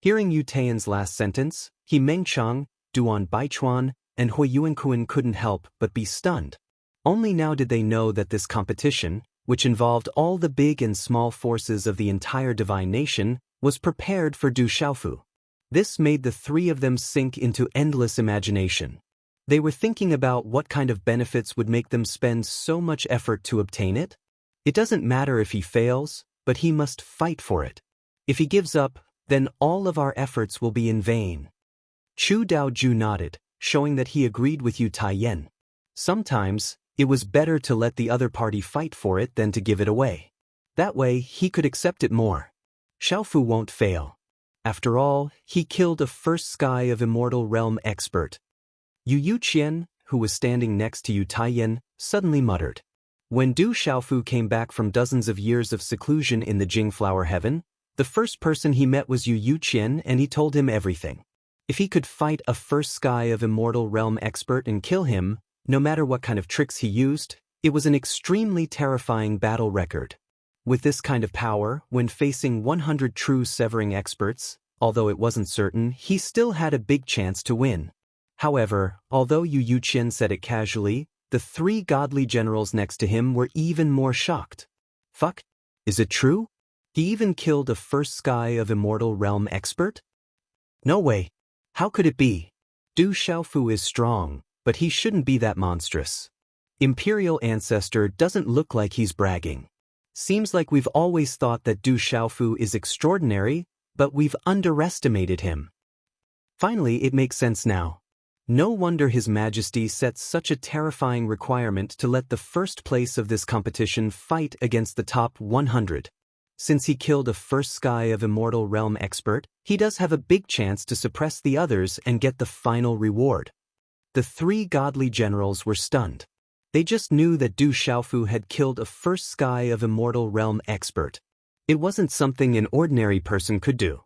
Hearing Yu Taiyan's last sentence, He Mengchang, Duan Baichuan, and Hui Yuankuan couldn't help but be stunned. Only now did they know that this competition, which involved all the big and small forces of the entire divine nation, was prepared for Du Xiaofu. This made the three of them sink into endless imagination. They were thinking about what kind of benefits would make them spend so much effort to obtain it. It doesn't matter if he fails, but he must fight for it. If he gives up, then all of our efforts will be in vain. Chu Daoju nodded, showing that he agreed with Yu Taiyan. Sometimes, it was better to let the other party fight for it than to give it away. That way, he could accept it more. Xiaofu won't fail. After all, he killed a first sky of immortal realm expert. Yu Yuqian, who was standing next to Yu Taiyan, suddenly muttered. When Du Xiaofu came back from dozens of years of seclusion in the Jingflower Heaven, the first person he met was Yu Yuqian and he told him everything. If he could fight a first sky of immortal realm expert and kill him, no matter what kind of tricks he used, it was an extremely terrifying battle record. With this kind of power, when facing 100 true severing experts, although it wasn't certain, he still had a big chance to win. However, although Yu Yuqian said it casually, the three godly generals next to him were even more shocked. Fuck? Is it true? He even killed a first sky of immortal realm expert? No way. How could it be? Du Xiaofu is strong, but he shouldn't be that monstrous. Imperial Ancestor doesn't look like he's bragging. Seems like we've always thought that Du Xiaofu is extraordinary, but we've underestimated him. Finally, it makes sense now. No wonder His Majesty set such a terrifying requirement to let the first place of this competition fight against the top 100. Since he killed a first sky of immortal realm expert, he does have a big chance to suppress the others and get the final reward. The three godly generals were stunned. They just knew that Du Xiaofu had killed a first sky of immortal realm expert. It wasn't something an ordinary person could do.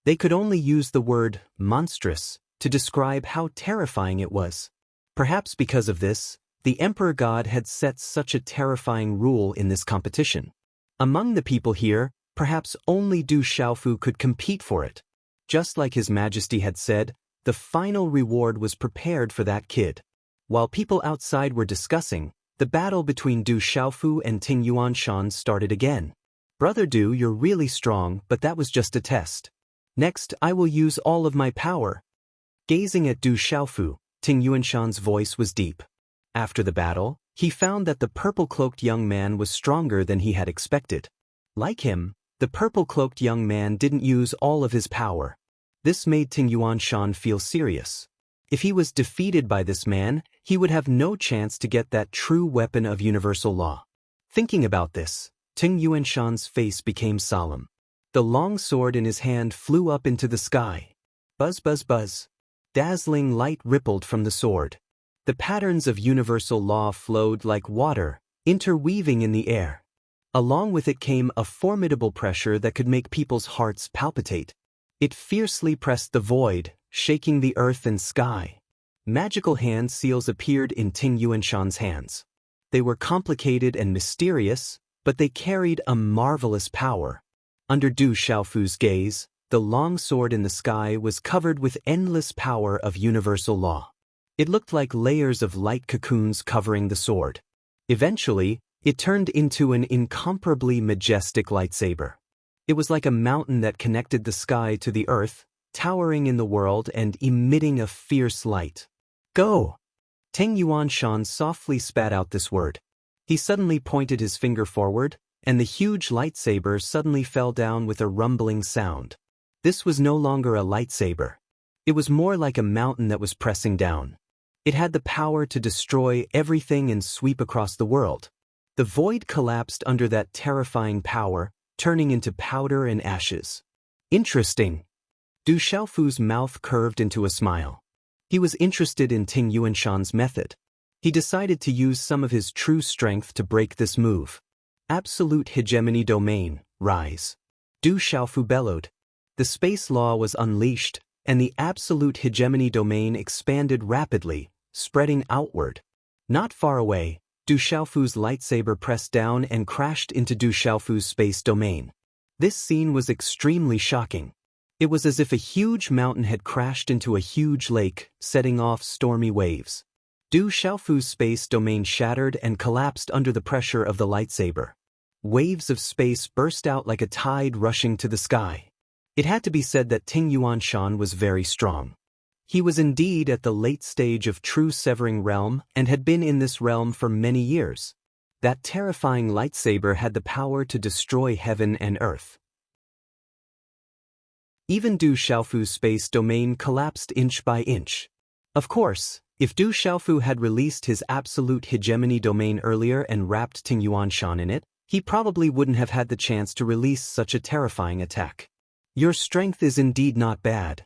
They could only use the word monstrous to describe how terrifying it was. Perhaps because of this, the Emperor God had set such a terrifying rule in this competition. Among the people here, perhaps only Du Xiaofu could compete for it. Just like His Majesty had said, the final reward was prepared for that kid. While people outside were discussing, the battle between Du Xiaofu and Ting Yuanshan started again. Brother Du, you're really strong, but that was just a test. Next, I will use all of my power. Gazing at Du Xiaofu, Ting Yuanshan's voice was deep. After the battle, he found that the purple-cloaked young man was stronger than he had expected. Like him, the purple-cloaked young man didn't use all of his power. This made Ting Yuanshan feel serious. If he was defeated by this man, he would have no chance to get that true weapon of universal law. Thinking about this, Ting Yuanshan's face became solemn. The long sword in his hand flew up into the sky. Buzz, buzz, buzz. Dazzling light rippled from the sword. The patterns of universal law flowed like water, interweaving in the air. Along with it came a formidable pressure that could make people's hearts palpitate. It fiercely pressed the void, shaking the earth and sky. Magical hand seals appeared in Ting Yuanshan's hands. They were complicated and mysterious, but they carried a marvelous power. Under Du Xiaofu's gaze, the long sword in the sky was covered with endless power of universal law. It looked like layers of light cocoons covering the sword. Eventually, it turned into an incomparably majestic lightsaber. It was like a mountain that connected the sky to the earth, towering in the world and emitting a fierce light. Go! Teng Yuanshan softly spat out this word. He suddenly pointed his finger forward, and the huge lightsaber suddenly fell down with a rumbling sound. This was no longer a lightsaber. It was more like a mountain that was pressing down. It had the power to destroy everything and sweep across the world. The void collapsed under that terrifying power, turning into powder and ashes. Interesting. Du Xiaofu's mouth curved into a smile. He was interested in Ting Yuanshan's method. He decided to use some of his true strength to break this move. Absolute hegemony domain, rise. Du Xiaofu bellowed. The space law was unleashed, and the absolute hegemony domain expanded rapidly, spreading outward. Not far away, Du Xiaofu's lightsaber pressed down and crashed into Du Xiaofu's space domain. This scene was extremely shocking. It was as if a huge mountain had crashed into a huge lake, setting off stormy waves. Du Xiaofu's space domain shattered and collapsed under the pressure of the lightsaber. Waves of space burst out like a tide rushing to the sky. It had to be said that Ting Yuanshan was very strong. He was indeed at the late stage of true severing realm and had been in this realm for many years. That terrifying lightsaber had the power to destroy heaven and earth. Even Du Xiaofu's space domain collapsed inch by inch. Of course, if Du Xiaofu had released his absolute hegemony domain earlier and wrapped Ting Yuanshan in it, he probably wouldn't have had the chance to release such a terrifying attack. Your strength is indeed not bad.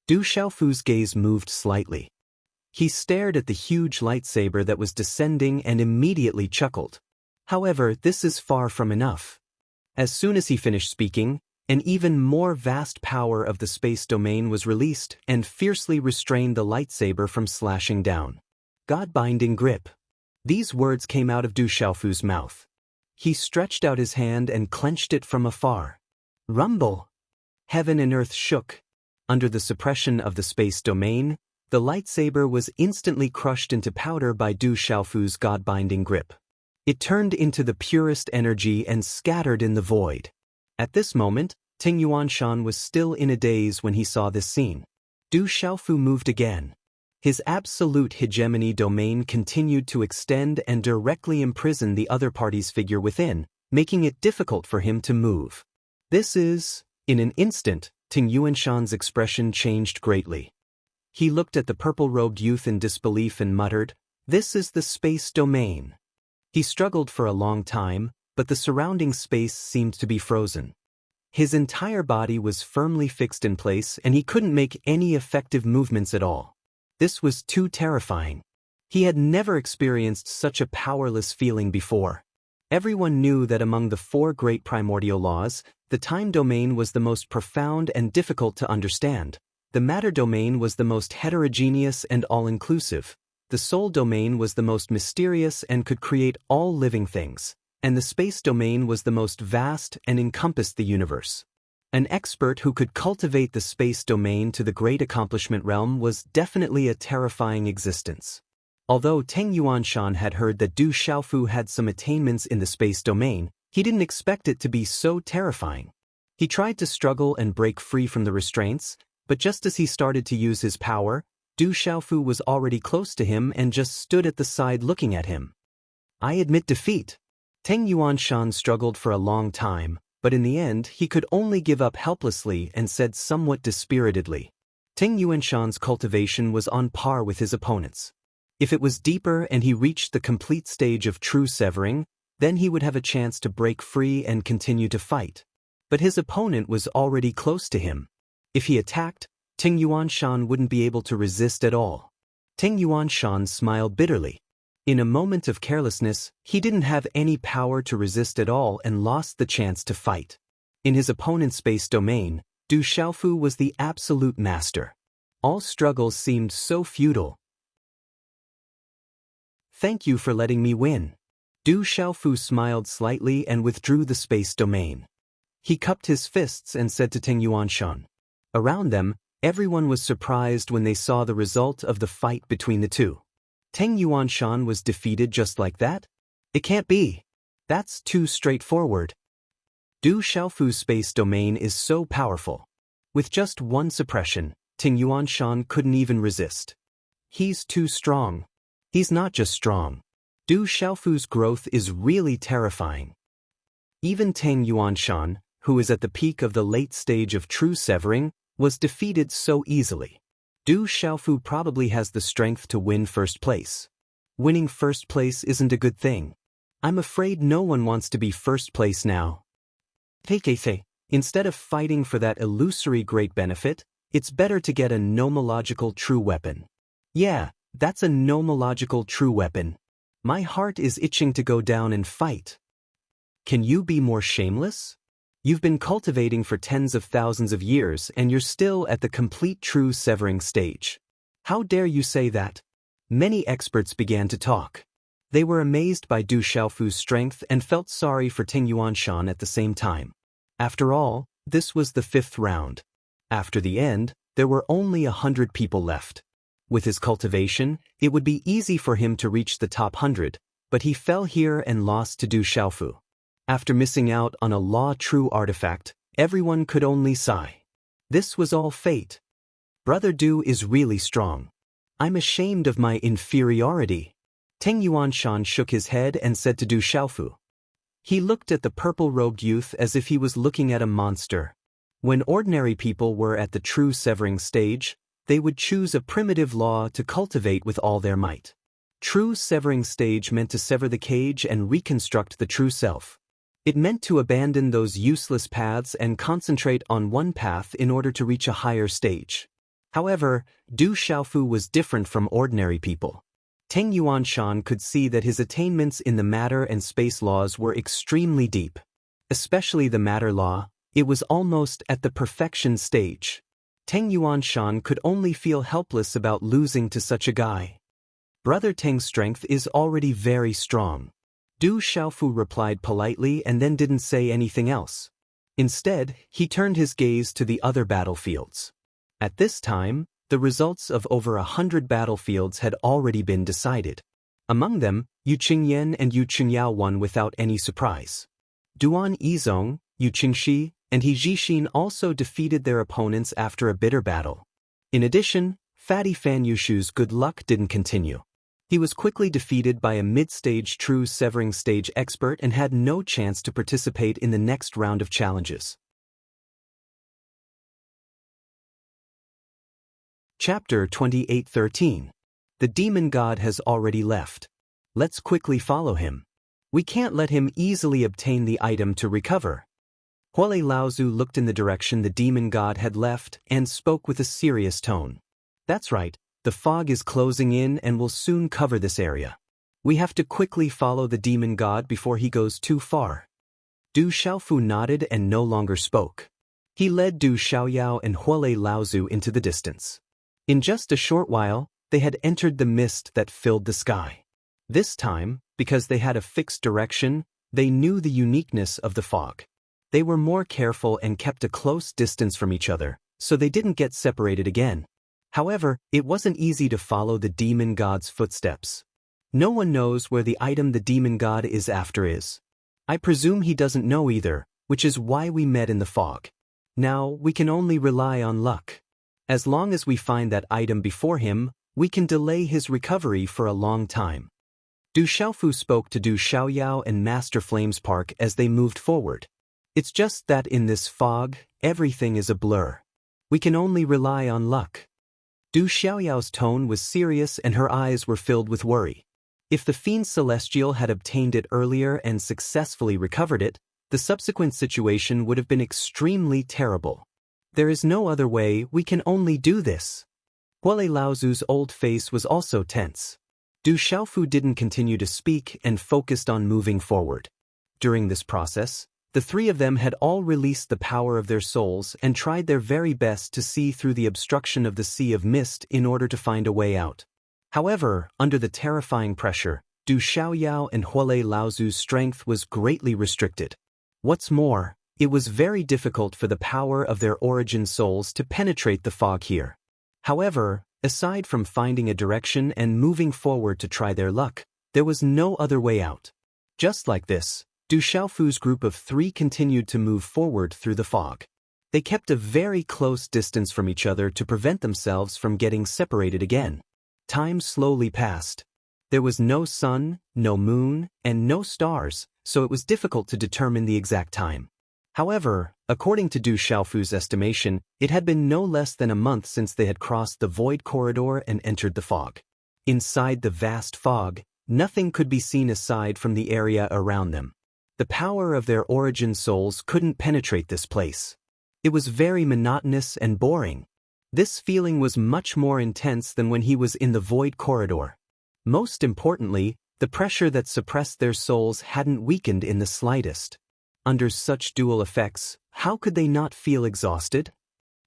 Du Xiaofu's gaze moved slightly. He stared at the huge lightsaber that was descending and immediately chuckled. However, this is far from enough. As soon as he finished speaking, an even more vast power of the space domain was released and fiercely restrained the lightsaber from slashing down. God-binding grip. These words came out of Du Xiaofu's mouth. He stretched out his hand and clenched it from afar. Rumble! Heaven and earth shook. Under the suppression of the space domain, the lightsaber was instantly crushed into powder by Du Xiaofu's God-binding grip. It turned into the purest energy and scattered in the void. At this moment, Ting Yuanshan was still in a daze when he saw this scene. Du Xiaofu moved again. His absolute hegemony domain continued to extend and directly imprison the other party's figure within, making it difficult for him to move. In an instant, Ting Yuanshan's expression changed greatly. He looked at the purple-robed youth in disbelief and muttered, "This is the space domain." He struggled for a long time, but the surrounding space seemed to be frozen. His entire body was firmly fixed in place and he couldn't make any effective movements at all. This was too terrifying. He had never experienced such a powerless feeling before. Everyone knew that among the four great primordial laws, the time domain was the most profound and difficult to understand. The matter domain was the most heterogeneous and all-inclusive. The soul domain was the most mysterious and could create all living things. And the space domain was the most vast and encompassed the universe. An expert who could cultivate the space domain to the great accomplishment realm was definitely a terrifying existence. Although Teng Yuanshan had heard that Du Xiaofu had some attainments in the space domain, he didn't expect it to be so terrifying. He tried to struggle and break free from the restraints, but just as he started to use his power, Du Xiaofu was already close to him and just stood at the side looking at him. I admit defeat. Teng Yuanshan struggled for a long time, but in the end he could only give up helplessly and said somewhat dispiritedly. Teng Yuanshan's cultivation was on par with his opponent's. If it was deeper and he reached the complete stage of true severing, then he would have a chance to break free and continue to fight. But his opponent was already close to him. If he attacked, Teng Yuanshan wouldn't be able to resist at all. Teng Yuanshan smiled bitterly. In a moment of carelessness, he didn't have any power to resist at all and lost the chance to fight. In his opponent's space domain, Du Xiaofu was the absolute master. All struggles seemed so futile. Thank you for letting me win. Du Xiaofu smiled slightly and withdrew the space domain. He cupped his fists and said to Teng Yuanshan. Around them, everyone was surprised when they saw the result of the fight between the two. Teng Yuanshan was defeated just like that? It can't be. That's too straightforward. Du Xiaofu's space domain is so powerful. With just one suppression, Teng Yuanshan couldn't even resist. He's too strong. He's not just strong. Du Xiaofu's growth is really terrifying. Even Teng Yuanshan, who is at the peak of the late stage of true severing, was defeated so easily. Du Xiaofu probably has the strength to win first place. Winning first place isn't a good thing. I'm afraid no one wants to be first place now. Instead of fighting for that illusory great benefit, it's better to get a nomological true weapon. Yeah, that's a nomological true weapon. My heart is itching to go down and fight. Can you be more shameless? You've been cultivating for tens of thousands of years and you're still at the complete true severing stage. How dare you say that? Many experts began to talk. They were amazed by Du Xiaofu's strength and felt sorry for Teng Yuanshan at the same time. After all, this was the 5th round. After the end, there were only 100 people left. With his cultivation, it would be easy for him to reach the top 100, but he fell here and lost to Du Xiaofu. After missing out on a law-true artifact, everyone could only sigh. This was all fate. Brother Du is really strong. I'm ashamed of my inferiority. Teng Yuanshan shook his head and said to Du Xiaofu. He looked at the purple-robed youth as if he was looking at a monster. When ordinary people were at the true severing stage, they would choose a primitive law to cultivate with all their might. True severing stage meant to sever the cage and reconstruct the true self. It meant to abandon those useless paths and concentrate on one path in order to reach a higher stage. However, Du Xiaofu was different from ordinary people. Teng Yuanshan could see that his attainments in the matter and space laws were extremely deep. Especially the matter law, it was almost at the perfection stage. Teng Yuanshan could only feel helpless about losing to such a guy. Brother Teng's strength is already very strong. Du Xiaofu replied politely and then didn't say anything else. Instead, he turned his gaze to the other battlefields. At this time, the results of over 100 battlefields had already been decided. Among them, Yu Qingyan and Yu Qingyao won without any surprise. Duan Yizong, Yu Qingxi, and He Jixin also defeated their opponents after a bitter battle. In addition, Fatty Fan Yushu's good luck didn't continue. He was quickly defeated by a mid-stage true severing stage expert and had no chance to participate in the next round of challenges. Chapter 28:13. The demon god has already left. Let's quickly follow him. We can't let him easily obtain the item to recover. Huale Laozu looked in the direction the demon god had left and spoke with a serious tone. That's right, the fog is closing in and will soon cover this area. We have to quickly follow the demon god before he goes too far. Du Xiaofu nodded and no longer spoke. He led Du Xiaoyao and Huale Laozu into the distance. In just a short while, they had entered the mist that filled the sky. This time, because they had a fixed direction, they knew the uniqueness of the fog. They were more careful and kept a close distance from each other, so they didn't get separated again. However, it wasn't easy to follow the demon god's footsteps. No one knows where the item the demon god is after is. I presume he doesn't know either, which is why we met in the fog. Now, we can only rely on luck. As long as we find that item before him, we can delay his recovery for a long time. Du Xiaofu spoke to Du Xiaoyao and Master Flamespark as they moved forward. It's just that in this fog, everything is a blur. We can only rely on luck. Du Xiaoyao's tone was serious and her eyes were filled with worry. If the Fiend Celestial had obtained it earlier and successfully recovered it, the subsequent situation would have been extremely terrible. There is no other way, we can only do this. Huale Laozu's old face was also tense. Du Xiaofu didn't continue to speak and focused on moving forward. During this process, the three of them had all released the power of their souls and tried their very best to see through the obstruction of the sea of mist in order to find a way out. However, under the terrifying pressure, Du Xiaoyao and Huolei Laozu's strength was greatly restricted. What's more, it was very difficult for the power of their origin souls to penetrate the fog here. However, aside from finding a direction and moving forward to try their luck, there was no other way out. Just like this, Du Xiaofu's group of 3 continued to move forward through the fog. They kept a very close distance from each other to prevent themselves from getting separated again. Time slowly passed. There was no sun, no moon, and no stars, so it was difficult to determine the exact time. However, according to Du Xiaofu's estimation, it had been no less than a month since they had crossed the void corridor and entered the fog. Inside the vast fog, nothing could be seen aside from the area around them. The power of their origin souls couldn't penetrate this place. It was very monotonous and boring. This feeling was much more intense than when he was in the void corridor. Most importantly, the pressure that suppressed their souls hadn't weakened in the slightest. Under such dual effects, how could they not feel exhausted?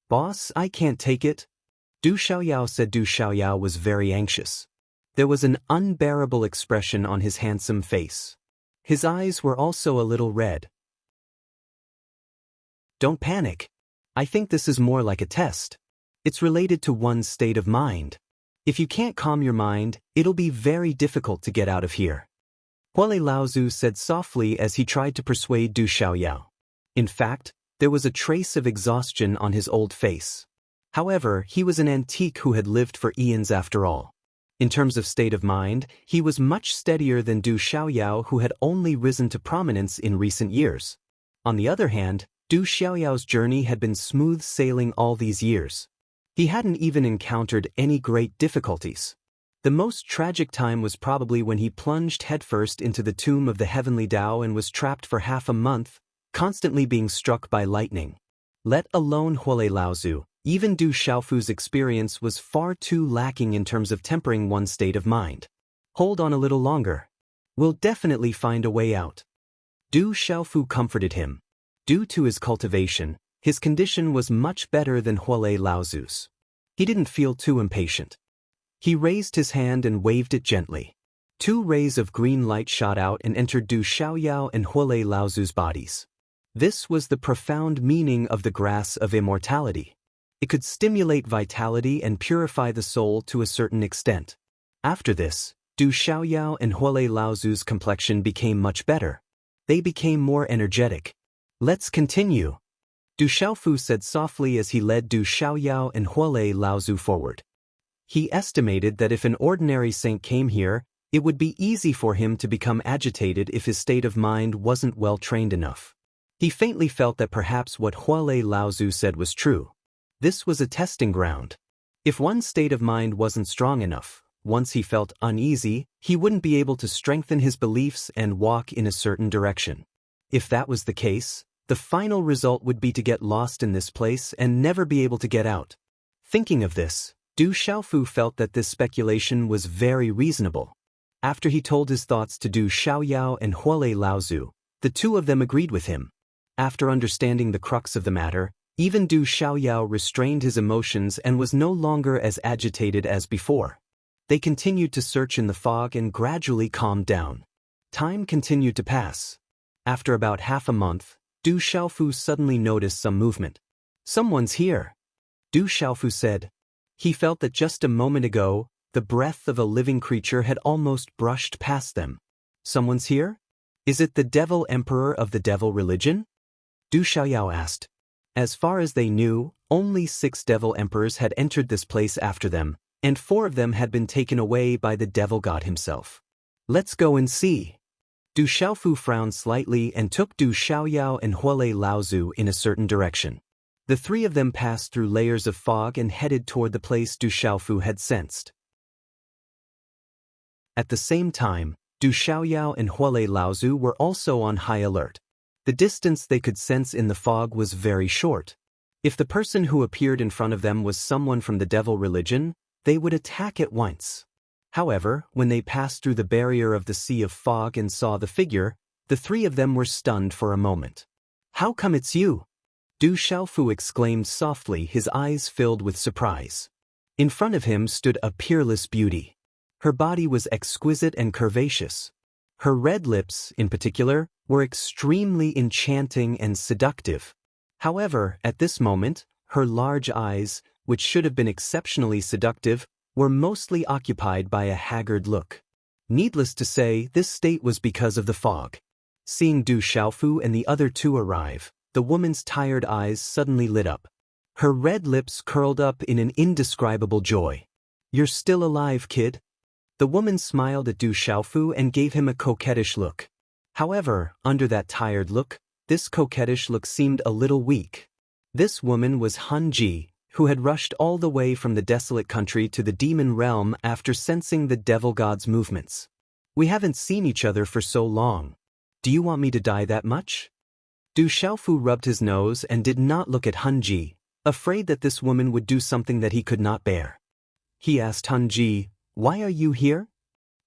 "Boss, I can't take it." Du Xiaoyao said. Du Xiaoyao was very anxious. There was an unbearable expression on his handsome face. His eyes were also a little red. "Don't panic. I think this is more like a test. It's related to one's state of mind. If you can't calm your mind, it'll be very difficult to get out of here," Huolei Laozu said softly as he tried to persuade Du Xiaoyao. In fact, there was a trace of exhaustion on his old face. However, he was an antique who had lived for eons after all. In terms of state of mind, he was much steadier than Du Xiaoyao, who had only risen to prominence in recent years. On the other hand, Du Xiaoyao's journey had been smooth sailing all these years. He hadn't even encountered any great difficulties. The most tragic time was probably when he plunged headfirst into the tomb of the heavenly Tao and was trapped for half a month, constantly being struck by lightning. Let alone Huolei Laozu, even Du Xiaofu's experience was far too lacking in terms of tempering one's state of mind. "Hold on a little longer. We'll definitely find a way out." Du Xiaofu comforted him. Due to his cultivation, his condition was much better than Huolei Laozu's. He didn't feel too impatient. He raised his hand and waved it gently. 2 rays of green light shot out and entered Du Xiaoyao and Huolei Laozu's bodies. This was the profound meaning of the grass of immortality. It could stimulate vitality and purify the soul to a certain extent. After this, Du Xiaoyao and Huolei Laozu's complexion became much better. They became more energetic. "Let's continue," Du Xiaofu said softly as he led Du Xiaoyao and Huolei Laozu forward. He estimated that if an ordinary saint came here, it would be easy for him to become agitated if his state of mind wasn't well trained enough. He faintly felt that perhaps what Huolei Laozu said was true. This was a testing ground. If one's state of mind wasn't strong enough, once he felt uneasy, he wouldn't be able to strengthen his beliefs and walk in a certain direction. If that was the case, the final result would be to get lost in this place and never be able to get out. Thinking of this, Du Xiaofu felt that this speculation was very reasonable. After he told his thoughts to Du Xiaoyao and Huolei Laozu, the 2 of them agreed with him. After understanding the crux of the matter, even Du Xiaoyao restrained his emotions and was no longer as agitated as before. They continued to search in the fog and gradually calmed down. Time continued to pass. After about half a month, Du Xiaofu suddenly noticed some movement. "Someone's here," Du Xiaofu said. He felt that just a moment ago, the breath of a living creature had almost brushed past them. "Someone's here? Is it the Devil Emperor of the Devil religion?" Du Xiaoyao asked. As far as they knew, only 6 Devil Emperors had entered this place after them, and 4 of them had been taken away by the Devil God himself. "Let's go and see." Du Xiaofu frowned slightly and took Du Xiaoyao and Huolei Laozu in a certain direction. The 3 of them passed through layers of fog and headed toward the place Du Xiaofu had sensed. At the same time, Du Xiaoyao and Huolei Laozu were also on high alert. The distance they could sense in the fog was very short. If the person who appeared in front of them was someone from the Devil religion, they would attack at once. However, when they passed through the barrier of the sea of fog and saw the figure, the 3 of them were stunned for a moment. "How come it's you?" Du Xiaofu exclaimed softly, his eyes filled with surprise. In front of him stood a peerless beauty. Her body was exquisite and curvaceous. Her red lips, in particular, were extremely enchanting and seductive. However, at this moment, her large eyes, which should have been exceptionally seductive, were mostly occupied by a haggard look. Needless to say, this state was because of the fog. Seeing Du Xiaofu and the other two arrive, the woman's tired eyes suddenly lit up. Her red lips curled up in an indescribable joy. "You're still alive, kid?" The woman smiled at Du Xiaofu and gave him a coquettish look. However, under that tired look, this coquettish look seemed a little weak. This woman was Han Ji, who had rushed all the way from the desolate country to the demon realm after sensing the devil god's movements. "We haven't seen each other for so long. Do you want me to die that much?" Du Xiaofu rubbed his nose and did not look at Han Ji, afraid that this woman would do something that he could not bear. He asked Han Ji, "Why are you here?"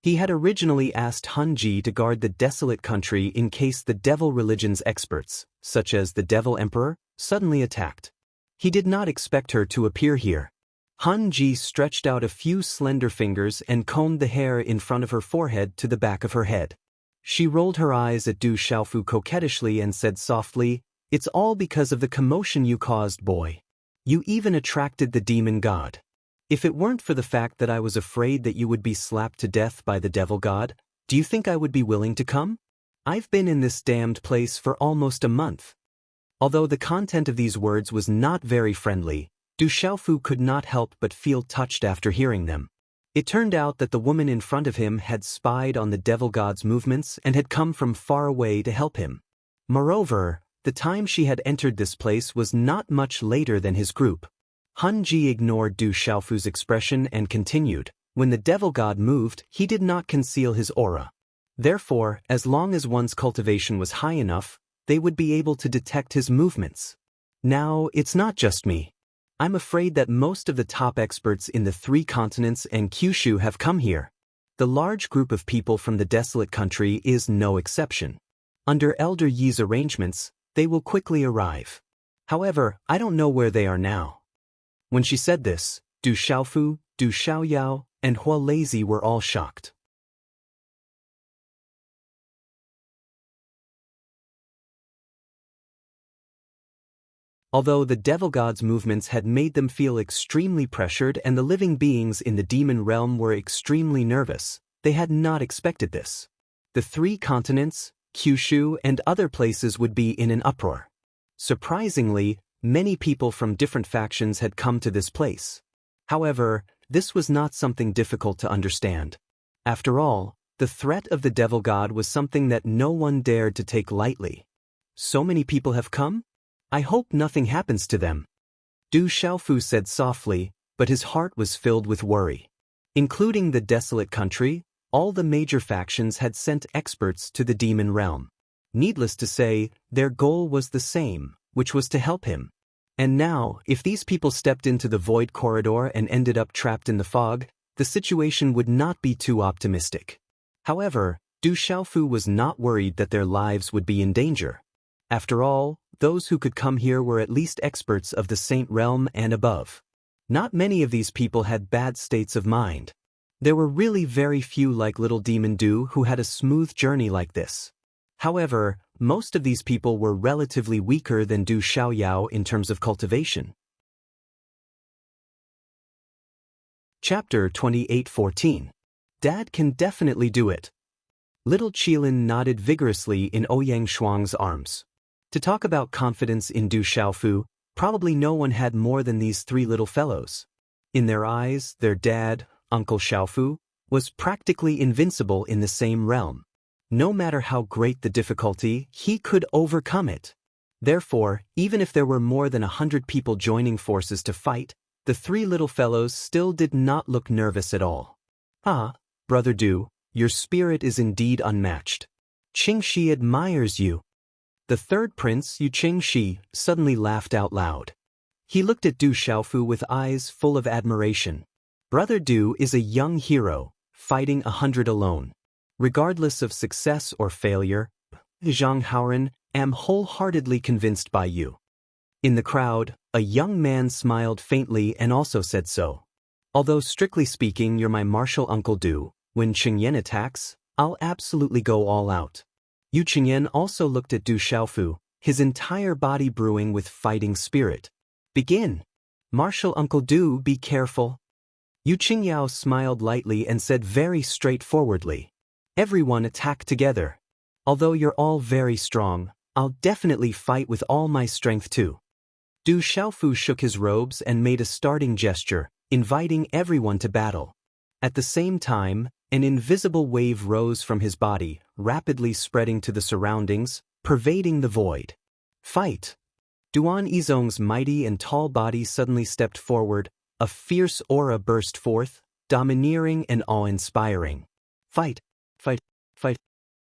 He had originally asked Han Ji to guard the desolate country in case the devil religion's experts, such as the Devil Emperor, suddenly attacked. He did not expect her to appear here. Han Ji stretched out a few slender fingers and combed the hair in front of her forehead to the back of her head. She rolled her eyes at Du Xiaofu coquettishly and said softly, "It's all because of the commotion you caused, boy. You even attracted the demon god. If it weren't for the fact that I was afraid that you would be slapped to death by the devil god, do you think I would be willing to come? I've been in this damned place for almost a month." Although the content of these words was not very friendly, Du Xiaofu could not help but feel touched after hearing them. It turned out that the woman in front of him had spied on the devil god's movements and had come from far away to help him. Moreover, the time she had entered this place was not much later than his group. Han Ji ignored Du Xiaofu's expression and continued, "When the devil god moved, he did not conceal his aura. Therefore, as long as one's cultivation was high enough, they would be able to detect his movements. Now, it's not just me. I'm afraid that most of the top experts in the 3 continents and Kyushu have come here. The large group of people from the desolate country is no exception. Under Elder Yi's arrangements, they will quickly arrive. However, I don't know where they are now." When she said this, Du Xiaofu, Du Xiaoyao, and Hua Lazy were all shocked. Although the devil god's movements had made them feel extremely pressured and the living beings in the demon realm were extremely nervous, they had not expected this. The 3 continents, Kyushu, and other places would be in an uproar. Surprisingly, many people from different factions had come to this place. However, this was not something difficult to understand. After all, the threat of the devil god was something that no one dared to take lightly. "So many people have come? I hope nothing happens to them," Du Xiaofu said softly, but his heart was filled with worry. Including the desolate country, all the major factions had sent experts to the demon realm. Needless to say, their goal was the same, which was to help him. And now, if these people stepped into the void corridor and ended up trapped in the fog, the situation would not be too optimistic. However, Du Xiaofu was not worried that their lives would be in danger. After all, those who could come here were at least experts of the Saint Realm and above. Not many of these people had bad states of mind. There were really very few like Little Demon Du who had a smooth journey like this. However, most of these people were relatively weaker than Du Xiaoyao in terms of cultivation. Chapter 28:14. Dad can definitely do it. Little Qilin nodded vigorously in Ouyang Shuang's arms. To talk about confidence in Du Xiaofu, probably no one had more than these 3 little fellows. In their eyes, their dad, Uncle Xiaofu, was practically invincible in the same realm. No matter how great the difficulty, he could overcome it. Therefore, even if there were more than 100 people joining forces to fight, the 3 little fellows still did not look nervous at all. "Ah, Brother Du, your spirit is indeed unmatched. Qingxi admires you." The 3rd prince, Yu Qingxi, suddenly laughed out loud. He looked at Du Xiaofu with eyes full of admiration. Brother Du is a young hero, fighting 100 alone. Regardless of success or failure, Zhang Haoren, am wholeheartedly convinced by you. In the crowd, a young man smiled faintly and also said so. Although strictly speaking you're my martial uncle Du, when Qingyan attacks, I'll absolutely go all out. Yu Qingyan also looked at Du Xiaofu, his entire body brewing with fighting spirit. Begin. Martial Uncle Du, be careful. Yu Qingyao smiled lightly and said very straightforwardly. Everyone attack together. Although you're all very strong, I'll definitely fight with all my strength too. Du Xiaofu shook his robes and made a starting gesture, inviting everyone to battle. At the same time, an invisible wave rose from his body, rapidly spreading to the surroundings, pervading the void. Fight! Duan Yizhong's mighty and tall body suddenly stepped forward, a fierce aura burst forth, domineering and awe-inspiring. Fight! Fight! Fight!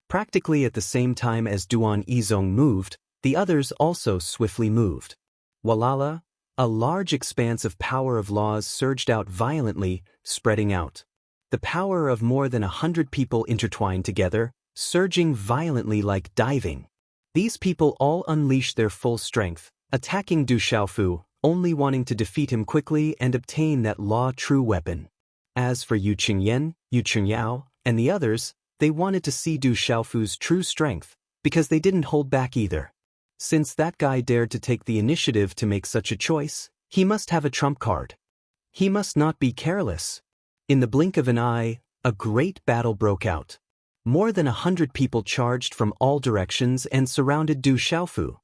Practically at the same time as Duan Yizhong moved, the others also swiftly moved. Walala! A large expanse of power of laws surged out violently, spreading out. The power of more than 100 people intertwined together, surging violently like diving. These people all unleashed their full strength, attacking Du Xiaofu, only wanting to defeat him quickly and obtain that law-true weapon. As for Yu Qingyan, Yu Qingyao, and the others, they wanted to see Du Xiaofu's true strength, because they didn't hold back either. Since that guy dared to take the initiative to make such a choice, he must have a trump card. He must not be careless. In the blink of an eye, a great battle broke out. More than 100 people charged from all directions and surrounded Du Xiaofu.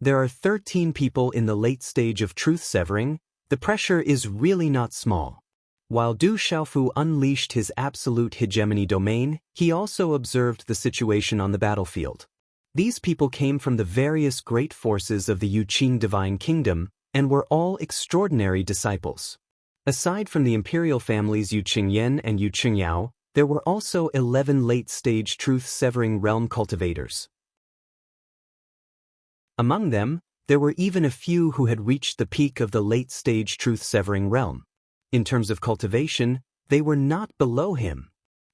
There are 13 people in the late stage of truth severing. The pressure is really not small. While Du Xiaofu unleashed his absolute hegemony domain, he also observed the situation on the battlefield. These people came from the various great forces of the Yuqing divine kingdom, and were all extraordinary disciples. Aside from the imperial families Yu Qingyan and Yu Qingyao, there were also 11 late-stage truth-severing realm cultivators. Among them, there were even a few who had reached the peak of the late-stage truth-severing realm. In terms of cultivation, they were not below him.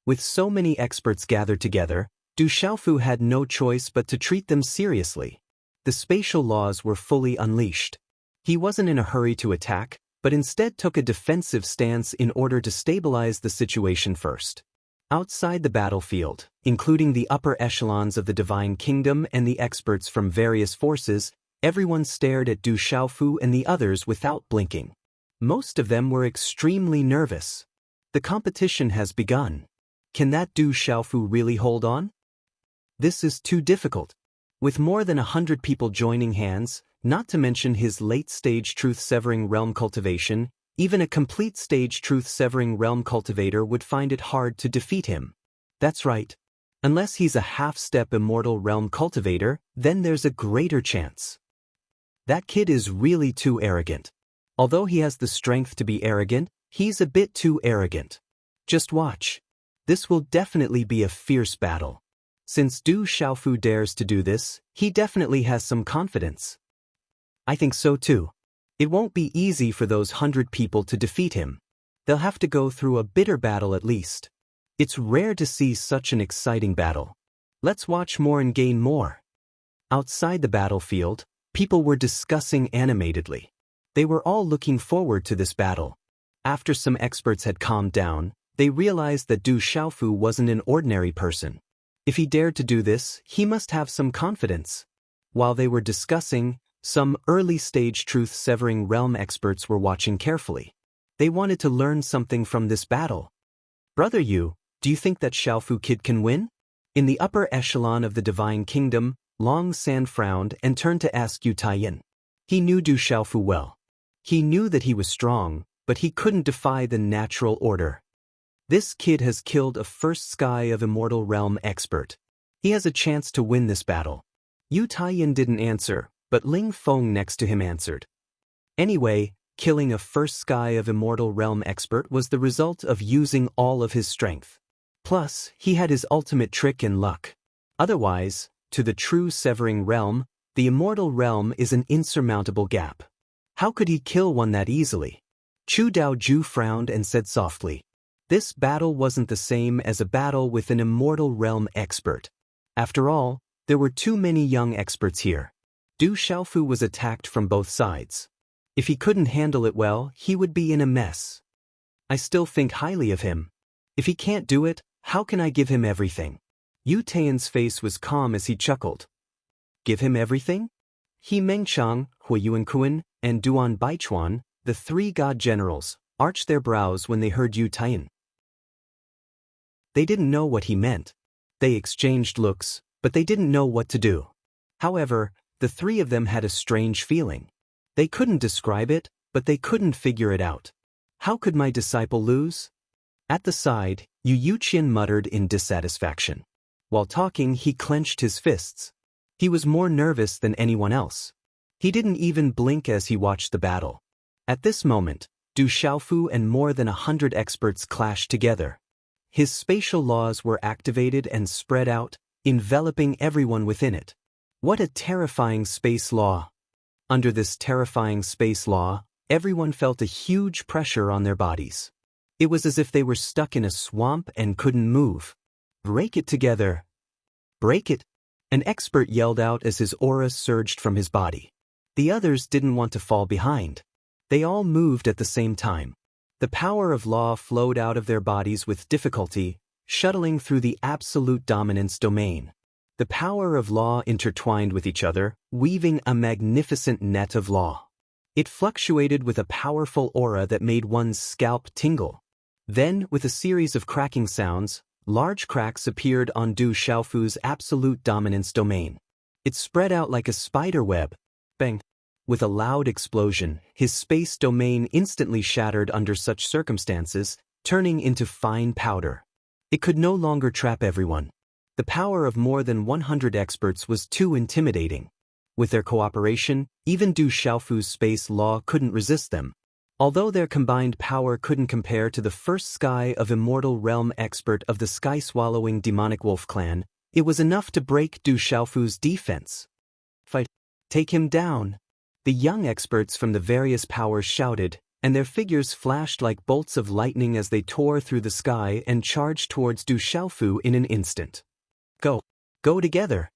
With so many experts gathered together, Du Xiaofu had no choice but to treat them seriously. The spatial laws were fully unleashed. He wasn't in a hurry to attack, but instead took a defensive stance in order to stabilize the situation first. Outside the battlefield, including the upper echelons of the divine kingdom and the experts from various forces, everyone stared at Du Xiaofu and the others without blinking. Most of them were extremely nervous. The competition has begun. Can that Du Xiaofu really hold on? This is too difficult. With more than 100 people joining hands, not to mention his late-stage truth-severing realm cultivation, even a complete-stage truth-severing realm cultivator would find it hard to defeat him. That's right. Unless he's a half-step immortal realm cultivator, then there's a greater chance. That kid is really too arrogant. Although he has the strength to be arrogant, he's a bit too arrogant. Just watch. This will definitely be a fierce battle. Since Du Xiaofu dares to do this, he definitely has some confidence. I think so too. It won't be easy for those 100 people to defeat him. They'll have to go through a bitter battle at least. It's rare to see such an exciting battle. Let's watch more and gain more. Outside the battlefield, people were discussing animatedly. They were all looking forward to this battle. After some experts had calmed down, they realized that Du Xiaofu wasn't an ordinary person. If he dared to do this, he must have some confidence. While they were discussing, some early-stage truth-severing realm experts were watching carefully. They wanted to learn something from this battle. Brother Yu, do you think that Xiaofu kid can win? In the upper echelon of the divine kingdom, Long San frowned and turned to ask Yu Taiyan. He knew Du Xiaofu well. He knew that he was strong, but he couldn't defy the natural order. This kid has killed a first sky of immortal realm expert. He has a chance to win this battle. Yu Taiyan didn't answer, but Ling Feng next to him answered. Anyway, killing a first sky of immortal realm expert was the result of using all of his strength. Plus, he had his ultimate trick and luck. Otherwise, to the true severing realm, the immortal realm is an insurmountable gap. How could he kill one that easily? Chu Daoju frowned and said softly. This battle wasn't the same as a battle with an immortal realm expert. After all, there were too many young experts here. Du Xiaofu was attacked from both sides. If he couldn't handle it well, he would be in a mess. I still think highly of him. If he can't do it, how can I give him everything? Yu Taiyan's face was calm as he chuckled. Give him everything? He Mengchang, Hui Yuankuan, and Duan Baichuan, the three god generals, arched their brows when they heard Yu Taiyan. They didn't know what he meant. They exchanged looks, but they didn't know what to do. However, the three of them had a strange feeling. They couldn't describe it, but they couldn't figure it out. How could my disciple lose? At the side, Yu Yuqian muttered in dissatisfaction. While talking, he clenched his fists. He was more nervous than anyone else. He didn't even blink as he watched the battle. At this moment, Du Xiaofu and more than 100 experts clashed together. His spatial laws were activated and spread out, enveloping everyone within it. What a terrifying space law! Under this terrifying space law, everyone felt a huge pressure on their bodies. It was as if they were stuck in a swamp and couldn't move. Break it together. Break it! An expert yelled out as his aura surged from his body. The others didn't want to fall behind. They all moved at the same time. The power of law flowed out of their bodies with difficulty, shuttling through the absolute dominance domain. The power of law intertwined with each other, weaving a magnificent net of law. It fluctuated with a powerful aura that made one's scalp tingle. Then, with a series of cracking sounds, large cracks appeared on Du Xiaofu's absolute dominance domain. It spread out like a spider web. Bang! With a loud explosion, his space domain instantly shattered under such circumstances, turning into fine powder. It could no longer trap everyone. The power of more than 100 experts was too intimidating. With their cooperation, even Du Xiaofu's space law couldn't resist them. Although their combined power couldn't compare to the first sky of Immortal Realm expert of the sky-swallowing demonic wolf clan, it was enough to break Du Xiaofu's defense. Fight! Take him down! The young experts from the various powers shouted, and their figures flashed like bolts of lightning as they tore through the sky and charged towards Du Xiaofu in an instant. Go! Go together!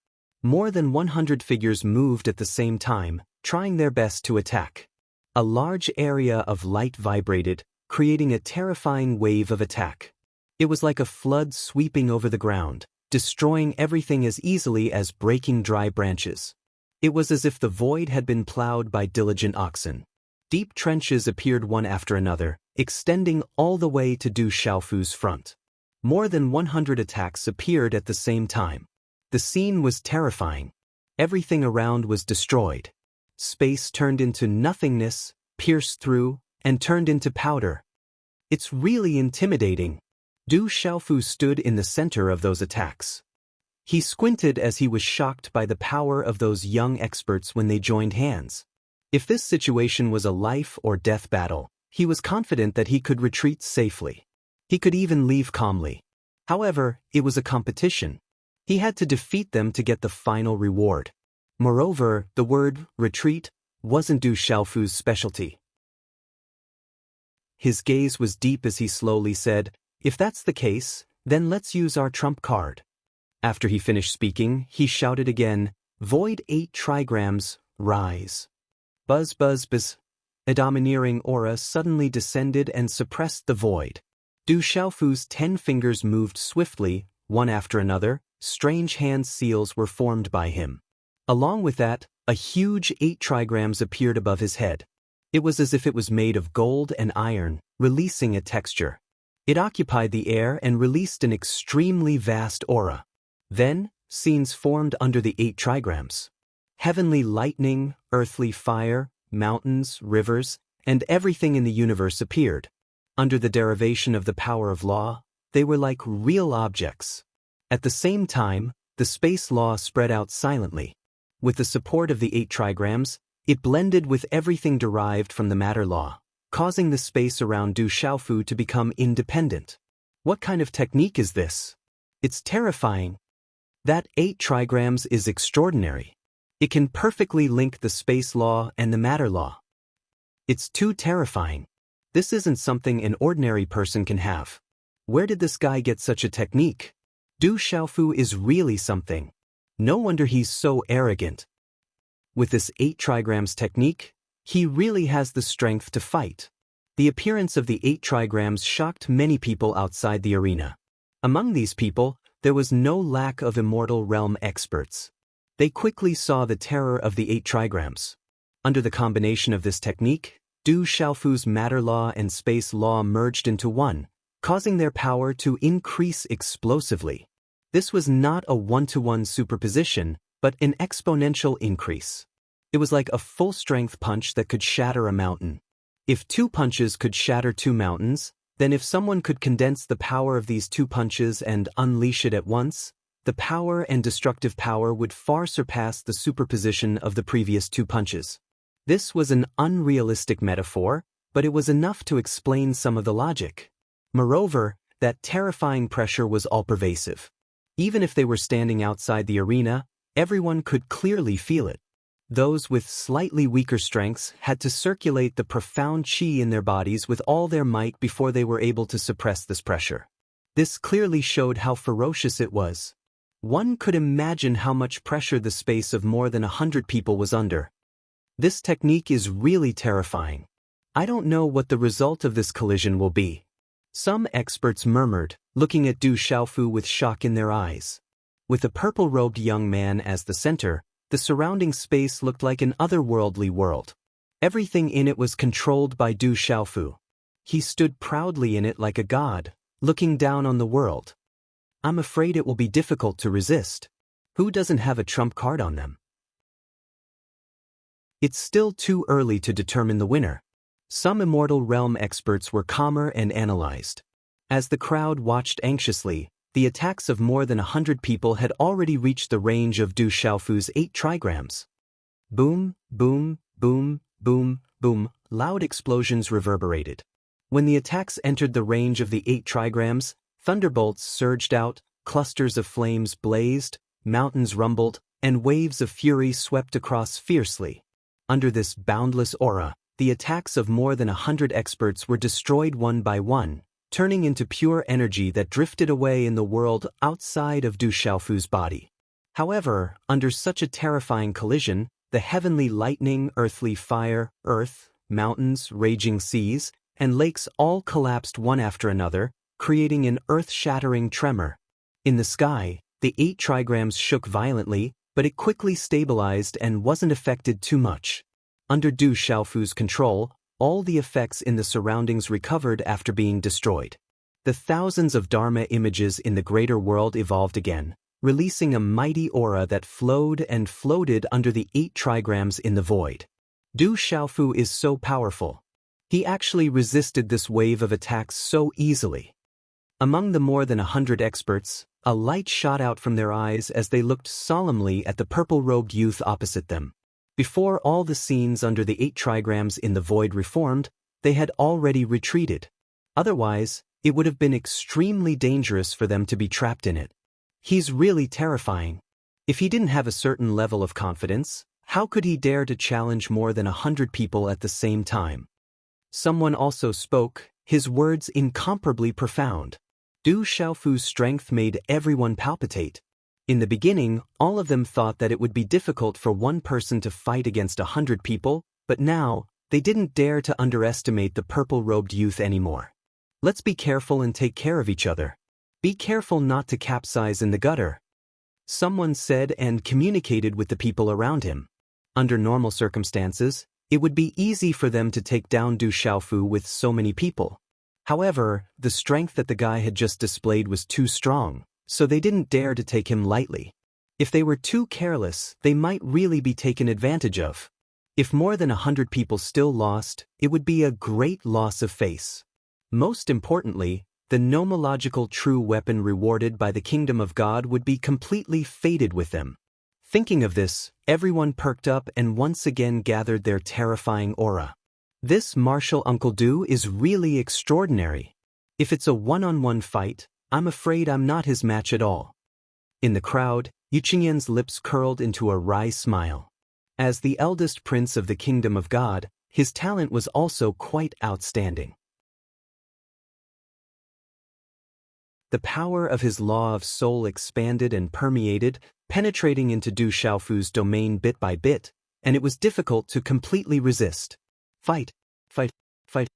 More than 100 figures moved at the same time, trying their best to attack. A large area of light vibrated, creating a terrifying wave of attack. It was like a flood sweeping over the ground, destroying everything as easily as breaking dry branches. It was as if the void had been plowed by diligent oxen. Deep trenches appeared one after another, extending all the way to Du Xiaofu's front. More than 100 attacks appeared at the same time. The scene was terrifying. Everything around was destroyed. Space turned into nothingness, pierced through, and turned into powder. It's really intimidating. Du Xiaofu stood in the center of those attacks. He squinted as he was shocked by the power of those young experts when they joined hands. If this situation was a life or death battle, he was confident that he could retreat safely. He could even leave calmly. However, it was a competition. He had to defeat them to get the final reward. Moreover, the word retreat wasn't Du Xiaofu's specialty. His gaze was deep as he slowly said, "If that's the case, then let's use our trump card." After he finished speaking, he shouted again, "Void 8 trigrams, rise." Buzz buzz buzz. A domineering aura suddenly descended and suppressed the void. Du Xiaofu's 10 fingers moved swiftly, one after another. Strange hand seals were formed by him. Along with that, a huge 8 trigrams appeared above his head. It was as if it was made of gold and iron, releasing a texture. It occupied the air and released an extremely vast aura. Then, scenes formed under the 8 trigrams. Heavenly lightning, earthly fire, mountains, rivers, and everything in the universe appeared. Under the derivation of the power of law, they were like real objects. At the same time, the space law spread out silently. With the support of the 8 trigrams, it blended with everything derived from the matter law, causing the space around Du Xiaofu to become independent. What kind of technique is this? It's terrifying. That 8 trigrams is extraordinary. It can perfectly link the space law and the matter law. It's too terrifying. This isn't something an ordinary person can have. Where did this guy get such a technique? Du Xiaofu is really something. No wonder he's so arrogant. With this 8 trigrams technique, he really has the strength to fight. The appearance of the 8 trigrams shocked many people outside the arena. Among these people, there was no lack of immortal realm experts. They quickly saw the terror of the 8 trigrams. Under the combination of this technique, Du Xiaofu's matter law and space law merged into one, causing their power to increase explosively. This was not a one-to-one superposition, but an exponential increase. It was like a full-strength punch that could shatter a mountain. If 2 punches could shatter 2 mountains, then if someone could condense the power of these 2 punches and unleash it at once, the power and destructive power would far surpass the superposition of the previous 2 punches. This was an unrealistic metaphor, but it was enough to explain some of the logic. Moreover, that terrifying pressure was all-pervasive. Even if they were standing outside the arena, everyone could clearly feel it. Those with slightly weaker strengths had to circulate the profound qi in their bodies with all their might before they were able to suppress this pressure. This clearly showed how ferocious it was. One could imagine how much pressure the space of more than 100 people was under. This technique is really terrifying. I don't know what the result of this collision will be. Some experts murmured, looking at Du Xiaofu with shock in their eyes. With a purple-robed young man as the center, the surrounding space looked like an otherworldly world. Everything in it was controlled by Du Xiaofu. He stood proudly in it like a god, looking down on the world. I'm afraid it will be difficult to resist. Who doesn't have a trump card on them? It's still too early to determine the winner. Some immortal realm experts were calmer and analyzed. As the crowd watched anxiously, the attacks of more than 100 people had already reached the range of Du Xiaofu's 8 trigrams. Boom, boom, boom, boom, boom, loud explosions reverberated. When the attacks entered the range of the 8 trigrams, thunderbolts surged out, clusters of flames blazed, mountains rumbled, and waves of fury swept across fiercely. Under this boundless aura, the attacks of more than 100 experts were destroyed one by one, turning into pure energy that drifted away in the world outside of Du Xiaofu's body. However, under such a terrifying collision, the heavenly lightning, earthly fire, earth, mountains, raging seas, and lakes all collapsed one after another, creating an earth-shattering tremor. In the sky, the 8 trigrams shook violently, but it quickly stabilized and wasn't affected too much. Under Du Xiaofu's control, all the effects in the surroundings recovered after being destroyed. The thousands of Dharma images in the greater world evolved again, releasing a mighty aura that flowed and floated under the 8 trigrams in the void. Du Xiaofu is so powerful. He actually resisted this wave of attacks so easily. Among the more than 100 experts, a light shot out from their eyes as they looked solemnly at the purple-robed youth opposite them. Before all the scenes under the 8 trigrams in the void reformed, they had already retreated. Otherwise, it would have been extremely dangerous for them to be trapped in it. He's really terrifying. If he didn't have a certain level of confidence, how could he dare to challenge more than 100 people at the same time? Someone also spoke, his words incomparably profound. Du Xiaofu's strength made everyone palpitate. In the beginning, all of them thought that it would be difficult for one person to fight against 100 people, but now, they didn't dare to underestimate the purple-robed youth anymore. Let's be careful and take care of each other. Be careful not to capsize in the gutter. Someone said and communicated with the people around him. Under normal circumstances, it would be easy for them to take down Du Xiaofu with so many people. However, the strength that the guy had just displayed was too strong, so they didn't dare to take him lightly. If they were too careless, they might really be taken advantage of. If more than 100 people still lost, it would be a great loss of face. Most importantly, the nomological true weapon rewarded by the kingdom of God would be completely faded with them. Thinking of this, everyone perked up and once again gathered their terrifying aura. This martial Uncle Du is really extraordinary. If it's a one-on-one fight, I'm afraid I'm not his match at all. In the crowd, Yuqingyan's lips curled into a wry smile. As the eldest prince of the kingdom of God, his talent was also quite outstanding. The power of his law of soul expanded and permeated, penetrating into Du Xiaofu's domain bit by bit, and it was difficult to completely resist. Fight, fight, fight.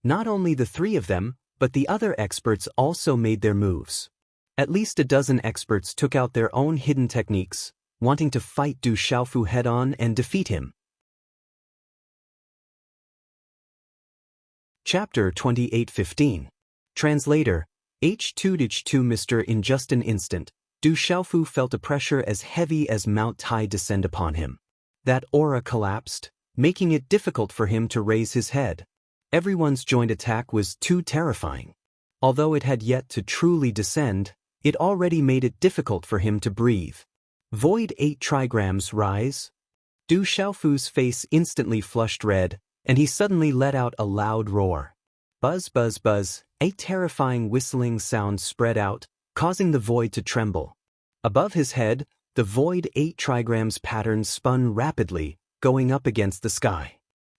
Not only the three of them, but the other experts also made their moves. At least a dozen experts took out their own hidden techniques, wanting to fight Du Xiaofu head-on and defeat him. Chapter 28:15. Translator, H2H2 Mr. In just an instant, Du Xiaofu felt a pressure as heavy as Mount Tai descend upon him. That aura collapsed, making it difficult for him to raise his head. Everyone's joint attack was too terrifying. Although it had yet to truly descend, it already made it difficult for him to breathe. Void 8 trigrams rise. Du Xiaofu's face instantly flushed red, and he suddenly let out a loud roar. Buzz buzz buzz, a terrifying whistling sound spread out, causing the void to tremble. Above his head, the void 8 trigrams pattern spun rapidly, going up against the sky.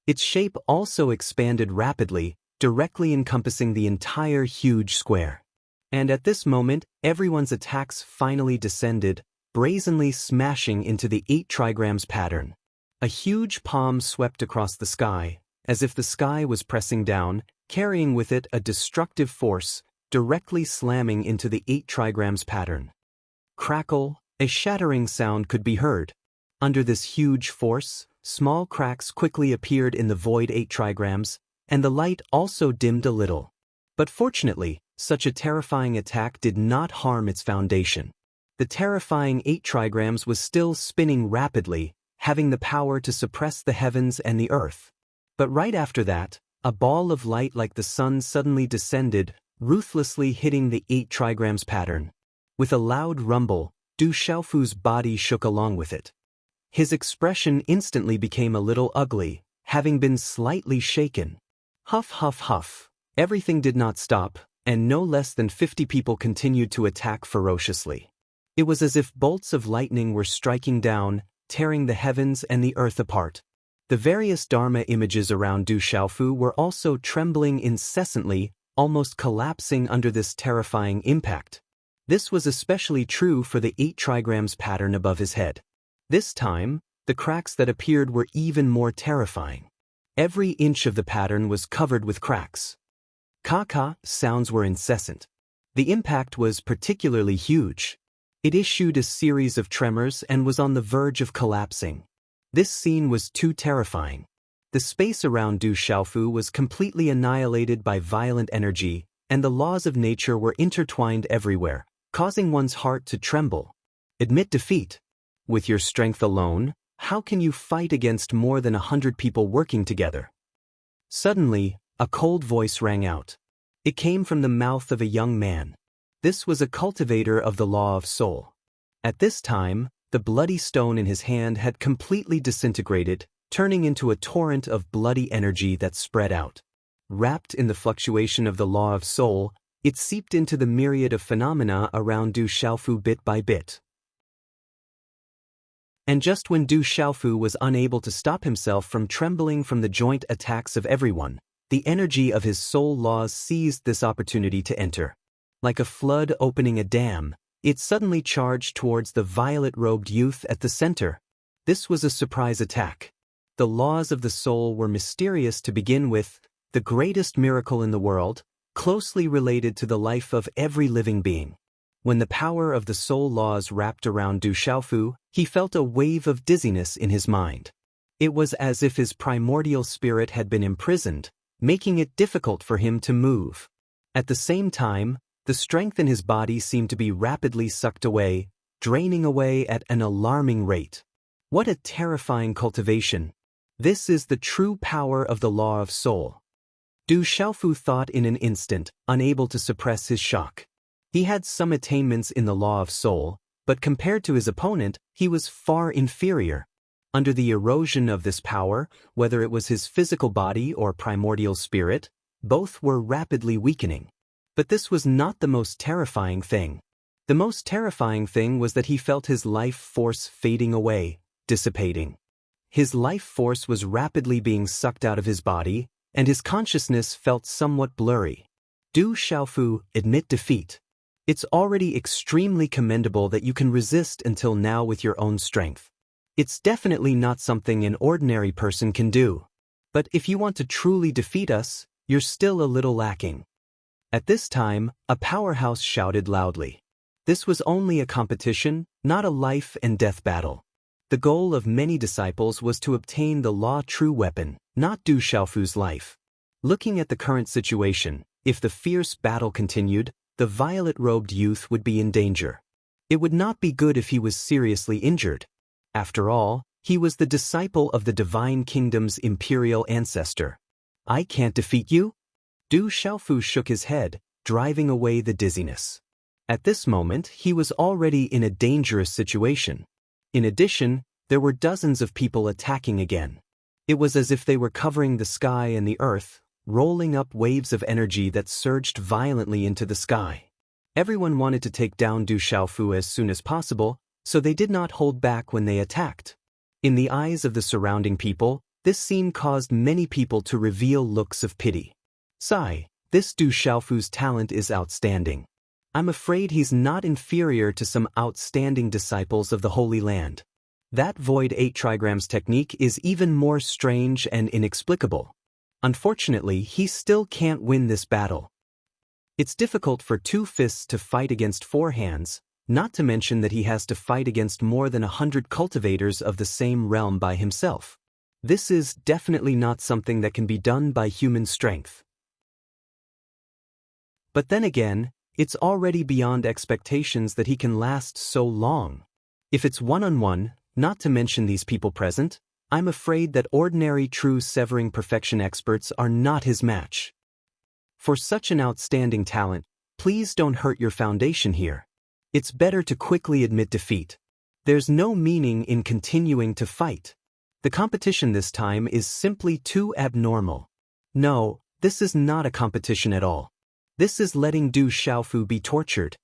Its shape also expanded rapidly, directly encompassing the entire huge square. And at this moment, everyone's attacks finally descended, brazenly smashing into the 8 trigrams pattern. A huge palm swept across the sky, as if the sky was pressing down, carrying with it a destructive force, directly slamming into the 8 trigrams pattern. Crackle, a shattering sound could be heard. Under this huge force, small cracks quickly appeared in the void 8 trigrams, and the light also dimmed a little. But fortunately, such a terrifying attack did not harm its foundation. The terrifying 8 trigrams was still spinning rapidly, having the power to suppress the heavens and the earth. But right after that, a ball of light like the sun suddenly descended, ruthlessly hitting the 8 trigrams pattern. With a loud rumble, Du Xiaofu's body shook along with it. His expression instantly became a little ugly, having been slightly shaken. Huff huff huff. Everything did not stop, and no less than 50 people continued to attack ferociously. It was as if bolts of lightning were striking down, tearing the heavens and the earth apart. The various Dharma images around Du Xiaofu were also trembling incessantly, almost collapsing under this terrifying impact. This was especially true for the 8 trigrams pattern above his head. This time, the cracks that appeared were even more terrifying. Every inch of the pattern was covered with cracks. Ka-ka sounds were incessant. The impact was particularly huge. It issued a series of tremors and was on the verge of collapsing. This scene was too terrifying. The space around Du Xiaofu was completely annihilated by violent energy, and the laws of nature were intertwined everywhere, causing one's heart to tremble. Admit defeat. With your strength alone, how can you fight against more than 100 people working together? Suddenly, a cold voice rang out. It came from the mouth of a young man. This was a cultivator of the law of soul. At this time, the bloody stone in his hand had completely disintegrated, turning into a torrent of bloody energy that spread out. Wrapped in the fluctuation of the law of soul, it seeped into the myriad of phenomena around Du Xiaofu bit by bit. And just when Du Xiaofu was unable to stop himself from trembling from the joint attacks of everyone, the energy of his soul laws seized this opportunity to enter. Like a flood opening a dam, it suddenly charged towards the violet-robed youth at the center. This was a surprise attack. The laws of the soul were mysterious to begin with, the greatest miracle in the world, closely related to the life of every living being. When the power of the soul laws wrapped around Du Xiaofu, he felt a wave of dizziness in his mind. It was as if his primordial spirit had been imprisoned, making it difficult for him to move. At the same time, the strength in his body seemed to be rapidly sucked away, draining away at an alarming rate. What a terrifying cultivation! This is the true power of the law of soul. Du Xiaofu thought in an instant, unable to suppress his shock. He had some attainments in the law of soul, but compared to his opponent, he was far inferior. Under the erosion of this power, whether it was his physical body or primordial spirit, both were rapidly weakening. But this was not the most terrifying thing. The most terrifying thing was that he felt his life force fading away, dissipating. His life force was rapidly being sucked out of his body, and his consciousness felt somewhat blurry. Du Xiaofu, admit defeat. It's already extremely commendable that you can resist until now with your own strength. It's definitely not something an ordinary person can do. But if you want to truly defeat us, You're still a little lacking. At this time, a powerhouse shouted loudly. This was only a competition, not a life and death battle. The goal of many disciples was to obtain the law-true weapon, not Du Xiaofu's life. Looking at the current situation, if the fierce battle continued, the violet-robed youth would be in danger. It would not be good if he was seriously injured. After all, he was the disciple of the Divine Kingdom's imperial ancestor. I can't defeat you? Du Xiaofu shook his head, driving away the dizziness. At this moment, he was already in a dangerous situation. In addition, there were dozens of people attacking again. It was as if they were covering the sky and the earth, rolling up waves of energy that surged violently into the sky. Everyone wanted to take down Du Xiaofu as soon as possible, so they did not hold back when they attacked. In the eyes of the surrounding people, this scene caused many people to reveal looks of pity. Sigh, this Du Xiaofu's talent is outstanding. I'm afraid he's not inferior to some outstanding disciples of the Holy Land. That Void 8 trigrams technique is even more strange and inexplicable. Unfortunately, he still can't win this battle. It's difficult for 2 fists to fight against 4 hands, not to mention that he has to fight against more than 100 cultivators of the same realm by himself. This is definitely not something that can be done by human strength. But then again, it's already beyond expectations that he can last so long. If it's one-on-one, not to mention these people present, I'm afraid that ordinary true severing perfection experts are not his match. For such an outstanding talent, please don't hurt your foundation here. It's better to quickly admit defeat. There's no meaning in continuing to fight. The competition this time is simply too abnormal. No, this is not a competition at all. This is letting Du Xiaofu be tortured.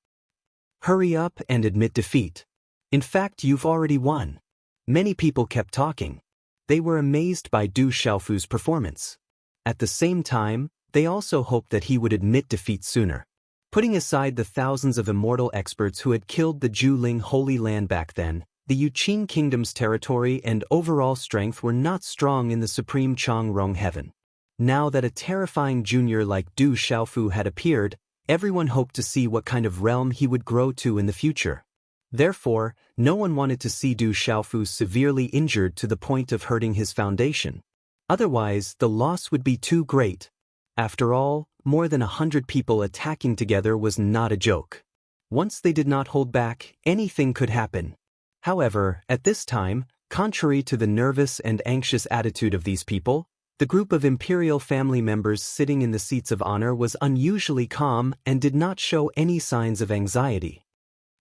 Hurry up and admit defeat. In fact, you've already won. Many people kept talking. They were amazed by Du Xiaofu's performance. At the same time, they also hoped that he would admit defeat sooner. Putting aside the thousands of immortal experts who had killed the Juling Holy Land back then, the Yuqing Kingdom's territory and overall strength were not strong in the Supreme Changrong Heaven. Now that a terrifying junior like Du Xiaofu had appeared, everyone hoped to see what kind of realm he would grow to in the future. Therefore, no one wanted to see Du Xiaofu severely injured to the point of hurting his foundation. Otherwise, the loss would be too great. After all, more than 100 people attacking together was not a joke. Once they did not hold back, anything could happen. However, at this time, contrary to the nervous and anxious attitude of these people, the group of imperial family members sitting in the seats of honor was unusually calm and did not show any signs of anxiety.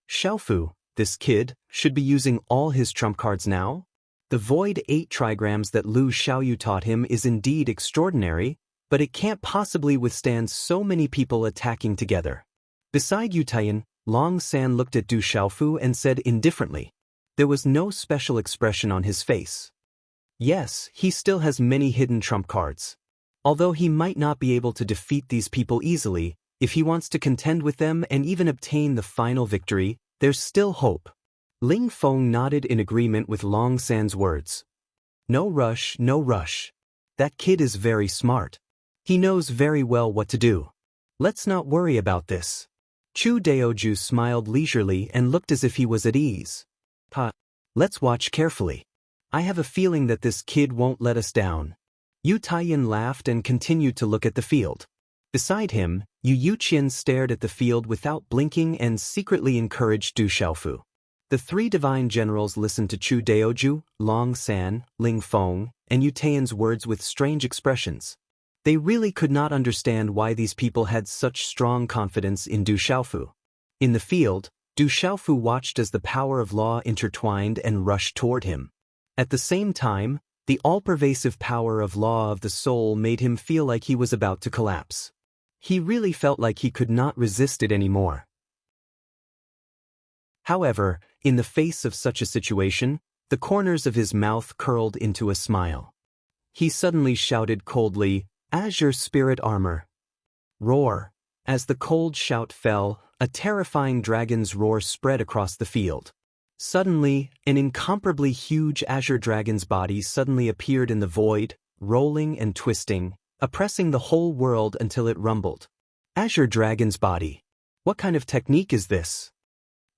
Xiaofu, this kid, should be using all his trump cards now? The Void 8 trigrams that Lu Xiaoyu taught him is indeed extraordinary, but it can't possibly withstand so many people attacking together. Beside Yu Taiyan, Long San looked at Du Xiaofu and said indifferently. There was no special expression on his face. Yes, he still has many hidden trump cards. Although he might not be able to defeat these people easily, if he wants to contend with them and even obtain the final victory, there's still hope. Ling Feng nodded in agreement with Long San's words. No rush, no rush. That kid is very smart. He knows very well what to do. Let's not worry about this. Chu Daoju smiled leisurely and looked as if he was at ease. Let's watch carefully. I have a feeling that this kid won't let us down. Yu Taiyan laughed and continued to look at the field. Beside him, Yu Yuqian stared at the field without blinking and secretly encouraged Du Xiaofu. The 3 divine generals listened to Chu Daoju, Long San, Ling Feng, and Yu Taiyan's words with strange expressions. They really could not understand why these people had such strong confidence in Du Xiaofu. In the field, Du Xiaofu watched as the power of law intertwined and rushed toward him. At the same time, the all-pervasive power of law of the soul made him feel like he was about to collapse. He really felt like he could not resist it anymore. However, in the face of such a situation, the corners of his mouth curled into a smile. He suddenly shouted coldly, "Azure Spirit Armor!" Roar! As the cold shout fell, a terrifying dragon's roar spread across the field. Suddenly, an incomparably huge azure dragon's body suddenly appeared in the void, rolling and twisting, oppressing the whole world until it rumbled. Azure Dragon's body. What kind of technique is this?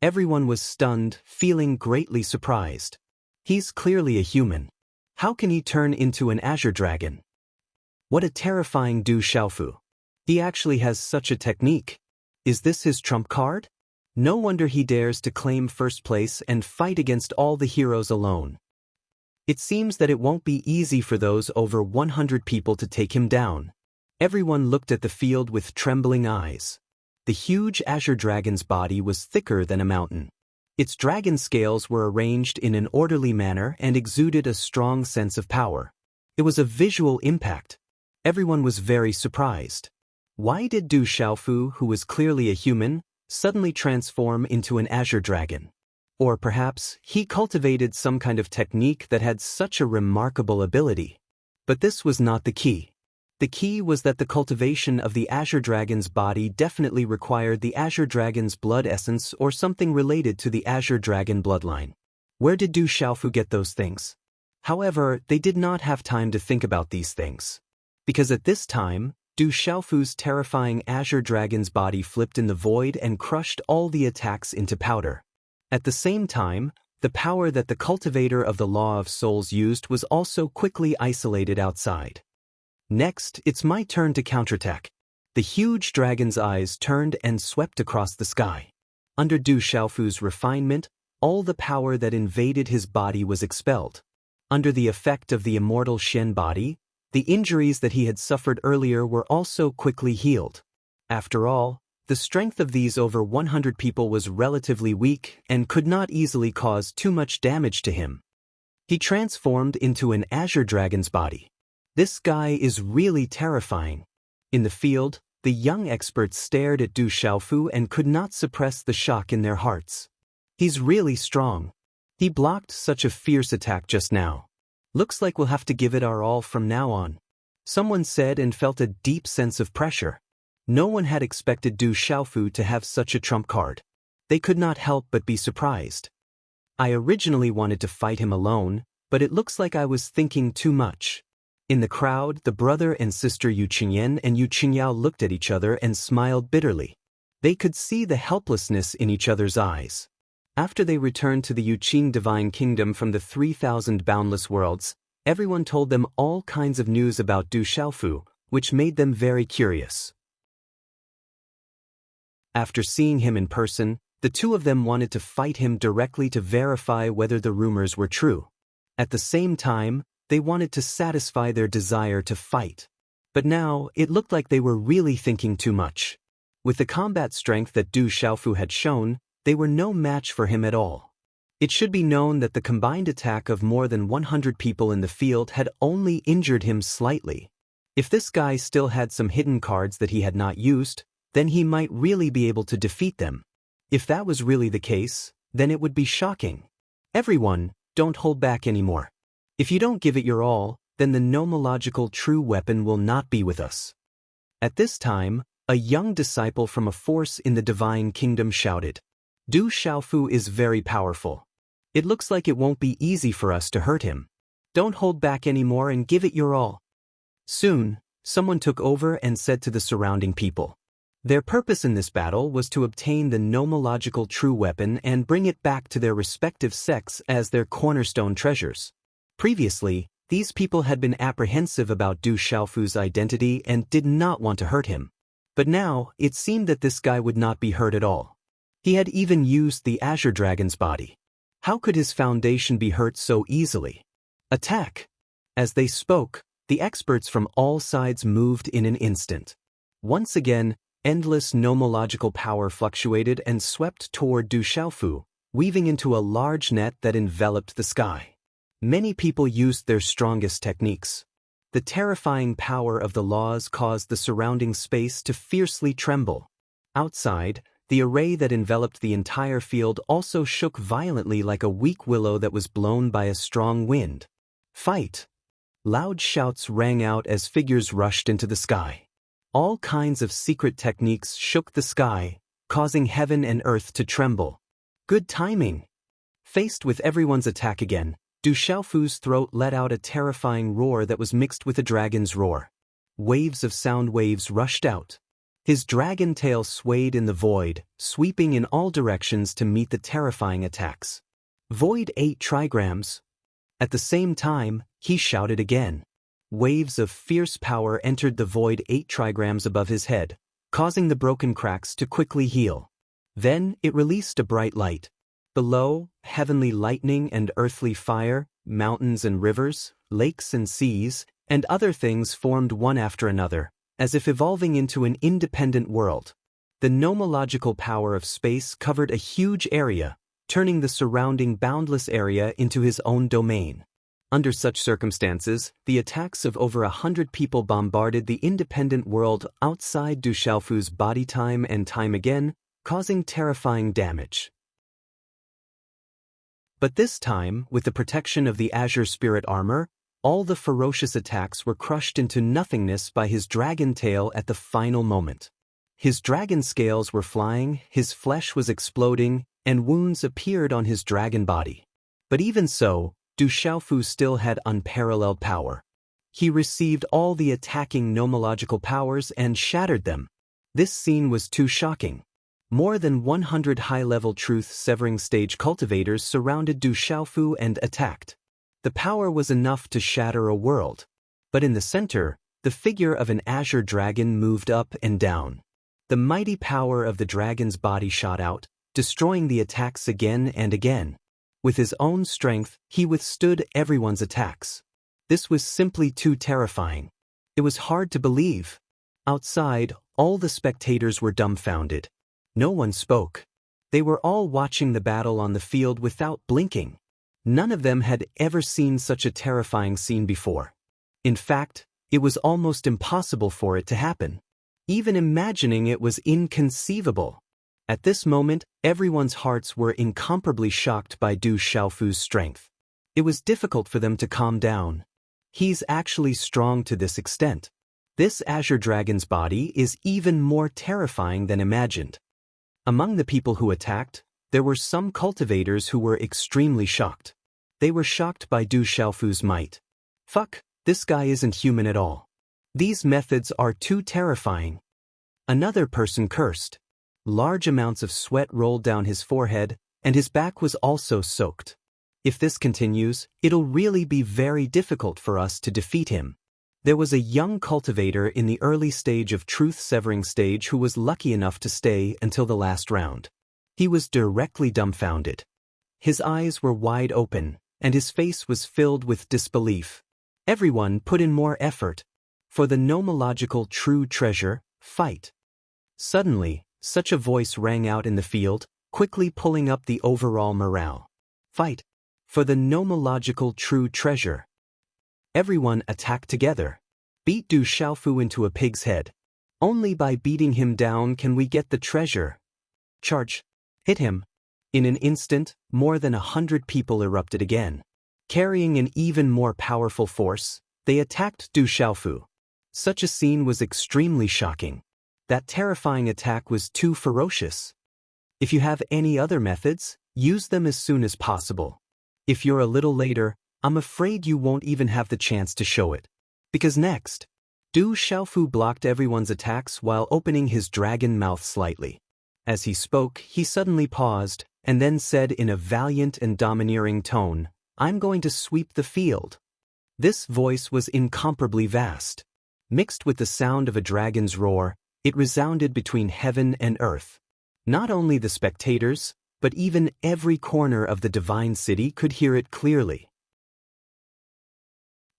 Everyone was stunned, feeling greatly surprised. He's clearly a human. How can he turn into an Azure Dragon? What a terrifying Du Xiaofu. He actually has such a technique. Is this his trump card? No wonder he dares to claim first place and fight against all the heroes alone. It seems that it won't be easy for those over 100 people to take him down. Everyone looked at the field with trembling eyes. The huge Azure Dragon's body was thicker than a mountain. Its dragon scales were arranged in an orderly manner and exuded a strong sense of power. It was a visual impact. Everyone was very surprised. Why did Du Xiaofu, who was clearly a human, suddenly transform into an Azure Dragon? Or perhaps he cultivated some kind of technique that had such a remarkable ability. But this was not the key. The key was that the cultivation of the Azure Dragon's body definitely required the Azure Dragon's blood essence or something related to the Azure Dragon bloodline. Where did Du Xiaofu get those things? However, they did not have time to think about these things. Because at this time, Du Xiaofu's terrifying Azure Dragon's body flipped in the void and crushed all the attacks into powder. At the same time, the power that the cultivator of the Law of Souls used was also quickly isolated outside. Next, it's my turn to counterattack. The huge dragon's eyes turned and swept across the sky. Under Du Xiaofu's refinement, all the power that invaded his body was expelled. Under the effect of the immortal Shen body, the injuries that he had suffered earlier were also quickly healed. After all, the strength of these over 100 people was relatively weak and could not easily cause too much damage to him. He transformed into an Azure Dragon's body. This guy is really terrifying. In the field, the young experts stared at Du Xiaofu and could not suppress the shock in their hearts. He's really strong. He blocked such a fierce attack just now. Looks like we'll have to give it our all from now on. Someone said and felt a deep sense of pressure. No one had expected Du Xiaofu to have such a trump card. They could not help but be surprised. I originally wanted to fight him alone, but it looks like I was thinking too much. In the crowd, the brother and sister Yu Qingyan and Yu Qingyao looked at each other and smiled bitterly. They could see the helplessness in each other's eyes. After they returned to the Yuqing Divine Kingdom from the 3,000 boundless worlds, everyone told them all kinds of news about Du Xiaofu, which made them very curious. After seeing him in person, the two of them wanted to fight him directly to verify whether the rumors were true. At the same time, they wanted to satisfy their desire to fight. But now, it looked like they were really thinking too much. With the combat strength that Du Xiaofu had shown, they were no match for him at all. It should be known that the combined attack of more than 100 people in the field had only injured him slightly. If this guy still had some hidden cards that he had not used, then he might really be able to defeat them. If that was really the case, then it would be shocking. Everyone, don't hold back anymore. If you don't give it your all, then the nomological true weapon will not be with us. At this time, a young disciple from a force in the Divine Kingdom shouted, Du Xiaofu is very powerful. It looks like it won't be easy for us to hurt him. Don't hold back anymore and give it your all. Soon, someone took over and said to the surrounding people. Their purpose in this battle was to obtain the nomological true weapon and bring it back to their respective sects as their cornerstone treasures. Previously, these people had been apprehensive about Du Xiaofu's identity and did not want to hurt him. But now, it seemed that this guy would not be hurt at all. He had even used the Azure Dragon's body. How could his foundation be hurt so easily? Attack! As they spoke, the experts from all sides moved in an instant. Once again, endless nomological power fluctuated and swept toward Du Xiaofu, weaving into a large net that enveloped the sky. Many people used their strongest techniques. The terrifying power of the laws caused the surrounding space to fiercely tremble. Outside, the array that enveloped the entire field also shook violently like a weak willow that was blown by a strong wind. Fight! Loud shouts rang out as figures rushed into the sky. All kinds of secret techniques shook the sky, causing heaven and earth to tremble. Good timing! Faced with everyone's attack again, Du Xiaofu's throat let out a terrifying roar that was mixed with a dragon's roar. Waves of sound waves rushed out. His dragon tail swayed in the void, sweeping in all directions to meet the terrifying attacks. Void 8 trigrams. At the same time, he shouted again. Waves of fierce power entered the void 8 trigrams above his head, causing the broken cracks to quickly heal. Then it released a bright light. Below, heavenly lightning and earthly fire, mountains and rivers, lakes and seas, and other things formed one after another, as if evolving into an independent world. The nomological power of space covered a huge area, turning the surrounding boundless area into his own domain. Under such circumstances, the attacks of over 100 people bombarded the independent world outside Du Xiaofu's body time and time again, causing terrifying damage. But this time, with the protection of the Azure Spirit armor, all the ferocious attacks were crushed into nothingness by his dragon tail at the final moment. His dragon scales were flying, his flesh was exploding, and wounds appeared on his dragon body. But even so, Du Xiaofu still had unparalleled power. He received all the attacking nomological powers and shattered them. This scene was too shocking. More than 100 high-level truth-severing stage cultivators surrounded Du Xiaofu and attacked. The power was enough to shatter a world. But in the center, the figure of an azure dragon moved up and down. The mighty power of the dragon's body shot out, destroying the attacks again and again. With his own strength, he withstood everyone's attacks. This was simply too terrifying. It was hard to believe. Outside, all the spectators were dumbfounded. No one spoke. They were all watching the battle on the field without blinking. None of them had ever seen such a terrifying scene before. In fact, it was almost impossible for it to happen. Even imagining it was inconceivable. At this moment, everyone's hearts were incomparably shocked by Du Xiaofu's strength. It was difficult for them to calm down. He's actually strong to this extent. This azure dragon's body is even more terrifying than imagined. Among the people who attacked, there were some cultivators who were extremely shocked. They were shocked by Du Xiaofu's might. Fuck, this guy isn't human at all. These methods are too terrifying. Another person cursed. Large amounts of sweat rolled down his forehead, and his back was also soaked. If this continues, it'll really be very difficult for us to defeat him. There was a young cultivator in the early stage of truth-severing stage who was lucky enough to stay until the last round. He was directly dumbfounded. His eyes were wide open, and his face was filled with disbelief. Everyone put in more effort. For the nomological true treasure, fight. Suddenly, such a voice rang out in the field, quickly pulling up the overall morale. Fight. For the nomological true treasure. Everyone attack together. Beat Du Xiaofu into a pig's head. Only by beating him down can we get the treasure. Charge. Hit him. In an instant, more than 100 people erupted again. Carrying an even more powerful force, they attacked Du Xiaofu. Such a scene was extremely shocking. That terrifying attack was too ferocious. If you have any other methods, use them as soon as possible. If you're a little later, I'm afraid you won't even have the chance to show it. Because next, Du Xiaofu blocked everyone's attacks while opening his dragon mouth slightly. As he spoke, he suddenly paused, and then said in a valiant and domineering tone, "I'm going to sweep the field." This voice was incomparably vast. Mixed with the sound of a dragon's roar, it resounded between heaven and earth. Not only the spectators, but even every corner of the divine city could hear it clearly.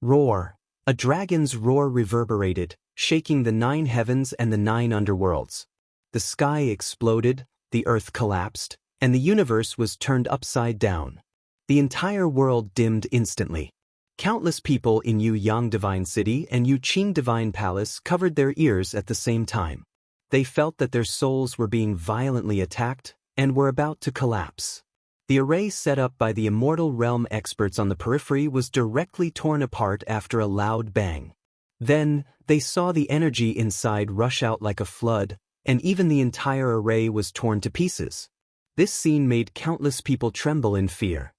Roar. A dragon's roar reverberated, shaking the 9 heavens and the 9 underworlds. The sky exploded, the earth collapsed, and the universe was turned upside down. The entire world dimmed instantly. Countless people in Yuyang Divine City and Yuqing Divine Palace covered their ears at the same time. They felt that their souls were being violently attacked and were about to collapse. The array set up by the Immortal Realm experts on the periphery was directly torn apart after a loud bang. Then, they saw the energy inside rush out like a flood, and even the entire array was torn to pieces. This scene made countless people tremble in fear.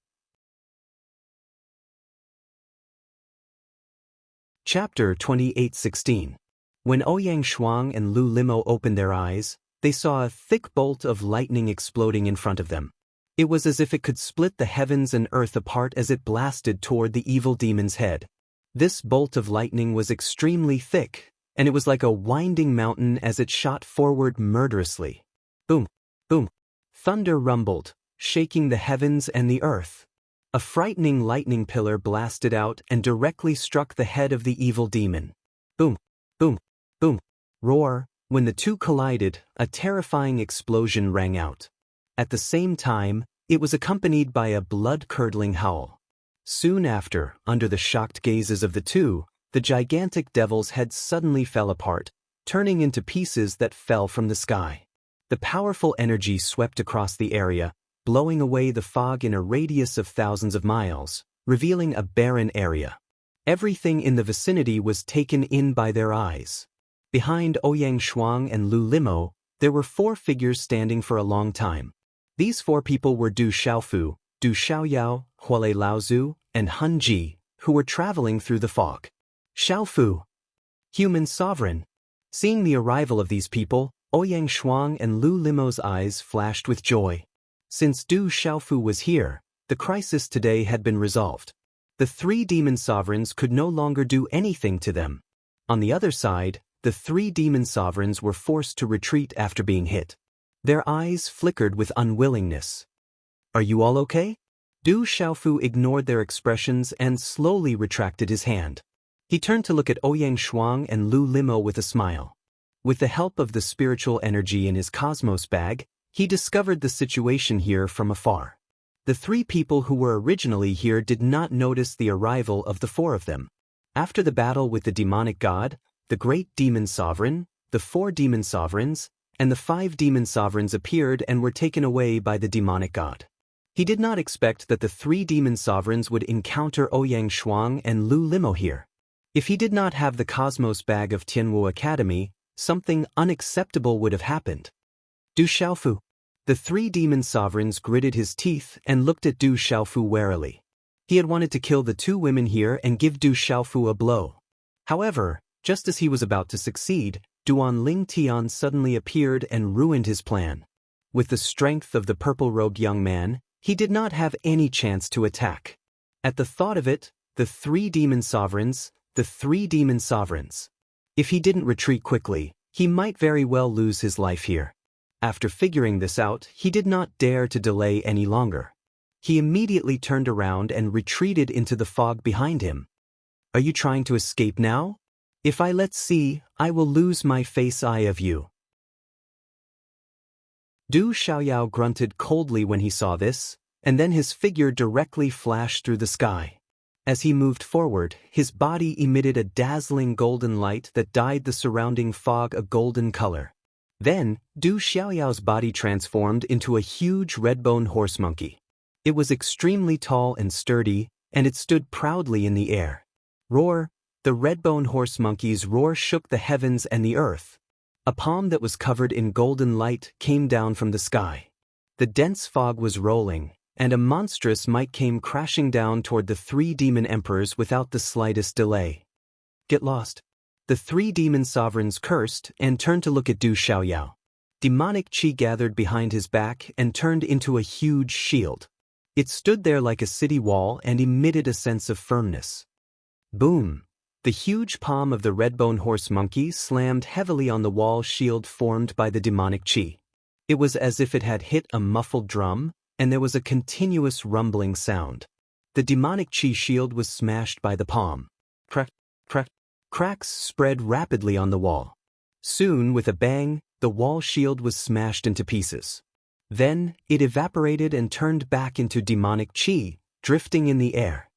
Chapter 28:16. When Ouyang Shuang and Lu Limo opened their eyes, they saw a thick bolt of lightning exploding in front of them. It was as if it could split the heavens and earth apart as it blasted toward the evil demon's head. This bolt of lightning was extremely thick, and it was like a winding mountain as it shot forward murderously. Boom, boom. Thunder rumbled, shaking the heavens and the earth. A frightening lightning pillar blasted out and directly struck the head of the evil demon. Boom, boom, boom. Roar. When the two collided, a terrifying explosion rang out. At the same time, it was accompanied by a blood-curdling howl. Soon after, under the shocked gazes of the two, the gigantic devil's head suddenly fell apart, turning into pieces that fell from the sky. The powerful energy swept across the area, blowing away the fog in a radius of thousands of miles, revealing a barren area. Everything in the vicinity was taken in by their eyes. Behind Ouyang Shuang and Lu Limo, there were 4 figures standing for a long time. These 4 people were Du Xiaofu, Du Xiaoyao, Hualei Laozu, and Hun Ji, who were traveling through the fog. Xiaofu, human sovereign. Seeing the arrival of these people, Ouyang Shuang and Lu Limo's eyes flashed with joy. Since Du Xiaofu was here, the crisis today had been resolved. The 3 demon sovereigns could no longer do anything to them. On the other side, the 3 demon sovereigns were forced to retreat after being hit. Their eyes flickered with unwillingness. Are you all okay? Du Xiaofu ignored their expressions and slowly retracted his hand. He turned to look at Ouyang Shuang and Lu Limo with a smile. With the help of the spiritual energy in his cosmos bag, he discovered the situation here from afar. The 3 people who were originally here did not notice the arrival of the 4 of them. After the battle with the demonic god, the great demon sovereign, the 4 demon sovereigns, and the 5 demon sovereigns appeared and were taken away by the demonic god. He did not expect that the 3 demon sovereigns would encounter Ouyang Shuang and Lu Limo here. If he did not have the cosmos bag of Tianwu Academy, something unacceptable would have happened. Du Xiaofu. The 3 demon sovereigns gritted his teeth and looked at Du Xiaofu warily. He had wanted to kill the 2 women here and give Du Xiaofu a blow. However, just as he was about to succeed, Duan Ling Tian suddenly appeared and ruined his plan. With the strength of the purple-robed young man, he did not have any chance to attack. At the thought of it, the 3 demon sovereigns. If he didn't retreat quickly, he might very well lose his life here. After figuring this out, he did not dare to delay any longer. He immediately turned around and retreated into the fog behind him. Are you trying to escape now? If I let's see, I will lose my face eye of you. Du Xiaoyao grunted coldly when he saw this, and then his figure directly flashed through the sky. As he moved forward, his body emitted a dazzling golden light that dyed the surrounding fog a golden color. Then, Du Xiaoyao's body transformed into a huge red-boned horse monkey. It was extremely tall and sturdy, and it stood proudly in the air. Roar! The red-boned horse monkey's roar shook the heavens and the earth. A palm that was covered in golden light came down from the sky. The dense fog was rolling, and a monstrous might came crashing down toward the 3 demon emperors without the slightest delay. Get lost. The 3 demon sovereigns cursed and turned to look at Du Xiaoyao. Demonic chi gathered behind his back and turned into a huge shield. It stood there like a city wall and emitted a sense of firmness. Boom! The huge palm of the red-boned horse monkey slammed heavily on the wall shield formed by the demonic chi. It was as if it had hit a muffled drum, and there was a continuous rumbling sound. The demonic chi shield was smashed by the palm. Crack, crack. Cracks spread rapidly on the wall. Soon, with a bang, the wall shield was smashed into pieces. Then, it evaporated and turned back into demonic chi, drifting in the air.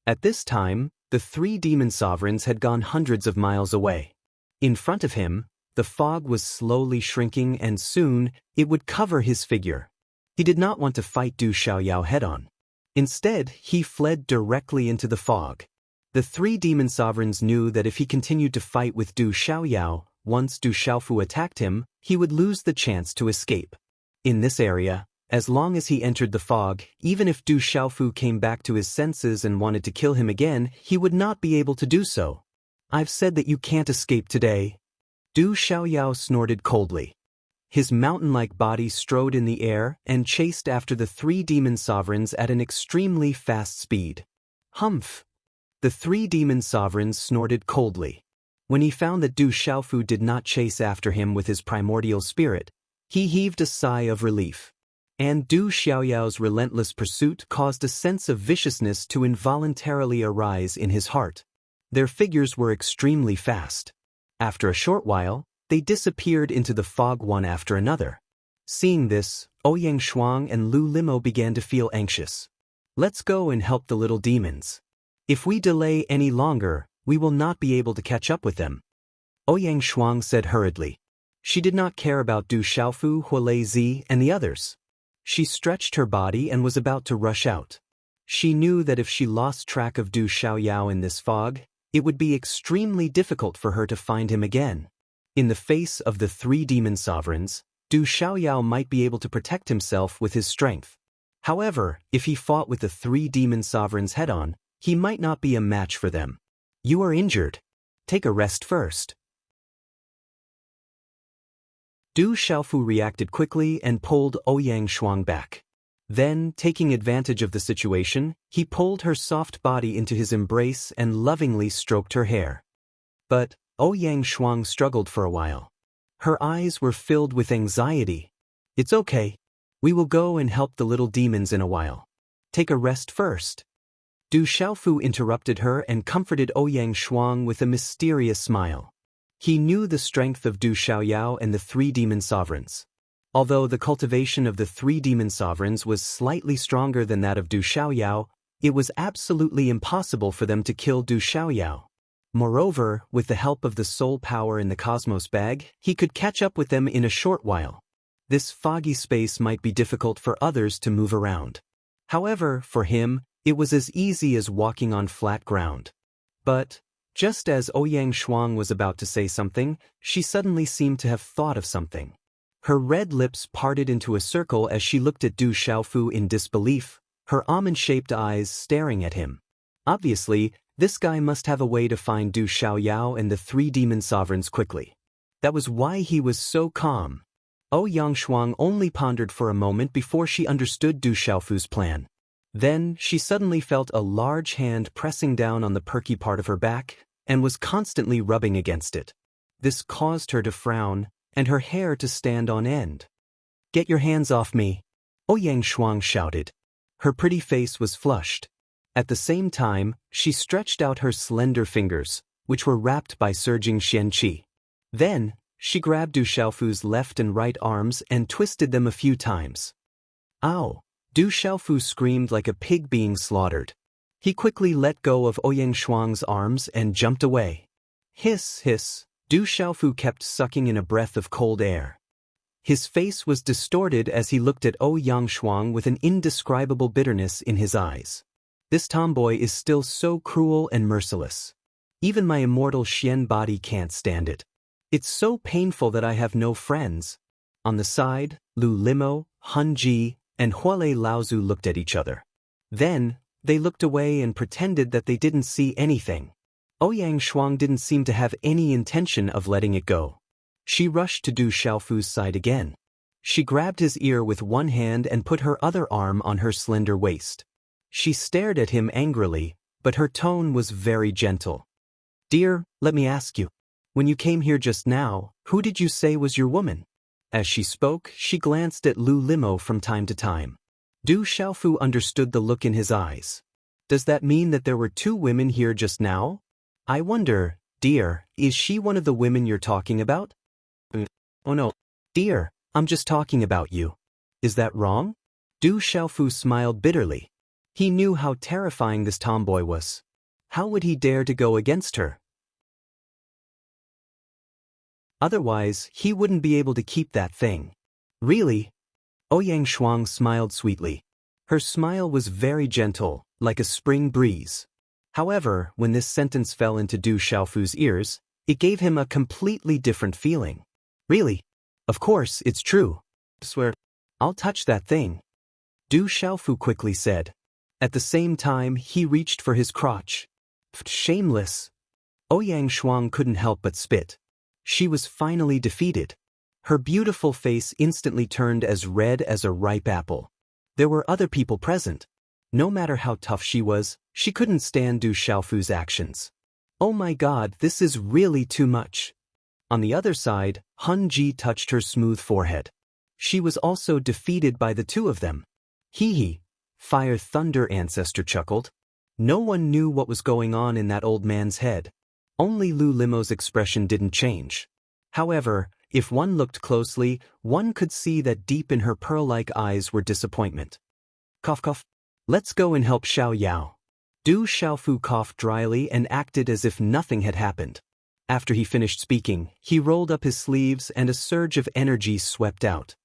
At this time, the 3 demon sovereigns had gone hundreds of miles away. In front of him, the fog was slowly shrinking and soon, it would cover his figure. He did not want to fight Du Xiaoyao head-on. Instead, he fled directly into the fog. The 3 demon sovereigns knew that if he continued to fight with Du Xiaoyao, once Du Xiaofu attacked him, he would lose the chance to escape. In this area, as long as he entered the fog, even if Du Xiaofu came back to his senses and wanted to kill him again, he would not be able to do so. I've said that you can't escape today. Du Xiaoyao snorted coldly. His mountain-like body strode in the air and chased after the three demon sovereigns at an extremely fast speed. Humph! The three demon sovereigns snorted coldly. When he found that Du Xiaofu did not chase after him with his primordial spirit, he heaved a sigh of relief. And Du Xiaoyao's relentless pursuit caused a sense of viciousness to involuntarily arise in his heart. Their figures were extremely fast. After a short while, they disappeared into the fog one after another. Seeing this, Ouyang Shuang and Lu Limo began to feel anxious. Let's go and help the little demons. If we delay any longer, we will not be able to catch up with them. Ouyang Shuang said hurriedly. She did not care about Du Xiaofu, Huolei Zi, and the others. She stretched her body and was about to rush out. She knew that if she lost track of Du Xiaoyao in this fog, it would be extremely difficult for her to find him again. In the face of the three demon sovereigns, Du Xiaoyao might be able to protect himself with his strength. However, if he fought with the three demon sovereigns head-on, he might not be a match for them. You are injured. Take a rest first. Du Xiaofu reacted quickly and pulled Ouyang Shuang back. Then, taking advantage of the situation, he pulled her soft body into his embrace and lovingly stroked her hair. But Ouyang Shuang struggled for a while. Her eyes were filled with anxiety. It's okay. We will go and help the little demons in a while. Take a rest first. Du Xiaofu interrupted her and comforted Ouyang Shuang with a mysterious smile. He knew the strength of Du Xiaoyao and the three demon sovereigns. Although the cultivation of the three demon sovereigns was slightly stronger than that of Du Xiaoyao, it was absolutely impossible for them to kill Du Xiaoyao. Moreover, with the help of the soul power in the Cosmos Bag, he could catch up with them in a short while. This foggy space might be difficult for others to move around. However, for him, it was as easy as walking on flat ground. But, just as Ouyang Shuang was about to say something, she suddenly seemed to have thought of something. Her red lips parted into a circle as she looked at Du Xiaofu in disbelief, her almond-shaped eyes staring at him. Obviously, this guy must have a way to find Du Xiaoyao and the three demon sovereigns quickly. That was why he was so calm. Ouyang Shuang only pondered for a moment before she understood Du Xiaofu's plan. Then, she suddenly felt a large hand pressing down on the perky part of her back, and was constantly rubbing against it. This caused her to frown, and her hair to stand on end. Get your hands off me! Ouyang Shuang shouted. Her pretty face was flushed. At the same time, she stretched out her slender fingers, which were wrapped by surging xianqi. Then, she grabbed Du Xiaofu's left and right arms and twisted them a few times. Ow! Du Xiaofu screamed like a pig being slaughtered. He quickly let go of Ouyang Shuang's arms and jumped away. Hiss, hiss! Du Xiaofu kept sucking in a breath of cold air. His face was distorted as he looked at Ouyang Shuang with an indescribable bitterness in his eyes. This tomboy is still so cruel and merciless. Even my immortal Xian body can't stand it. It's so painful that I have no friends. On the side, Lu Limo, Han Ji, and Huolei Laozu looked at each other. Then, they looked away and pretended that they didn't see anything. Ouyang Shuang didn't seem to have any intention of letting it go. She rushed to Du Xiaofu's side again. She grabbed his ear with one hand and put her other arm on her slender waist. She stared at him angrily, but her tone was very gentle. Dear, let me ask you. When you came here just now, who did you say was your woman? As she spoke, she glanced at Lu Limo from time to time. Du Xiaofu understood the look in his eyes. Does that mean that there were two women here just now? I wonder, dear, is she one of the women you're talking about? Oh no, dear, I'm just talking about you. Is that wrong? Du Xiaofu smiled bitterly. He knew how terrifying this tomboy was. How would he dare to go against her? Otherwise, he wouldn't be able to keep that thing. Really? Ouyang Shuang smiled sweetly. Her smile was very gentle, like a spring breeze. However, when this sentence fell into Du Xiaofu's ears, it gave him a completely different feeling. Really? Of course, it's true. I swear, I'll touch that thing. Du Xiaofu quickly said. At the same time, he reached for his crotch. Shameless. Ouyang Shuang couldn't help but spit. She was finally defeated. Her beautiful face instantly turned as red as a ripe apple. There were other people present. No matter how tough she was, she couldn't stand Du Xiaofu's actions. Oh my god, this is really too much. On the other side, Hun Ji touched her smooth forehead. She was also defeated by the two of them. Hee hee, Fire Thunder Ancestor chuckled. No one knew what was going on in that old man's head. Only Lu Limo's expression didn't change. However, if one looked closely, one could see that deep in her pearl-like eyes were disappointment. Cough cough. Let's go and help Xiao Yao. Du Xiaofu coughed dryly and acted as if nothing had happened. After he finished speaking, he rolled up his sleeves and a surge of energy swept out.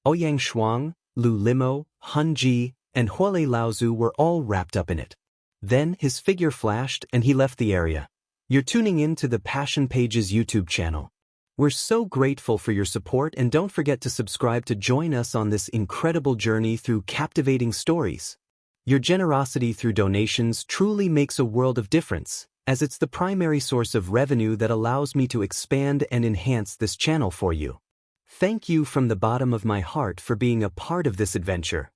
Ouyang Shuang, Lu Limo, Hun Ji, and Huolei Laozu were all wrapped up in it. Then his figure flashed and he left the area. You're tuning in to the Passion Pages YouTube channel. We're so grateful for your support, and don't forget to subscribe to join us on this incredible journey through captivating stories. Your generosity through donations truly makes a world of difference, as it's the primary source of revenue that allows me to expand and enhance this channel for you. Thank you from the bottom of my heart for being a part of this adventure.